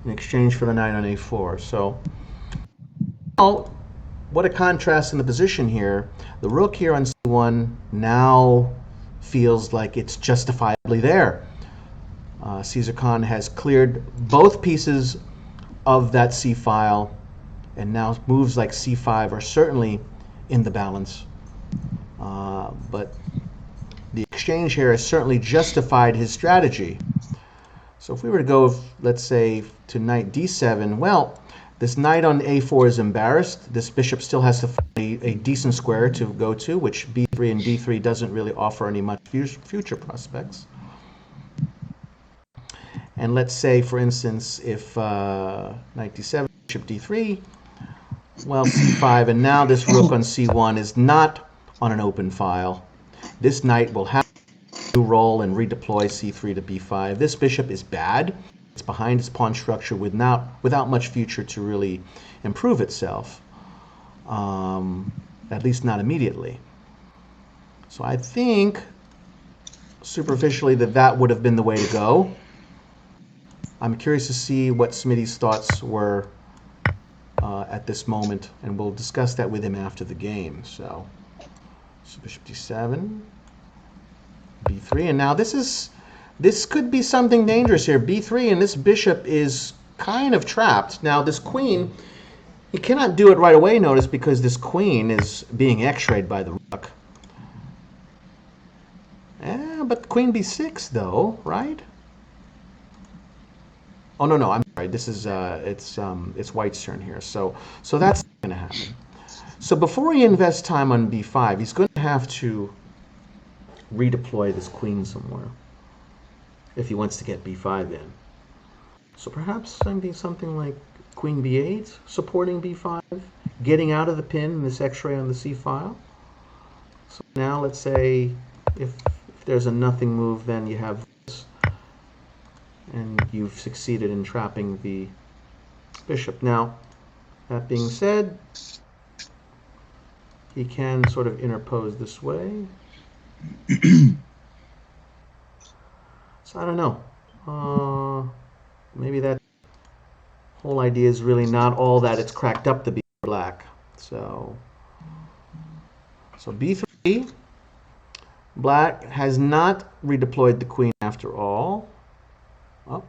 exchange for the knight on a4. So, oh, what a contrast in the position here. The rook here on c1 now feels like it's justifiably there. Caesar Khan has cleared both pieces of that c file, and now moves like c5 are certainly in the balance. But the exchange here has certainly justified his strategy. So if we were to go, let's say, to knight d7, well, this knight on a4 is embarrassed. This bishop still has to find a decent square to go to, which b3 and d3 doesn't really offer any much future prospects. And let's say, for instance, if knight d7, bishop d3, well, c5, and now this rook on c1 is not on an open file. This knight will have to roll and redeploy c3 to b5. This bishop is bad. It's behind its pawn structure without much future to really improve itself. at least not immediately. So I think superficially that would have been the way to go. I'm curious to see what Smitty's thoughts were at this moment, and we'll discuss that with him after the game. So bishop d7, b3, and now this could be something dangerous here. b3, and this bishop is kind of trapped. Now this queen, he cannot do it right away, notice, because this queen is being x-rayed by the rook. But queen b6 though, right? Oh no, I'm sorry. This is it's White's turn here. So that's going to happen. So before he invests time on b5, he's going to have to redeploy this queen somewhere if he wants to get b5 in. So perhaps something like queen b8, supporting b5, getting out of the pin in this x-ray on the c file. So now let's say if there's a nothing move, then you have this, and you've succeeded in trapping the bishop. Now, that being said, he can sort of interpose this way. So I don't know. Maybe that whole idea is really not all that it's cracked up to be black. So b3. Black has not redeployed the queen after all. Oh,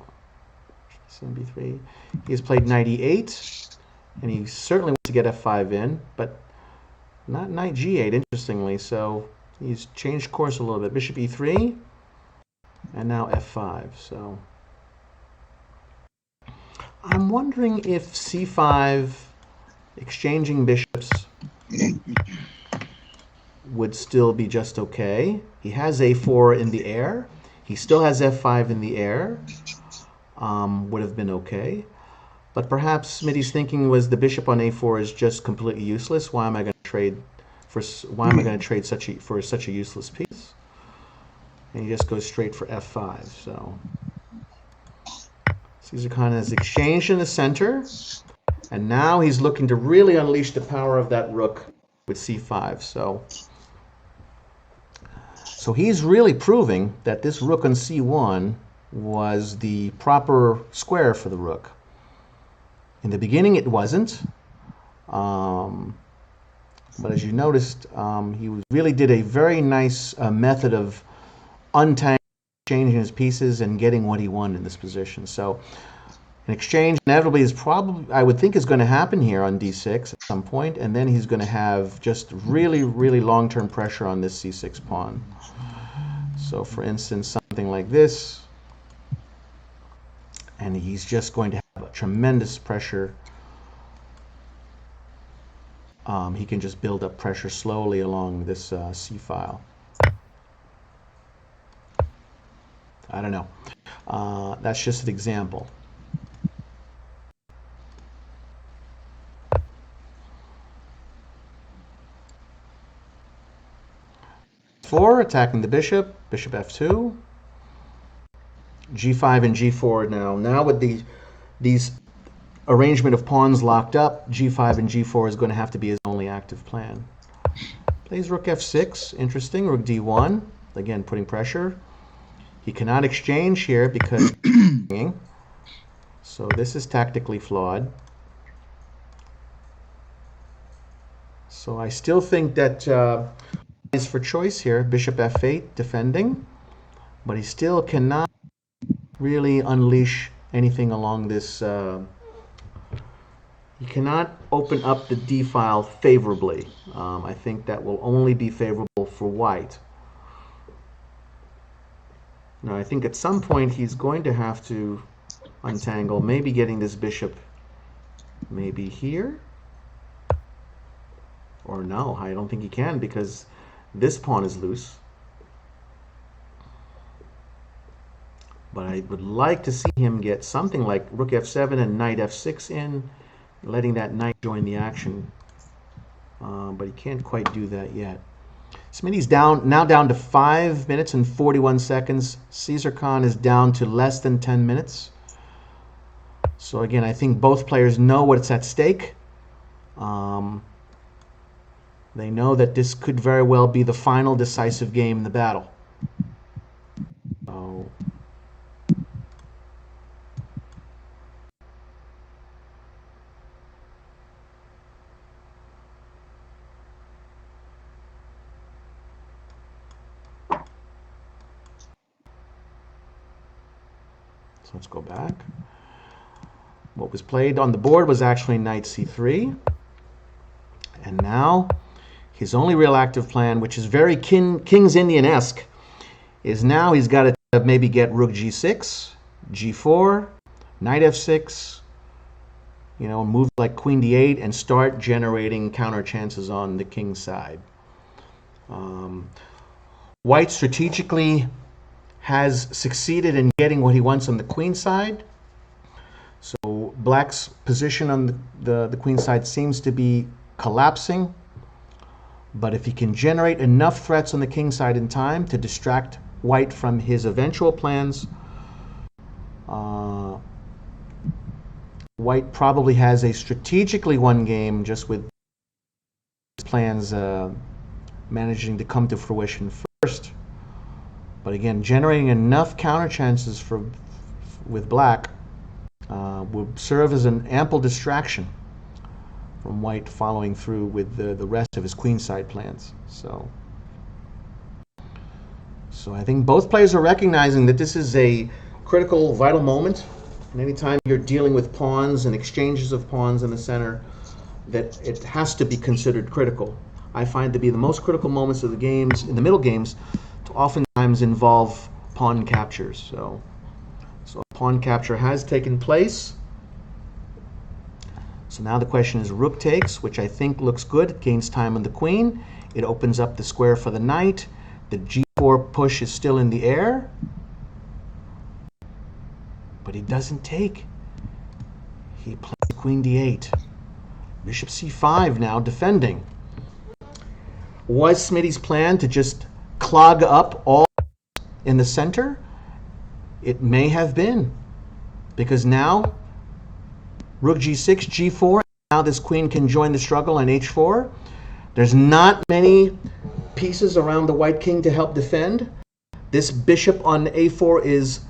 b3. He has played knight e8, and he certainly wants to get f5 in, but not knight g8, interestingly. So he's changed course a little bit. Bishop e3, and now f5. So I'm wondering if c5, exchanging bishops, would still be just okay. He has a4 in the air. He still has f5 in the air. Would have been okay. But perhaps Smitty's thinking was the bishop on a4 is just completely useless. Why am I going to trade for such a useless piece? And he just goes straight for f5. So Caesar Khan has exchanged in the center, and now he's looking to really unleash the power of that rook with c5. So he's really proving that this rook on c1 was the proper square for the rook. In the beginning, it wasn't. But as you noticed, he really did a very nice method of untangling, changing his pieces, and getting what he wanted in this position. So an exchange inevitably is probably, I would think, is going to happen here on d6 at some point, and then he's going to have just really, really long-term pressure on this c6 pawn. So for instance, something like this, and he's just going to have a tremendous pressure. He can just build up pressure slowly along this c file. I don't know. That's just an example. Four, attacking the bishop, bishop f2, g5 and g4 now. Now with these arrangement of pawns locked up, g5 and g4 is going to have to be his only active plan. Plays rook f6, interesting, rook d1, again putting pressure. He cannot exchange here because so this is tactically flawed. So I still think that is for choice here, bishop f8 defending, but he still cannot really unleash anything along this. He cannot open up the d file favorably. I think that will only be favorable for white. Now I think at some point he's going to have to untangle, maybe getting this bishop maybe here, or no, I don't think he can because this pawn is loose. But I would like to see him get something like rook f7 and knight f6 in, letting that knight join the action. But he can't quite do that yet. Smitty's now down to 5 minutes and 41 seconds. Caesar Khan is down to less than 10 minutes. So again, I think both players know what's at stake. They know that this could very well be the final decisive game in the battle. So, let's go back. What was played on the board was actually knight c3. And now his only real active plan, which is very King's Indian-esque, is now he's got to maybe get rook g6, g4, knight f6, you know, move like queen d8 and start generating counter chances on the king's side. White strategically has succeeded in getting what he wants on the queen side. So black's position on the queen side seems to be collapsing. But if he can generate enough threats on the king side in time to distract white from his eventual plans, white probably has a strategically won game just with his plans managing to come to fruition first. But again, generating enough counter chances with black will serve as an ample distraction from white following through with the rest of his queenside plans. So I think both players are recognizing that this is a critical, vital moment. And anytime you're dealing with pawns and exchanges of pawns in the center, that it has to be considered critical. I find to be the most critical moments of the games, in the middle games, to oftentimes involve pawn captures. So pawn capture has taken place. So now the question is rook takes, which I think looks good. It gains time on the queen. It opens up the square for the knight. The g4 push is still in the air. But he doesn't take. He plays queen d8. Bishop c5 now defending. Was Smitty's plan to just clog up all in the center? It may have been. Because now rook g6, g4, now this queen can join the struggle on h4. There's not many pieces around the white king to help defend. This bishop on a4 is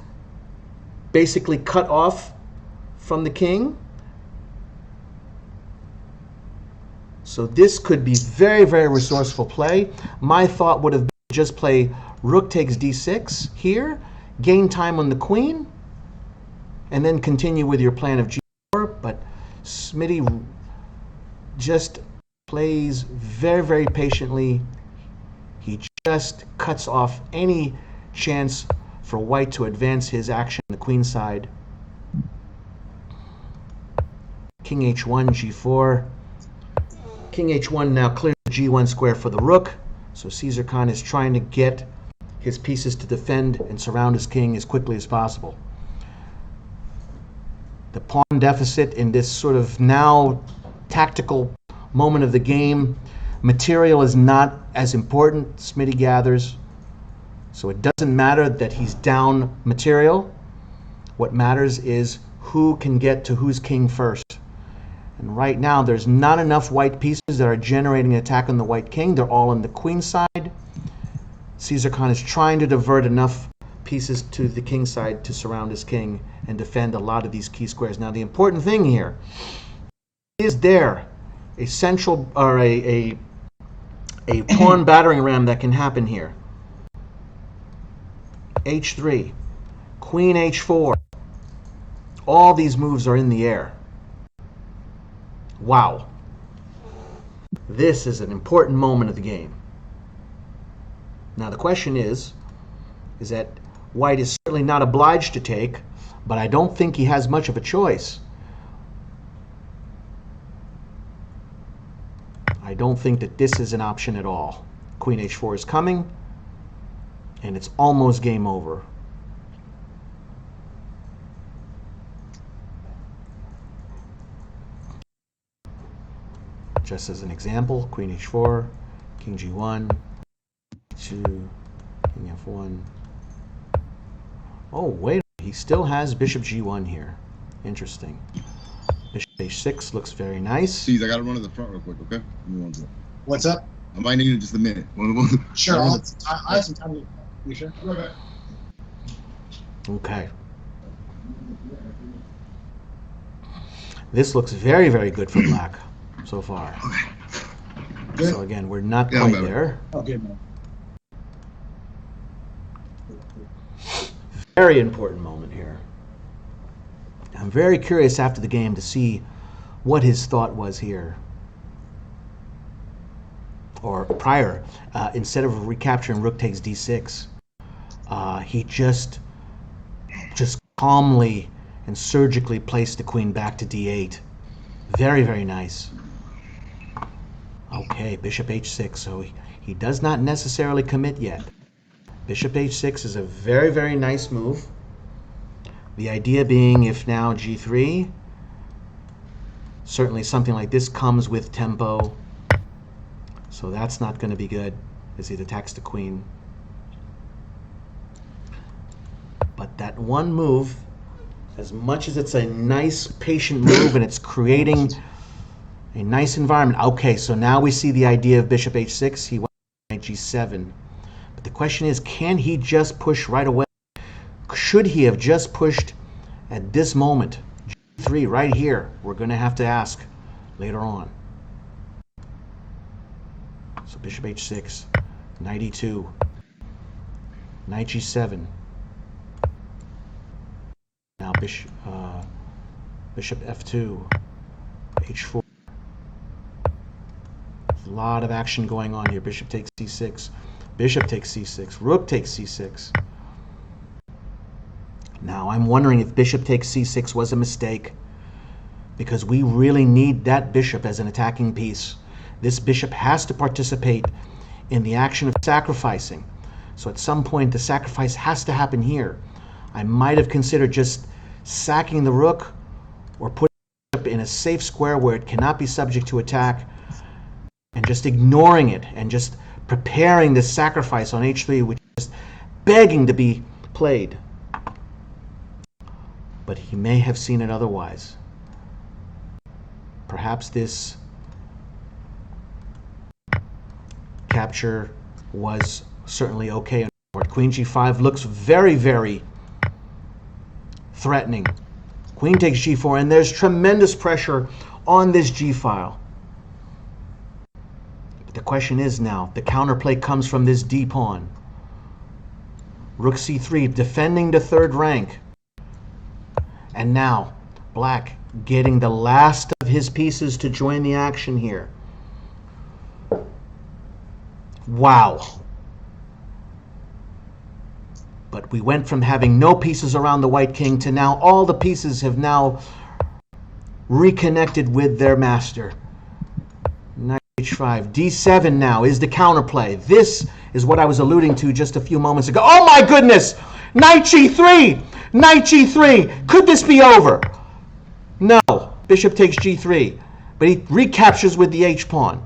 basically cut off from the king. So this could be very, very resourceful play. My thought would have been just play rook takes d6 here, gain time on the queen, and then continue with your plan of g4. But Smitty just plays very, very patiently. He just cuts off any chance for white to advance his action on the queen side. King h1, g4. King h1 now clears the g1 square for the rook. So Caesar Khan is trying to get his pieces to defend and surround his king as quickly as possible. The pawn deficit in this sort of now tactical moment of the game, material is not as important, Smitty gathers. So it doesn't matter that he's down material. What matters is who can get to whose king first. And right now, there's not enough white pieces that are generating an attack on the white king. They're all on the queen side. Caesar Khan is trying to divert enough pieces to the king side to surround his king and defend a lot of these key squares. Now, the important thing here is there a central or a pawn battering ram that can happen here. h3, queen h4. All these moves are in the air. Wow. This is an important moment of the game. Now the question is that white is certainly not obliged to take, but I don't think he has much of a choice. I don't think that this is an option at all. Queen h4 is coming, and it's almost game over. Just as an example, queen h4, king g1, 2, king f1. Oh, wait, he still has bishop g1 here. Interesting. Bishop h6 looks very nice. Steve, I got to run to the front real quick, okay? What's up? I might need just a minute. Sure, I have some time to. You sure? Okay. Okay. This looks very, very good for black so far. Good. So again, we're not Yeah, quite I'm better. there. Oh, good, man. Very important moment here. I'm very curious after the game to see what his thought was here. Or prior, instead of recapturing rook takes d6, he just calmly and surgically placed the queen back to d8. Very, very nice. Okay, bishop h6, so he does not necessarily commit yet. Bishop h6 is a very, very nice move. The idea being, if now g3, certainly something like this comes with tempo, so that's not going to be good as he attacks the queen. But that one move, as much as it's a nice patient move and it's creating a nice environment. Okay, so now we see the idea of bishop h6. He went knight g7. But the question is, can he just push right away? Should he have just pushed at this moment? g3 right here. We're going to have to ask later on. So bishop h6, knight e2, knight g7. Now bishop f2, h4. There's a lot of action going on here. Bishop takes c6, bishop takes c6, rook takes c6. Now I'm wondering if bishop takes c6 was a mistake, because we really need that bishop as an attacking piece. This bishop has to participate in the action of sacrificing. So at some point the sacrifice has to happen here. I might have considered just sacking the rook or putting the bishop in a safe square where it cannot be subject to attack and just ignoring it and just preparing this sacrifice on h3, which is begging to be played. But he may have seen it otherwise. Perhaps this capture was certainly okay. Queen g5 looks very, very threatening. Queen takes g4, and there's tremendous pressure on this g-file. But the question is now, the counterplay comes from this d-pawn. Rook c3, defending the third rank. And now, black getting the last of his pieces to join the action here. Wow. But we went from having no pieces around the white king to now all the pieces have now reconnected with their master. Knight h5. d7 now is the counterplay. This is what I was alluding to just a few moments ago. Oh my goodness! Knight g3! Knight g3! Could this be over? No. Bishop takes g3. But he recaptures with the h-pawn.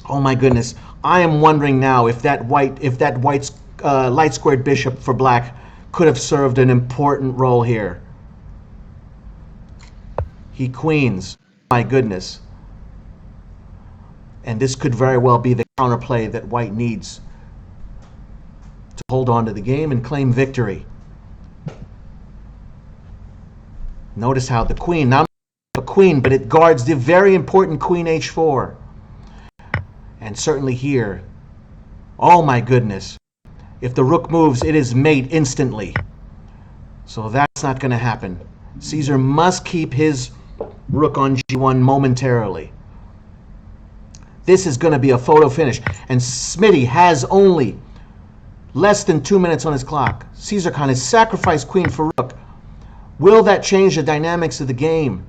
Oh my goodness. I am wondering now if that white's light squared bishop for black could have served an important role here. He queens. My goodness. And this could very well be the counterplay that white needs to hold on to the game and claim victory. Notice how the queen, not a queen, but it guards the very important queen h4. And certainly here, oh my goodness, if the rook moves, it is mate instantly. So that's not going to happen. Caesar must keep his rook on g1 momentarily. This is going to be a photo finish. And Smitty has only less than 2 minutes on his clock. Caesar Khan has sacrificed queen for rook. Will that change the dynamics of the game?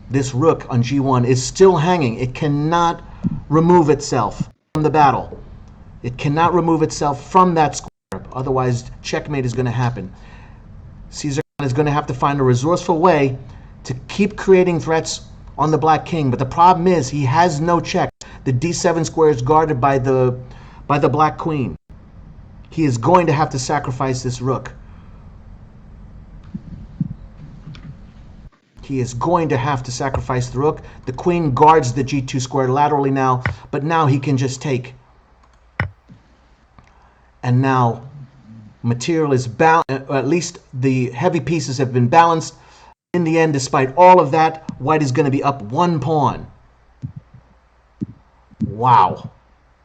This rook on g1 is still hanging. It cannot remove itself from the battle. It cannot remove itself from that square. Otherwise, checkmate is going to happen. Caesar is going to have to find a resourceful way to keep creating threats on the black king. But the problem is he has no check. The d7 square is guarded by the black queen. He is going to have to sacrifice this rook. He is going to have to sacrifice the rook. The queen guards the g2 square laterally now, but now he can just take. And now material is balanced, at least the heavy pieces have been balanced. In the end, despite all of that, white is going to be up 1 pawn. Wow.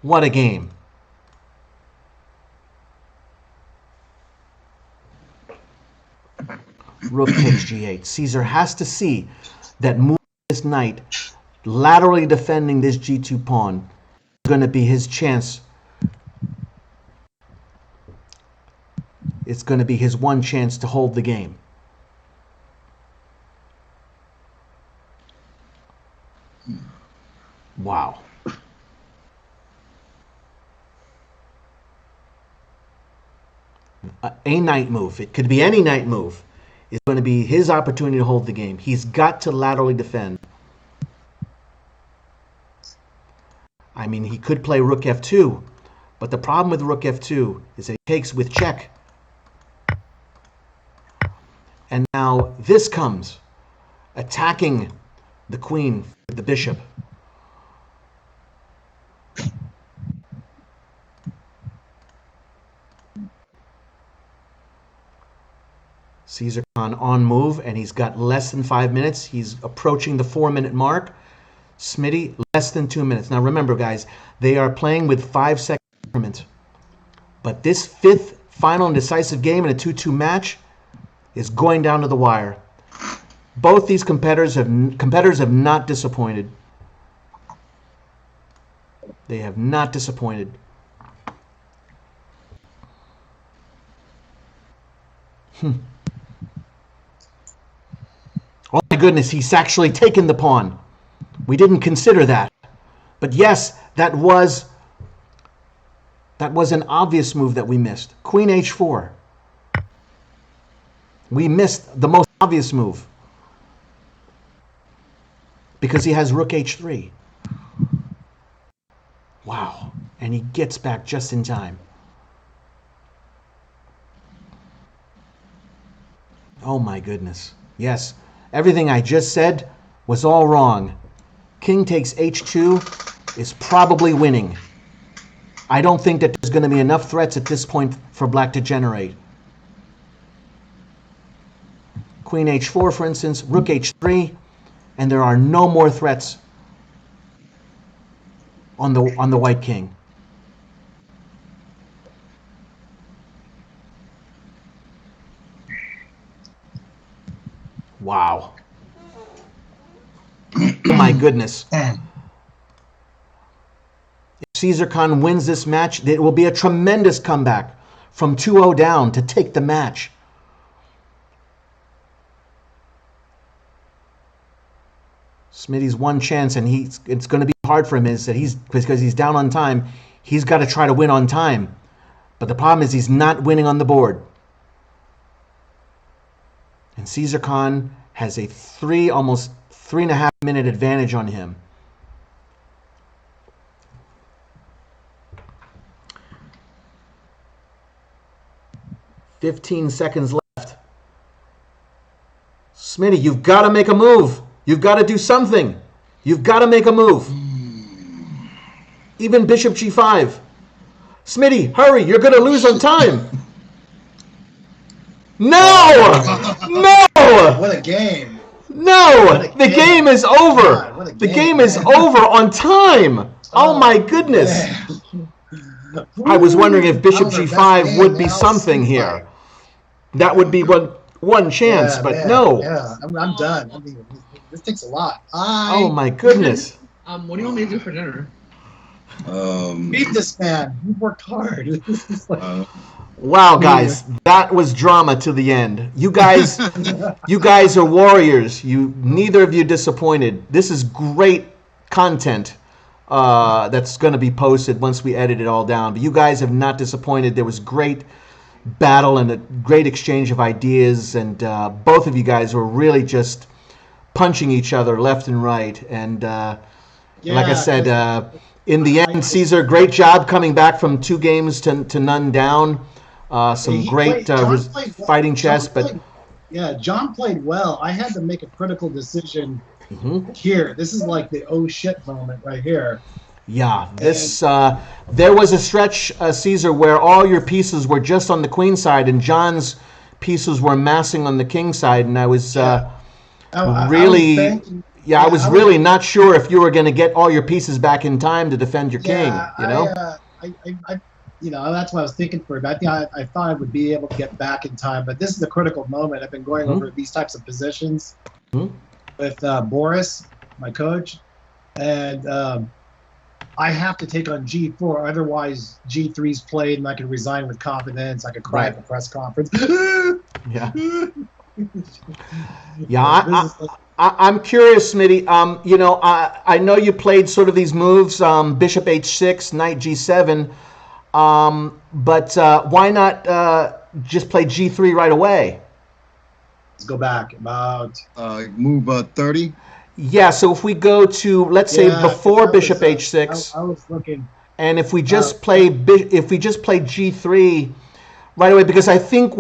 What a game. Rook takes g8. Caesar has to see that moving this knight, laterally defending this g2 pawn, is going to be his chance. It's going to be his one chance to hold the game. Wow. A knight move, it could be any knight move, is going to be his opportunity to hold the game. He's got to laterally defend. I mean, he could play rook f2, but the problem with rook f2 is that he takes with check. And now this comes, attacking the queen with the bishop. Caesar on move, and he's got less than 5 minutes. He's approaching the 4-minute mark. Smitty, less than 2 minutes. Now remember, guys, they are playing with 5-second increments. But this 5th final and decisive game in a 2-2 match is going down to the wire. Both these competitors have not disappointed. They have not disappointed. Oh my goodness, he's actually taken the pawn. We didn't consider that. But yes, that was an obvious move that we missed. Queen h4. We missed the most obvious move. Because he has rook h3. Wow. And he gets back just in time. Oh my goodness. Yes. Everything I just said was all wrong. King takes h2 is probably winning. I don't think that there's going to be enough threats at this point for black to generate. Queen h4, for instance, rook h3, and there are no more threats on the white king. Wow. Oh my goodness. If Caesar Khan wins this match, it will be a tremendous comeback from 2-0 down to take the match. Smitty's one chance, and it's going to be hard for him, is that because he's down on time, he's got to try to win on time. But the problem is he's not winning on the board. And Caesar Khan has a almost 3.5 minute advantage on him. "15 seconds left. Smitty, you've got to make a move. You've got to do something. You've got to make a move. Even bishop g5. Smitty, hurry, you're going to lose on time. No! No! What a game. No! The game is over. God, the game is over on time. Oh my goodness. I was wondering if bishop g5 would be something here. That would be one chance, but no. Yeah, I'm done. I mean, this takes a lot. Oh my goodness. What do you want me to do for dinner? Beat this man. He worked hard. Wow, guys, that was drama to the end. You guys are warriors. Neither of you disappointed. This is great content that's going to be posted once we edit it all down. But you guys have not disappointed. There was great battle and a great exchange of ideas, and both of you guys were really just punching each other left and right. And like I said, in the end, Caesar, great job coming back from 2 games to none down. Some great fighting chess, but Yeah, John played well. I had to make a critical decision here. This is like the oh shit moment right here. Yeah, this there was a stretch, Caesar, where all your pieces were just on the queen side, and John's pieces were massing on the king side, and I was really, I was really not sure if you were going to get all your pieces back in time to defend your king. You know, that's what I was thinking for. I think I thought I would be able to get back in time, but this is the critical moment. I've been going over these types of positions with Boris, my coach, and I have to take on G4. Otherwise, G3's played, and I can resign with confidence. I could cry at the press conference. I'm curious, Smitty. I know you played sort of these moves, Bishop H6, Knight G7, but why not just play G3 right away? Let's go back about move 30. Yeah, so if we go to, let's say, before Bishop H6, I was looking, and if we just play G3 right away, because I think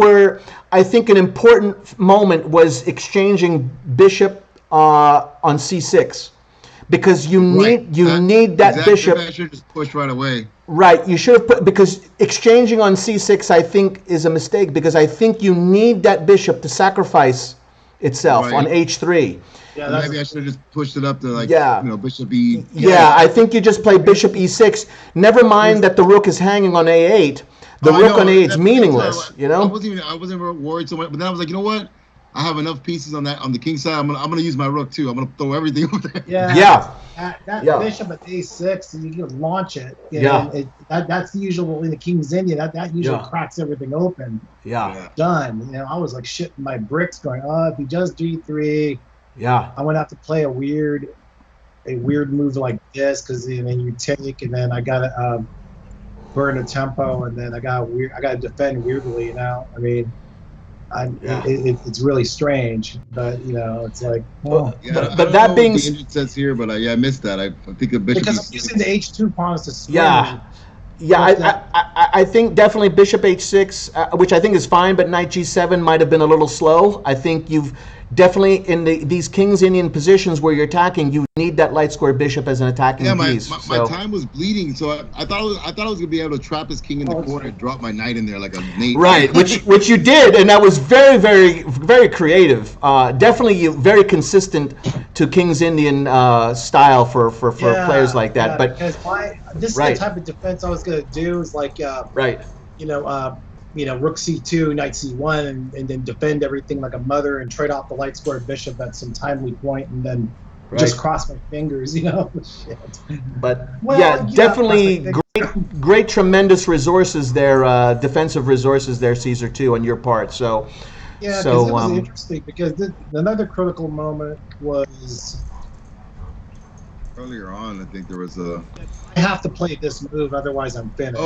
an important moment was exchanging Bishop on C6, because you need that bishop. I should just push right away. Right, you should have put, because exchanging on C6 I think is a mistake, because I think you need that bishop to sacrifice itself on H3. Yeah, maybe I should have just pushed it up to Bishop E. Yeah, I think you just play Bishop E6. Never mind that the rook is hanging on A8. The rook on A8 is meaningless. I wasn't worried so much, but then I was like, you know what? I have enough pieces on the king side. I'm gonna use my rook too. I'm gonna throw everything over there. That bishop at A6, and you can launch it. That's the usual in the King's Indian. That usually cracks everything open. Done. I was like shitting my bricks, going, if he does G3. I'm gonna have to play a weird move like this, because then you take, and then I gotta burn a tempo, and then I gotta defend weirdly. I mean, it's really strange, but it's like. But that being says here, but I missed that. I think a bishop because I'm using the H2 pawns to swing. I think definitely Bishop H6, which I think is fine, but Knight G7 might have been a little slow. I think you've definitely, in these King's Indian positions where you're attacking, you need that light square bishop as an attacking piece. My time was bleeding, so I thought I was gonna be able to trap his king in the corner and drop my knight in there like a Nate. Right, which you did, and that was very, very, very creative. Definitely very consistent to King's Indian style for players like that. But because this is the type of defense I was gonna do, is like rook c2, knight c1, and then defend everything like a mother and trade off the light square bishop at some timely point, and then just cross my fingers, Shit. But definitely great, tremendous resources there, defensive resources there, Caesar, too, on your part. So because it was interesting, because another critical moment was earlier on. I think there was a. I have to play this move, otherwise I'm finished.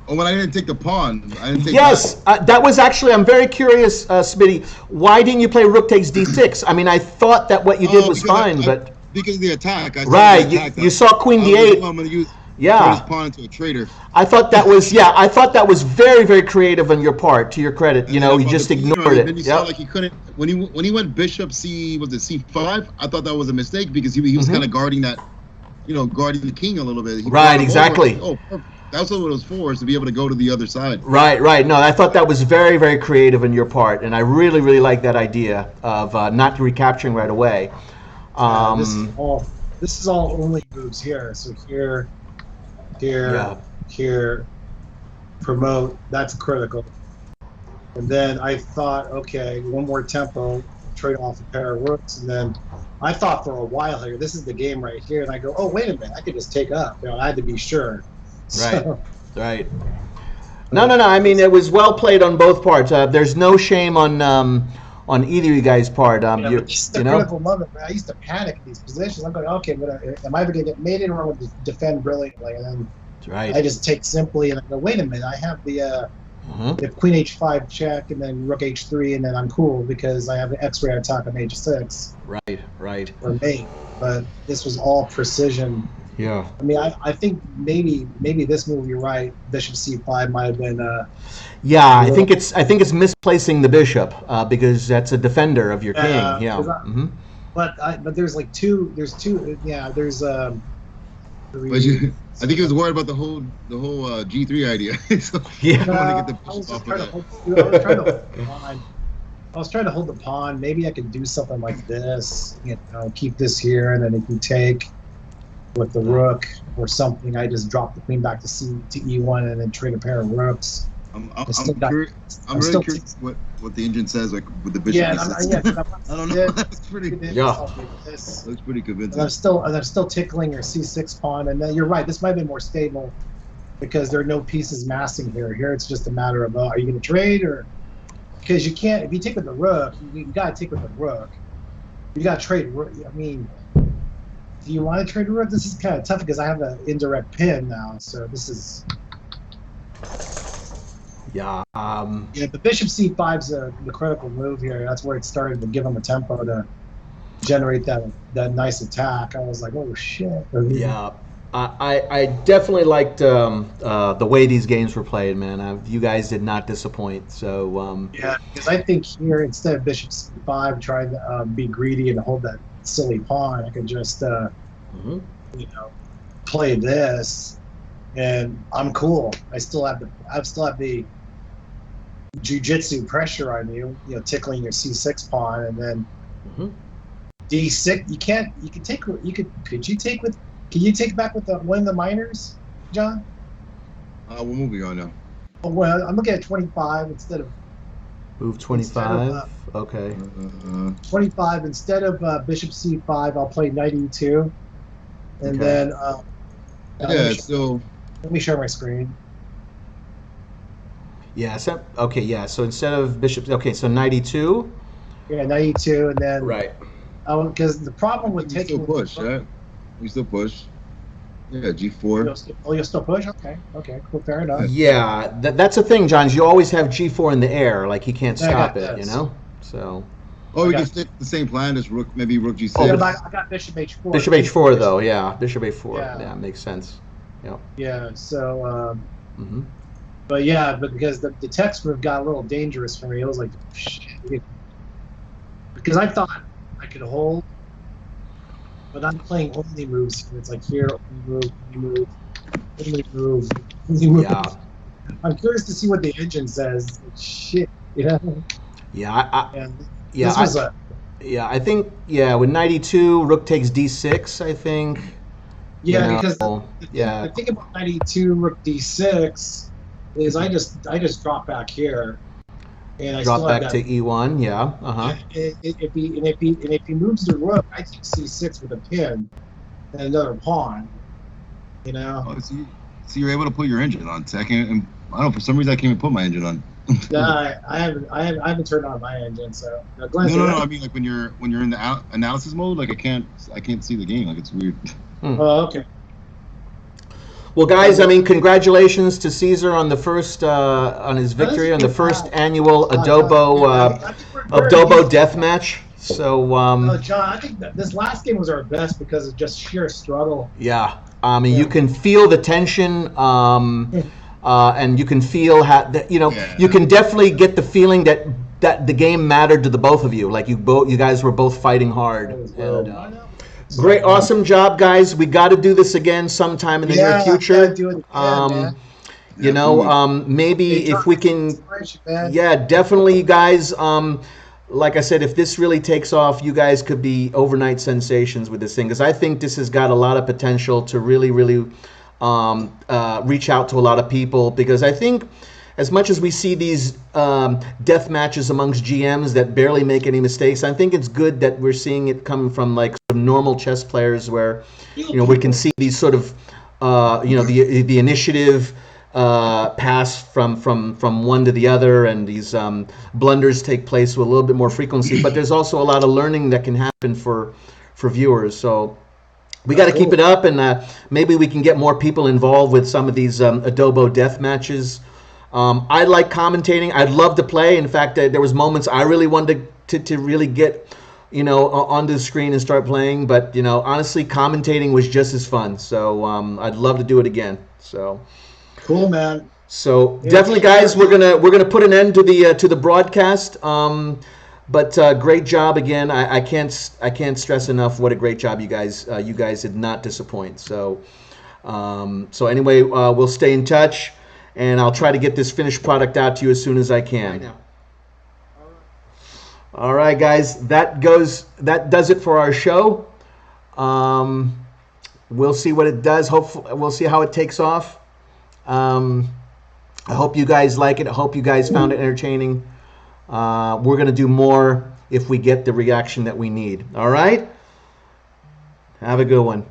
When I didn't take the pawn, I didn't take. Yes, that was actually. I'm very curious, Smitty. Why didn't you play rook takes d6? I mean, I thought that what you did was fine, but because of the attack. You saw queen d8. I'm going to use. Turn his pawn into a traitor. I thought that was I thought that was very, very creative on your part. To your credit, you just ignored it. Then you saw like he couldn't when he went bishop C5. I thought that was a mistake, because he was kind of guarding that, guarding the king a little bit. Right, exactly. Perfect. That's what it was for, is to be able to go to the other side. Right. No, I thought that was very, very creative on your part, and I really, really like that idea of not recapturing right away. This is all only moves here. So here, promote. That's critical. And then I thought, okay, one more tempo, trade off a pair of rooks, and then I thought for a while here, this is the game right here, and I go, oh, wait a minute, I could just take up. I had to be sure. Right. No. I mean, it was well played on both parts. There's no shame on either of you guys' part. It's the critical moment. I used to panic in these positions. I'm going, okay, am I ever going to get made in, or to defend brilliantly? And then I just take simply, and I go, wait a minute, I have the if queen h5 check, and then rook h3, and then I'm cool, because I have an x-ray attack on h6. Right. For me. But this was all precision. Yeah. I mean, I think maybe this move, you're right. Bishop c5 might have been. Yeah, I think it's misplacing the bishop because that's a defender of your king. Yeah. But there's like two. There's two. Yeah. There's But three. I think he was worried about the whole G3 idea. So Yeah. I want to get the bishop off of that. I was trying to hold the pawn. Maybe I could do something like this. Keep this here, and then if you take with the rook or something, I just drop the queen back to E1 and then trade a pair of rooks. I'm really curious what the engine says, like with the bishop. Yeah, I don't know. That's pretty. Looks pretty convincing. And I'm still tickling your c6 pawn, and then you're right. This might be more stable because there are no pieces massing here. Here it's just a matter of are you going to trade or because you can't. If you take with the rook, you got to take with the rook. You got to trade. I mean, do you want to trade a rook? This is kind of tough because I have an indirect pin now, so this is. Yeah. The bishop c5 is the critical move here. That's where it started to give him a tempo to generate that nice attack. I was like, oh shit. Yeah. I definitely liked the way these games were played, man. You guys did not disappoint. So yeah, because I think here instead of bishop c5 trying to be greedy and hold that silly pawn, I could just play this, and I'm cool. I still have the jiu-jitsu pressure on you, tickling your c6 pawn, and then d6. Can you take back with one of the minors, John? What move are you on now? Oh, well, I'm looking at 25 instead of move 25. Okay. 25 instead of bishop c5. I'll play knight e2, and then so let me share my screen. Yeah. So okay. Yeah. So instead of bishop, okay. So knight e2. Yeah, knight e2, and then right. Because the problem with you taking still push, right? You still push. Yeah, g4. You'll still push. Okay, cool, fair enough. Yeah, that's the thing, John. Is you always have g4 in the air, like he can't stop it. So. Oh, we can stick the same plan as rook, maybe rook g6. Yeah, but I got bishop h4. Bishop h4 though, yeah. Bishop h4. Yeah, makes sense. Yeah. Yeah. So. But because the text move got a little dangerous for me. It was like, shit. Because I thought I could hold, but I'm playing only moves. It's like here, only move. Yeah. I'm curious to see what the engine says. Shit, Yeah. I think with knight e2, rook takes d6. I think. Yeah, because the thing about knight e2, rook d6 is I just drop back here. And I drop back to e1, yeah. If he moves the rook, I take c6 with a pin and another pawn. Oh, so you're able to put your engine on. I don't know, for some reason I can't even put my engine on. No, I haven't turned on my engine. So no. I mean, like when you're in the analysis mode, like I can't see the game. Like it's weird. Oh, okay. Well, guys, I mean, congratulations to Caesar on the first on his victory on the first annual Adobo DeathMatch. So, John, I think that this last game was our best because of just sheer struggle. Yeah, I mean, you can feel the tension, and you can feel you can definitely get the feeling that the game mattered to the both of you. Like you guys were both fighting hard. And, great, awesome job, guys. We got to do this again sometime in the near future. Do it again, maybe if we can. Yeah, definitely, guys. Like I said, if this really takes off, you guys could be overnight sensations with this thing, because I think this has got a lot of potential to really, really reach out to a lot of people. Because I think, as much as we see these death matches amongst GMs that barely make any mistakes, I think it's good that we're seeing it come from like some normal chess players where, we can see these sort of, the initiative pass from one to the other, and these blunders take place with a little bit more frequency. But there's also a lot of learning that can happen for viewers. So we got to keep it up, and maybe we can get more people involved with some of these Adobo death matches. I like commentating. I'd love to play. In fact, there was moments I really wanted to really get onto the screen and start playing. But honestly, commentating was just as fun. So I'd love to do it again. So cool, man. So definitely, guys, we're gonna put an end to the broadcast. But great job again. I can't stress enough what a great job you guys did not disappoint. So anyway, we'll stay in touch, and I'll try to get this finished product out to you as soon as I can. All right, guys, that does it for our show. We'll see what it does. Hopefully, we'll see how it takes off. I hope you guys like it. I hope you guys found it entertaining. We're going to do more if we get the reaction that we need. All right? Have a good one.